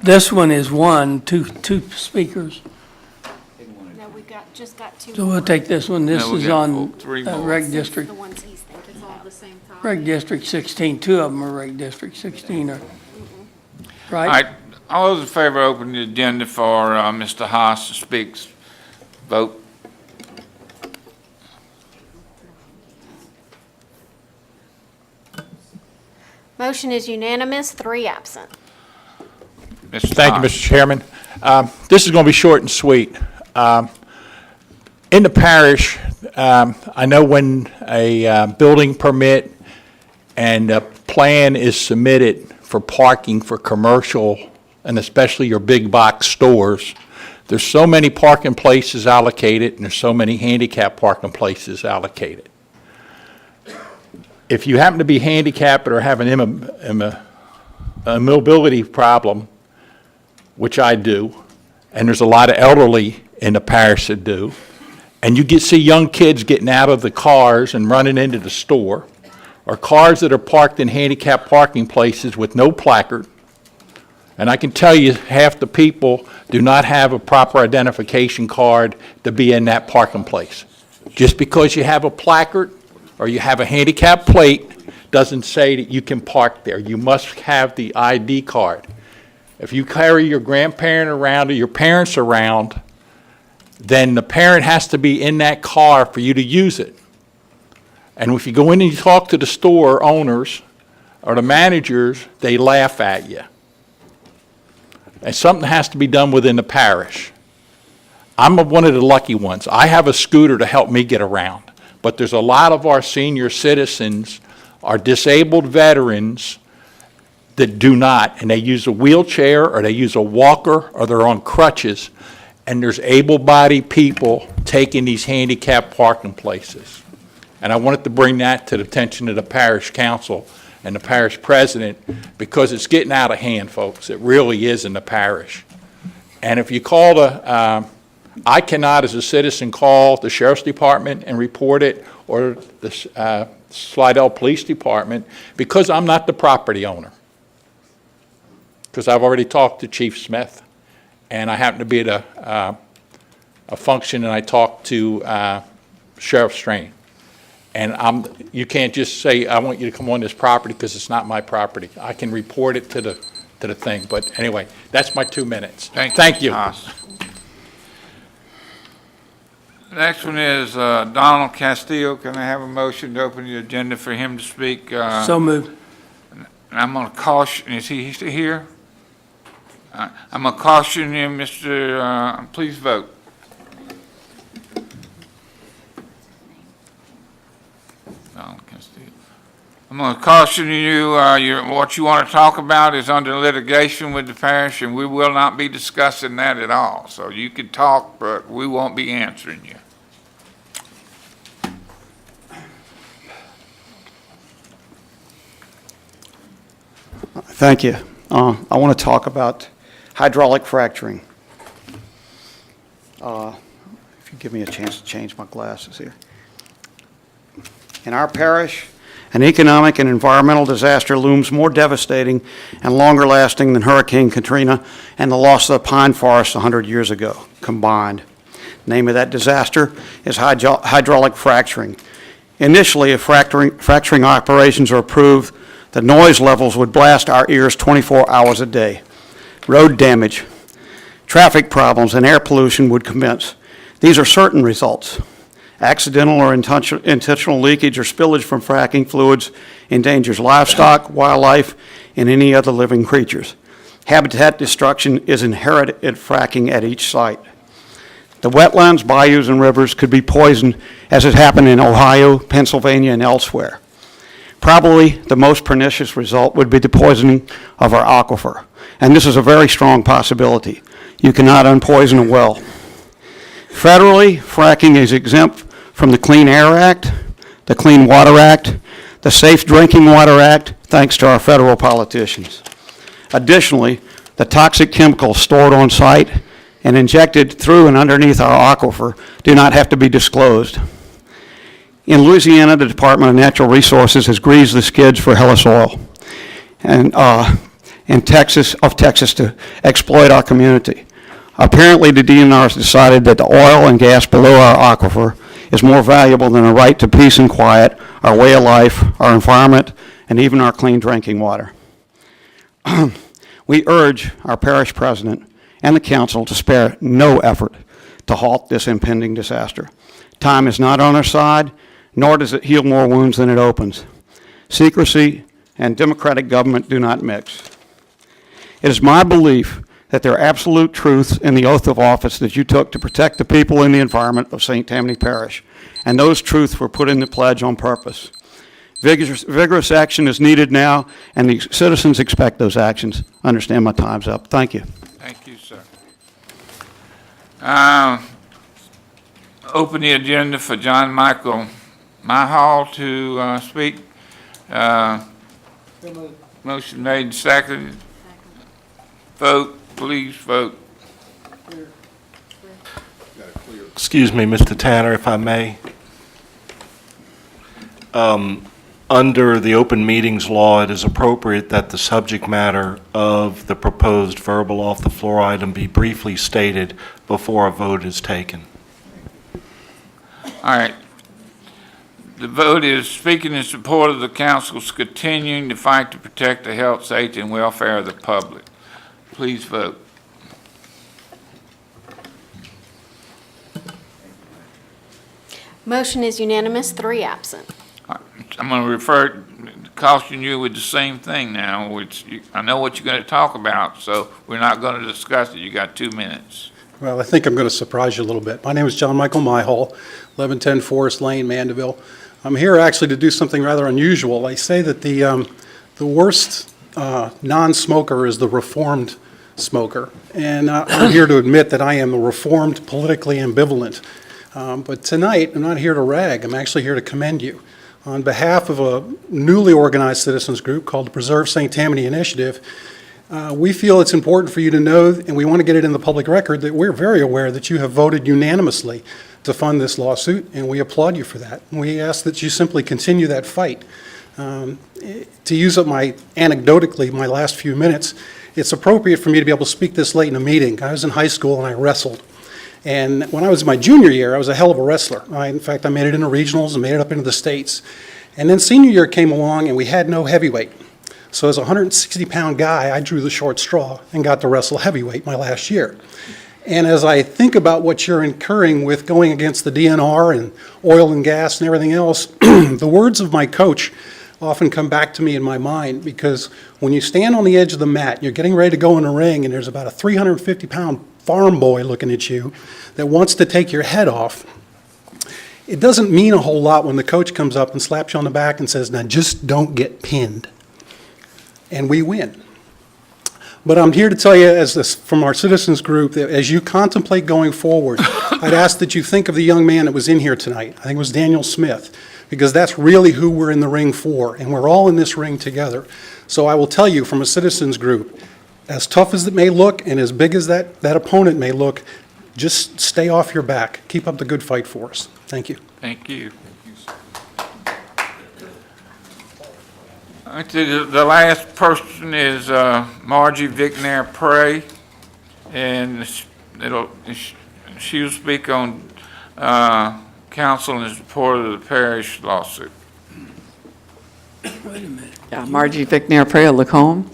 This one is two speakers. No, we just got two. So we'll take this one. This No, we is got on three more. Rec District, The ones he's thinking. It's all the same topic. Rec District 16. Two of them are Rec District 16, All right? right, all those in favor of opening the agenda for Mr. Haas to speak, vote. Motion is unanimous, 3 absent. Mr. Thank you, Haas. Mr. Chairman. This is going to be short and sweet. In the parish, I know when a building permit and a plan is submitted for parking for commercial, and especially your big box stores, there's so many parking places allocated, and there's so many handicap parking places allocated. If you happen to be handicapped or have a mobility problem, which I do, and there's a lot of elderly in the parish that do, and you see young kids getting out of the cars and running into the store, or cars that are parked in handicap parking places with no placard, and I can tell you half the people do not have a proper identification card to be in that parking place. Just because you have a placard or you have a handicap plate doesn't say that you can park there. You must have the ID card. If you carry your grandparent around or your parents around, then the parent has to be in that car for you to use it. And if you go in and you talk to the store owners or the managers, they laugh at you. And something has to be done within the parish. I'm one of the lucky ones. I have a scooter to help me get around. But there's a lot of our senior citizens, our disabled veterans, that do not, and they use a wheelchair, or they use a walker, or they're on crutches, and there's able-bodied people taking these handicap parking places. And I wanted to bring that to the attention of the parish council and the parish president, because it's getting out of hand, folks. It really is in the parish. And if you call I cannot, as a citizen, call the sheriff's department and report it, or the Slidell Police Department, because I'm not the property owner. Because I've already talked to Chief Smith, and I happen to be at a function, and I talked to Sheriff Strain. And you can't just say, I want you to come on this property because it's not my property. I can report it to the thing. But anyway, that's my 2 minutes. Thank you. The next one is Donald Castillo. Can I have a motion to open the agenda for him to speak? So moved. And I'm going to caution, is he here? I'm going to caution you, Mr., please vote. Donald Castillo. I'm going to caution you, what you want to talk about is under litigation with the parish, and we will not be discussing that at all. So you can talk, but we won't be answering you. Thank you. I want to talk about hydraulic fracturing. If you give me a chance to change my glasses here. In our parish, an economic and environmental disaster looms more devastating and longer lasting than Hurricane Katrina and the loss of the pine forest 100 years ago combined. The name of that disaster is hydraulic fracturing. Initially, if fracturing operations are approved, the noise levels would blast our ears 24 hours a day. Road damage, traffic problems, and air pollution would commence. These are certain results. Accidental or intentional leakage or spillage from fracking fluids endangers livestock, wildlife, and any other living creatures. Habitat destruction is inherent in fracking at each site. The wetlands, bayous, and rivers could be poisoned, as has happened in Ohio, Pennsylvania, and elsewhere. Probably the most pernicious result would be the poisoning of our aquifer, and this is a very strong possibility. You cannot unpoison a well. Federally, fracking is exempt from the Clean Air Act, the Clean Water Act, the Safe Drinking Water Act, thanks to our federal politicians. Additionally, the toxic chemicals stored on site and injected through and underneath our aquifer do not have to be disclosed. In Louisiana, the Department of Natural Resources has greased the skids for Hellas Oil and in Texas to exploit our community. Apparently, the DNR has decided that the oil and gas below our aquifer is more valuable than a right to peace and quiet, our way of life, our environment, and even our clean drinking water. We urge our parish president and the council to spare no effort to halt this impending disaster. Time is not on our side, nor does it heal more wounds than it opens. Secrecy and democratic government do not mix. It is my belief that there are absolute truths in the oath of office that you took to protect the people and the environment of St. Tammany Parish, and those truths were put in the pledge on purpose. Vigorous action is needed now, and the citizens expect those actions. I understand my time's up. Thank you. Thank you, sir. Open the agenda for John Michael Myhall to speak. Motion made and seconded. Vote, please vote. Excuse me, Mr. Tanner, if I may. Under the open meetings law, it is appropriate that the subject matter of the proposed verbal off the floor item be briefly stated before a vote is taken. All right. The vote is speaking in support of the council's continuing to fight to protect the health, safety, and welfare of the public. Please vote. Motion is unanimous, 3 absent. I'm going to caution you with the same thing now, which I know what you're going to talk about, so we're not going to discuss it. You got 2 minutes. Well, I think I'm going to surprise you a little bit. My name is John Michael Myhall, 1110 Forest Lane, Mandeville. I'm here actually to do something rather unusual. I say that the worst non-smoker is the reformed smoker, and I'm here to admit that I am a reformed, politically ambivalent. But tonight, I'm not here to rag. I'm actually here to commend you. On behalf of a newly organized citizens group called the Preserve St. Tammany Initiative, we feel it's important for you to know, and we want to get it in the public record, that we're very aware that you have voted unanimously to fund this lawsuit, and we applaud you for that. And we ask that you simply continue that fight. To use up anecdotally, my last few minutes, it's appropriate for me to be able to speak this late in a meeting. I was in high school and I wrestled. And when I was in my junior year, I was a hell of a wrestler. In fact, I made it into regionals and made it up into the states. And then senior year came along and we had no heavyweight. So as a 160-pound guy, I drew the short straw and got to wrestle heavyweight my last year. And as I think about what you're incurring with going against the DNR and oil and gas and everything else, the words of my coach often come back to me in my mind, because when you stand on the edge of the mat, you're getting ready to go in a ring, and there's about a 350-pound farm boy looking at you that wants to take your head off. It doesn't mean a whole lot when the coach comes up and slaps you on the back and says, now just don't get pinned. And we win. But I'm here to tell you, from our citizens group, that as you contemplate going forward, I'd ask that you think of the young man that was in here tonight. I think it was Daniel Smith, because that's really who we're in the ring for, and we're all in this ring together. So I will tell you, from a citizens group, as tough as it may look and as big as that opponent may look, just stay off your back. Keep up the good fight for us. Thank you. Thank you. The last person is Margie Vicknair Prey, and she'll speak on counsel in support of the parish lawsuit. Wait a minute. Yeah, Margie Vicknair Prey of Lacombe.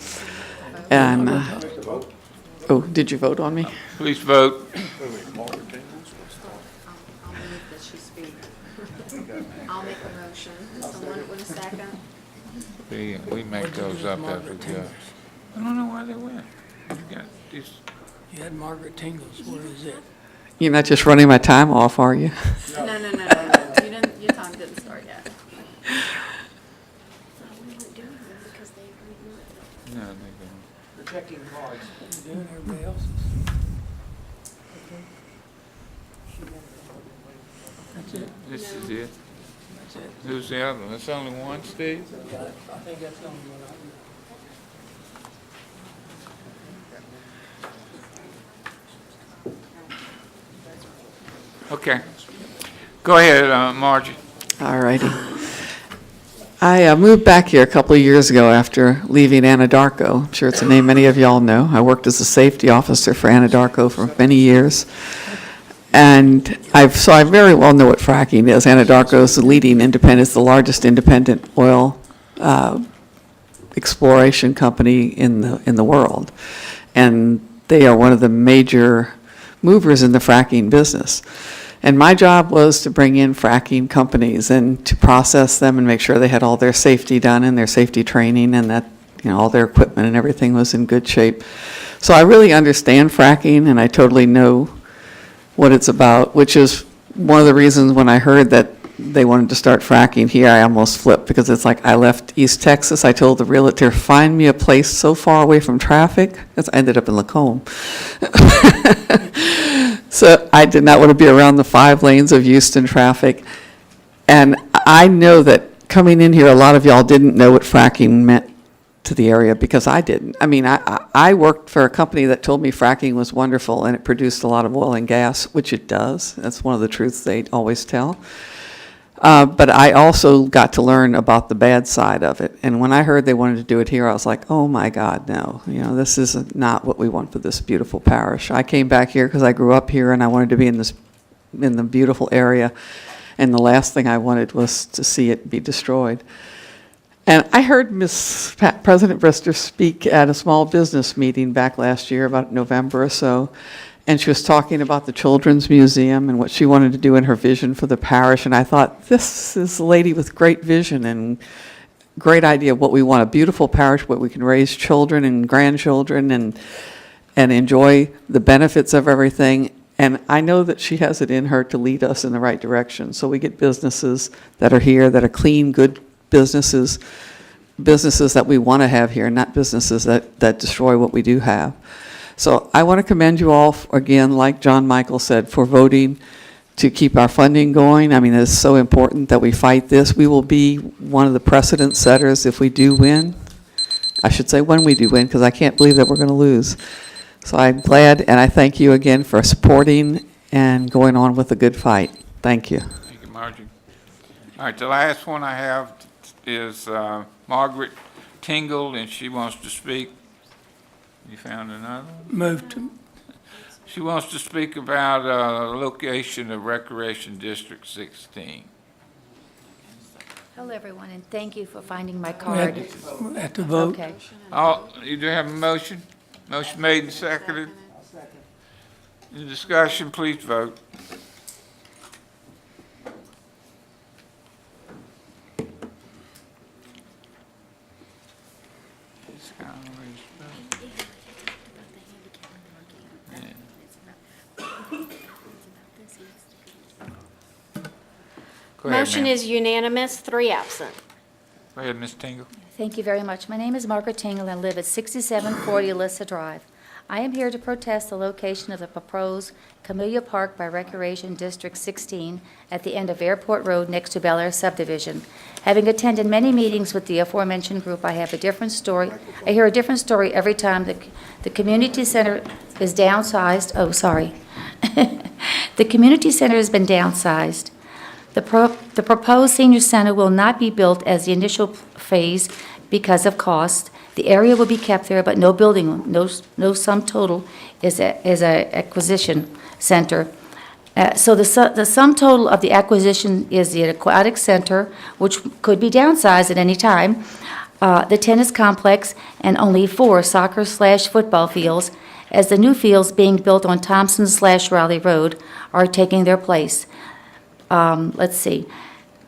And, oh, did you vote on me? Please vote. I'll make a motion. Someone with a second? We make those up as we go. I don't know why they went. You had Margaret Tingles. Where is it? You're not just running my time off, are you? No. Your time didn't start yet. Protecting cards. Everybody else? That's it? This is it. That's it? Who's the other one? That's only one, Steve? I think that's the only one. Okay. Go ahead, Margie. All righty. I moved back here a couple of years ago after leaving Anadarko. I'm sure it's a name many of y'all know. I worked as a safety officer for Anadarko for many years. And so I very well know what fracking is. Anadarko is the leading independent, it's the largest independent oil exploration company in the world. And they are one of the major movers in the fracking business. And my job was to bring in fracking companies and to process them and make sure they had all their safety done and their safety training and that, all their equipment and everything was in good shape. So I really understand fracking and I totally know what it's about, which is one of the reasons when I heard that they wanted to start fracking here, I almost flipped because it's like I left East Texas. I told the realtor, find me a place so far away from traffic. I ended up in Lacombe. So I did not want to be around the 5 lanes of Houston traffic. And I know that coming in here, a lot of y'all didn't know what fracking meant to the area because I didn't. I mean, I worked for a company that told me fracking was wonderful and it produced a lot of oil and gas, which it does. That's one of the truths they always tell. But I also got to learn about the bad side of it. And when I heard they wanted to do it here, I was like, oh my God, no. This is not what we want for this beautiful parish. I came back here because I grew up here and I wanted to be in the beautiful area. And the last thing I wanted was to see it be destroyed. And I heard President Brister speak at a small business meeting back last year, about November or so. And she was talking about the Children's Museum and what she wanted to do in her vision for the parish. And I thought, this is a lady with great vision and great idea of what we want, a beautiful parish where we can raise children and grandchildren and enjoy the benefits of everything. And I know that she has it in her to lead us in the right direction. So we get businesses that are here, that are clean, good businesses that we want to have here, not businesses that destroy what we do have. So I want to commend you all, again, like John Michael said, for voting to keep our funding going. I mean, it's so important that we fight this. We will be one of the precedent setters if we do win. I should say when we do win, because I can't believe that we're going to lose. So I'm glad, and I thank you again for supporting and going on with a good fight. Thank you. Thank you, Margie. All right, the last one I have is Margaret Tingle, and she wants to speak. You found another one? Move to. She wants to speak about location of Recreation District 16. Hello, everyone, and thank you for finding my We card. have to vote. Okay. You do have a motion? Motion made and seconded. In discussion, please vote. Go ahead, Motion ma'am. is unanimous, 3 absent. Go ahead, Ms. Tingle. Thank you very much. My name is Margaret Tingle and I live at 6740 Alyssa Drive. I am here to protest the location of the proposed Camellia Park by Recreation District 16 at the end of Airport Road next to Bel Air subdivision. Having attended many meetings with the aforementioned group, I have a different story. I hear a different story every time the community center is downsized. Oh, sorry. The community center has been downsized. The proposed senior center will not be built as the initial phase because of cost. The area will be kept there, but no building, no sum total is a acquisition center. So the sum total of the acquisition is the aquatic center, which could be downsized at any time, the tennis complex, and only 4 soccer/football fields, as the new fields being built on Thompson/Raleigh Road are taking their place. Let's see,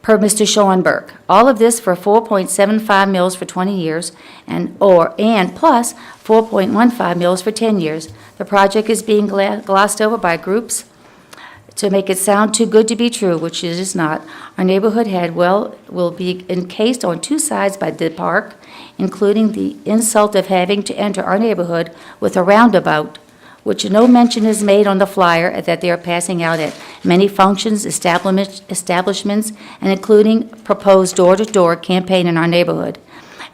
per Mr. Schoenberg. All of this for 4.75 mils for 20 years and plus 4.15 mils for 10 years. The project is being glossed over by groups To make it sound too good to be true, which it is not, our neighborhood will be encased on two sides by the park, including the insult of having to enter our neighborhood with a roundabout, which no mention is made on the flyer that they are passing out at many functions, establishments, and including proposed door-to-door campaign in our neighborhood.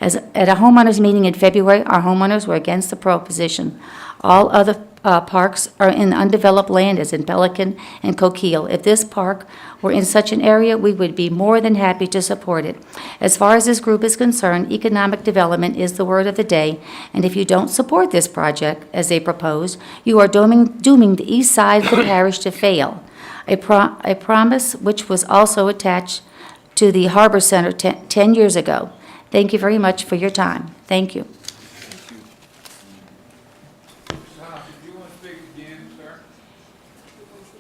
As at a homeowners meeting in February, our homeowners were against the proposition. All other parks are in undeveloped land, as in Pelican and Coquille. If this park were in such an area, we would be more than happy to support it. As far as this group is concerned, economic development is the word of the day, and if you don't support this project, as they propose, you are dooming the east side of the parish to fail. A promise which was also attached to the Harbor Center 10 years ago. Thank you very much for your time. Thank you.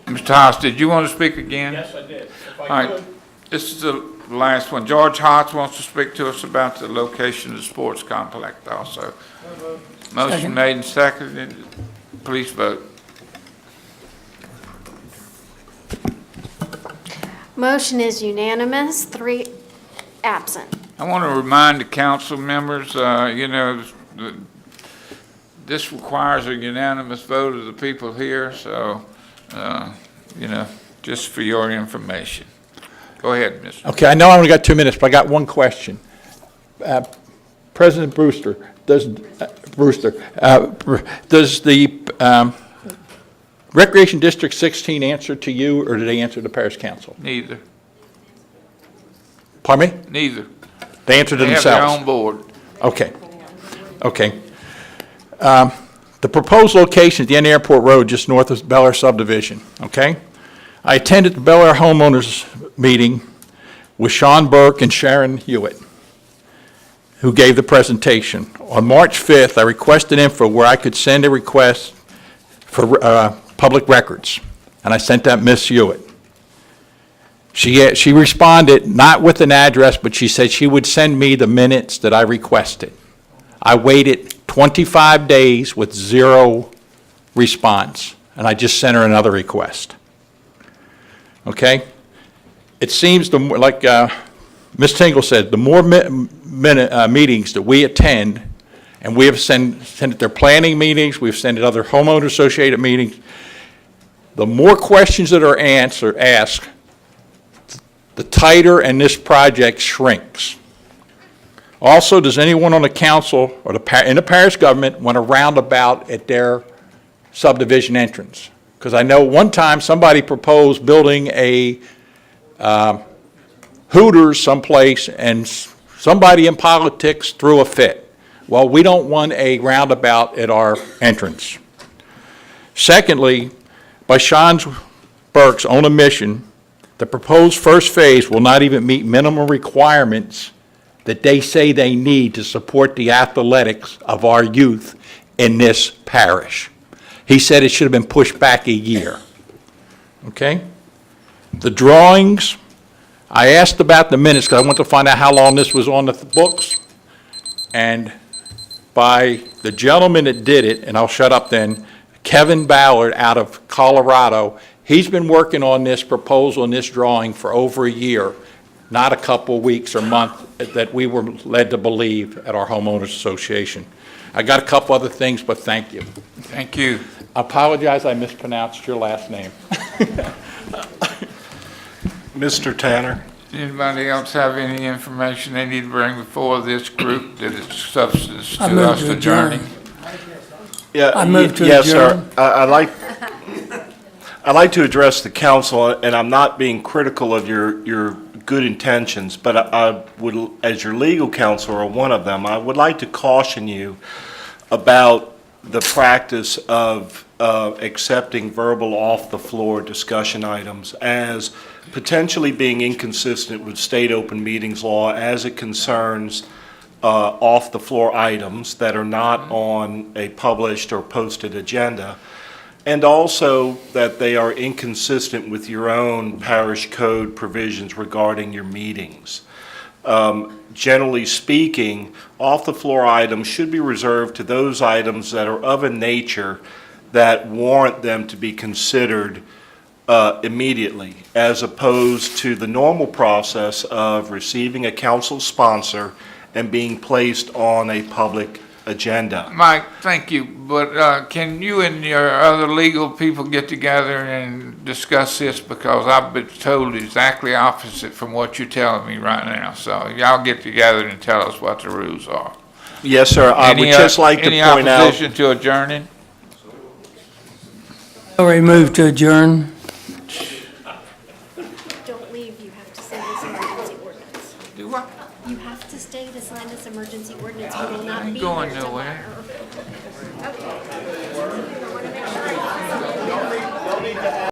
Mr. Haas, did you want to speak again? Yes, I did. All right, this is the last one. George Haas wants to speak to us about the location of the sports complex also. Motion made and seconded. Please vote. Motion is unanimous, 3 absent. I want to remind the council members, this requires a unanimous vote of the people here, so, just for your information. Go ahead, Mr. Okay, I know I only got 2 minutes, but I got one question. President Brewster, does the Recreation District 16 answer to you, or do they answer the Parish Council? Neither. Pardon me? Neither. They answer to They have themselves? their own board. Okay. Okay. The proposed location at the end of Airport Road, just north of Bel Air subdivision, okay? I attended the Bel Air homeowners meeting with Sean Burke and Sharon Hewitt, who gave the presentation. On March 5th, I requested info where I could send a request for public records, and I sent that Miss Hewitt. She responded, not with an address, but she said she would send me the minutes that I requested. I waited 25 days with 0 response, and I just sent her another request. Okay? It seems, like Ms. Tingle said, the more meetings that we attend, and we have sent it their planning meetings, we've sent it other homeowner associated meetings, the more questions that are asked, the tighter and this project shrinks. Also, does anyone on the council or in the parish government want a roundabout at their subdivision entrance? Because I know one time somebody proposed building a Hooters someplace, and somebody in politics threw a fit. Well, we don't want a roundabout at our entrance. Secondly, by Sean Burke's own admission, the proposed first phase will not even meet minimum requirements that they say they need to support the athletics of our youth in this parish. He said it should have been pushed back a year. Okay? The drawings, I asked about the minutes because I want to find out how long this was on the books. And by the gentleman that did it, and I'll shut up then, Kevin Ballard out of Colorado, he's been working on this proposal and this drawing for over a year, not a couple weeks or month that we were led to believe at our homeowners association. I got a couple other things, but thank you. Thank you. I apologize, I mispronounced your last name. Mr. Tanner? Anybody else have any information they need to bring before this group that is substance I to move us to adjourning? Yeah, I move to yes, adjourn. sir. I'd like to address the council, and I'm not being critical of your good intentions, but I would, as your legal counsel or one of them, I would like to caution you about the practice of accepting verbal off-the-floor discussion items as potentially being inconsistent with state open meetings law as it concerns off-the-floor items that are not on a published or posted agenda, and also that they are inconsistent with your own parish code provisions regarding your meetings. Generally speaking, off-the-floor items should be reserved to those items that are of a nature that warrant them to be considered immediately, as opposed to the normal process of receiving a council sponsor and being placed on a public agenda. Mike, thank you, but can you and your other legal people get together and discuss this? Because I've been told exactly opposite from what you're telling me right now. So y'all get together and tell us what the rules are. Yes, sir. I would just like to point out. Any opposition to adjourning? Already moved to adjourn. Don't leave, you have to sign this emergency ordinance. Do what? You have to stay to sign this emergency ordinance. We will not I ain't be going here nowhere. tomorrow. Okay.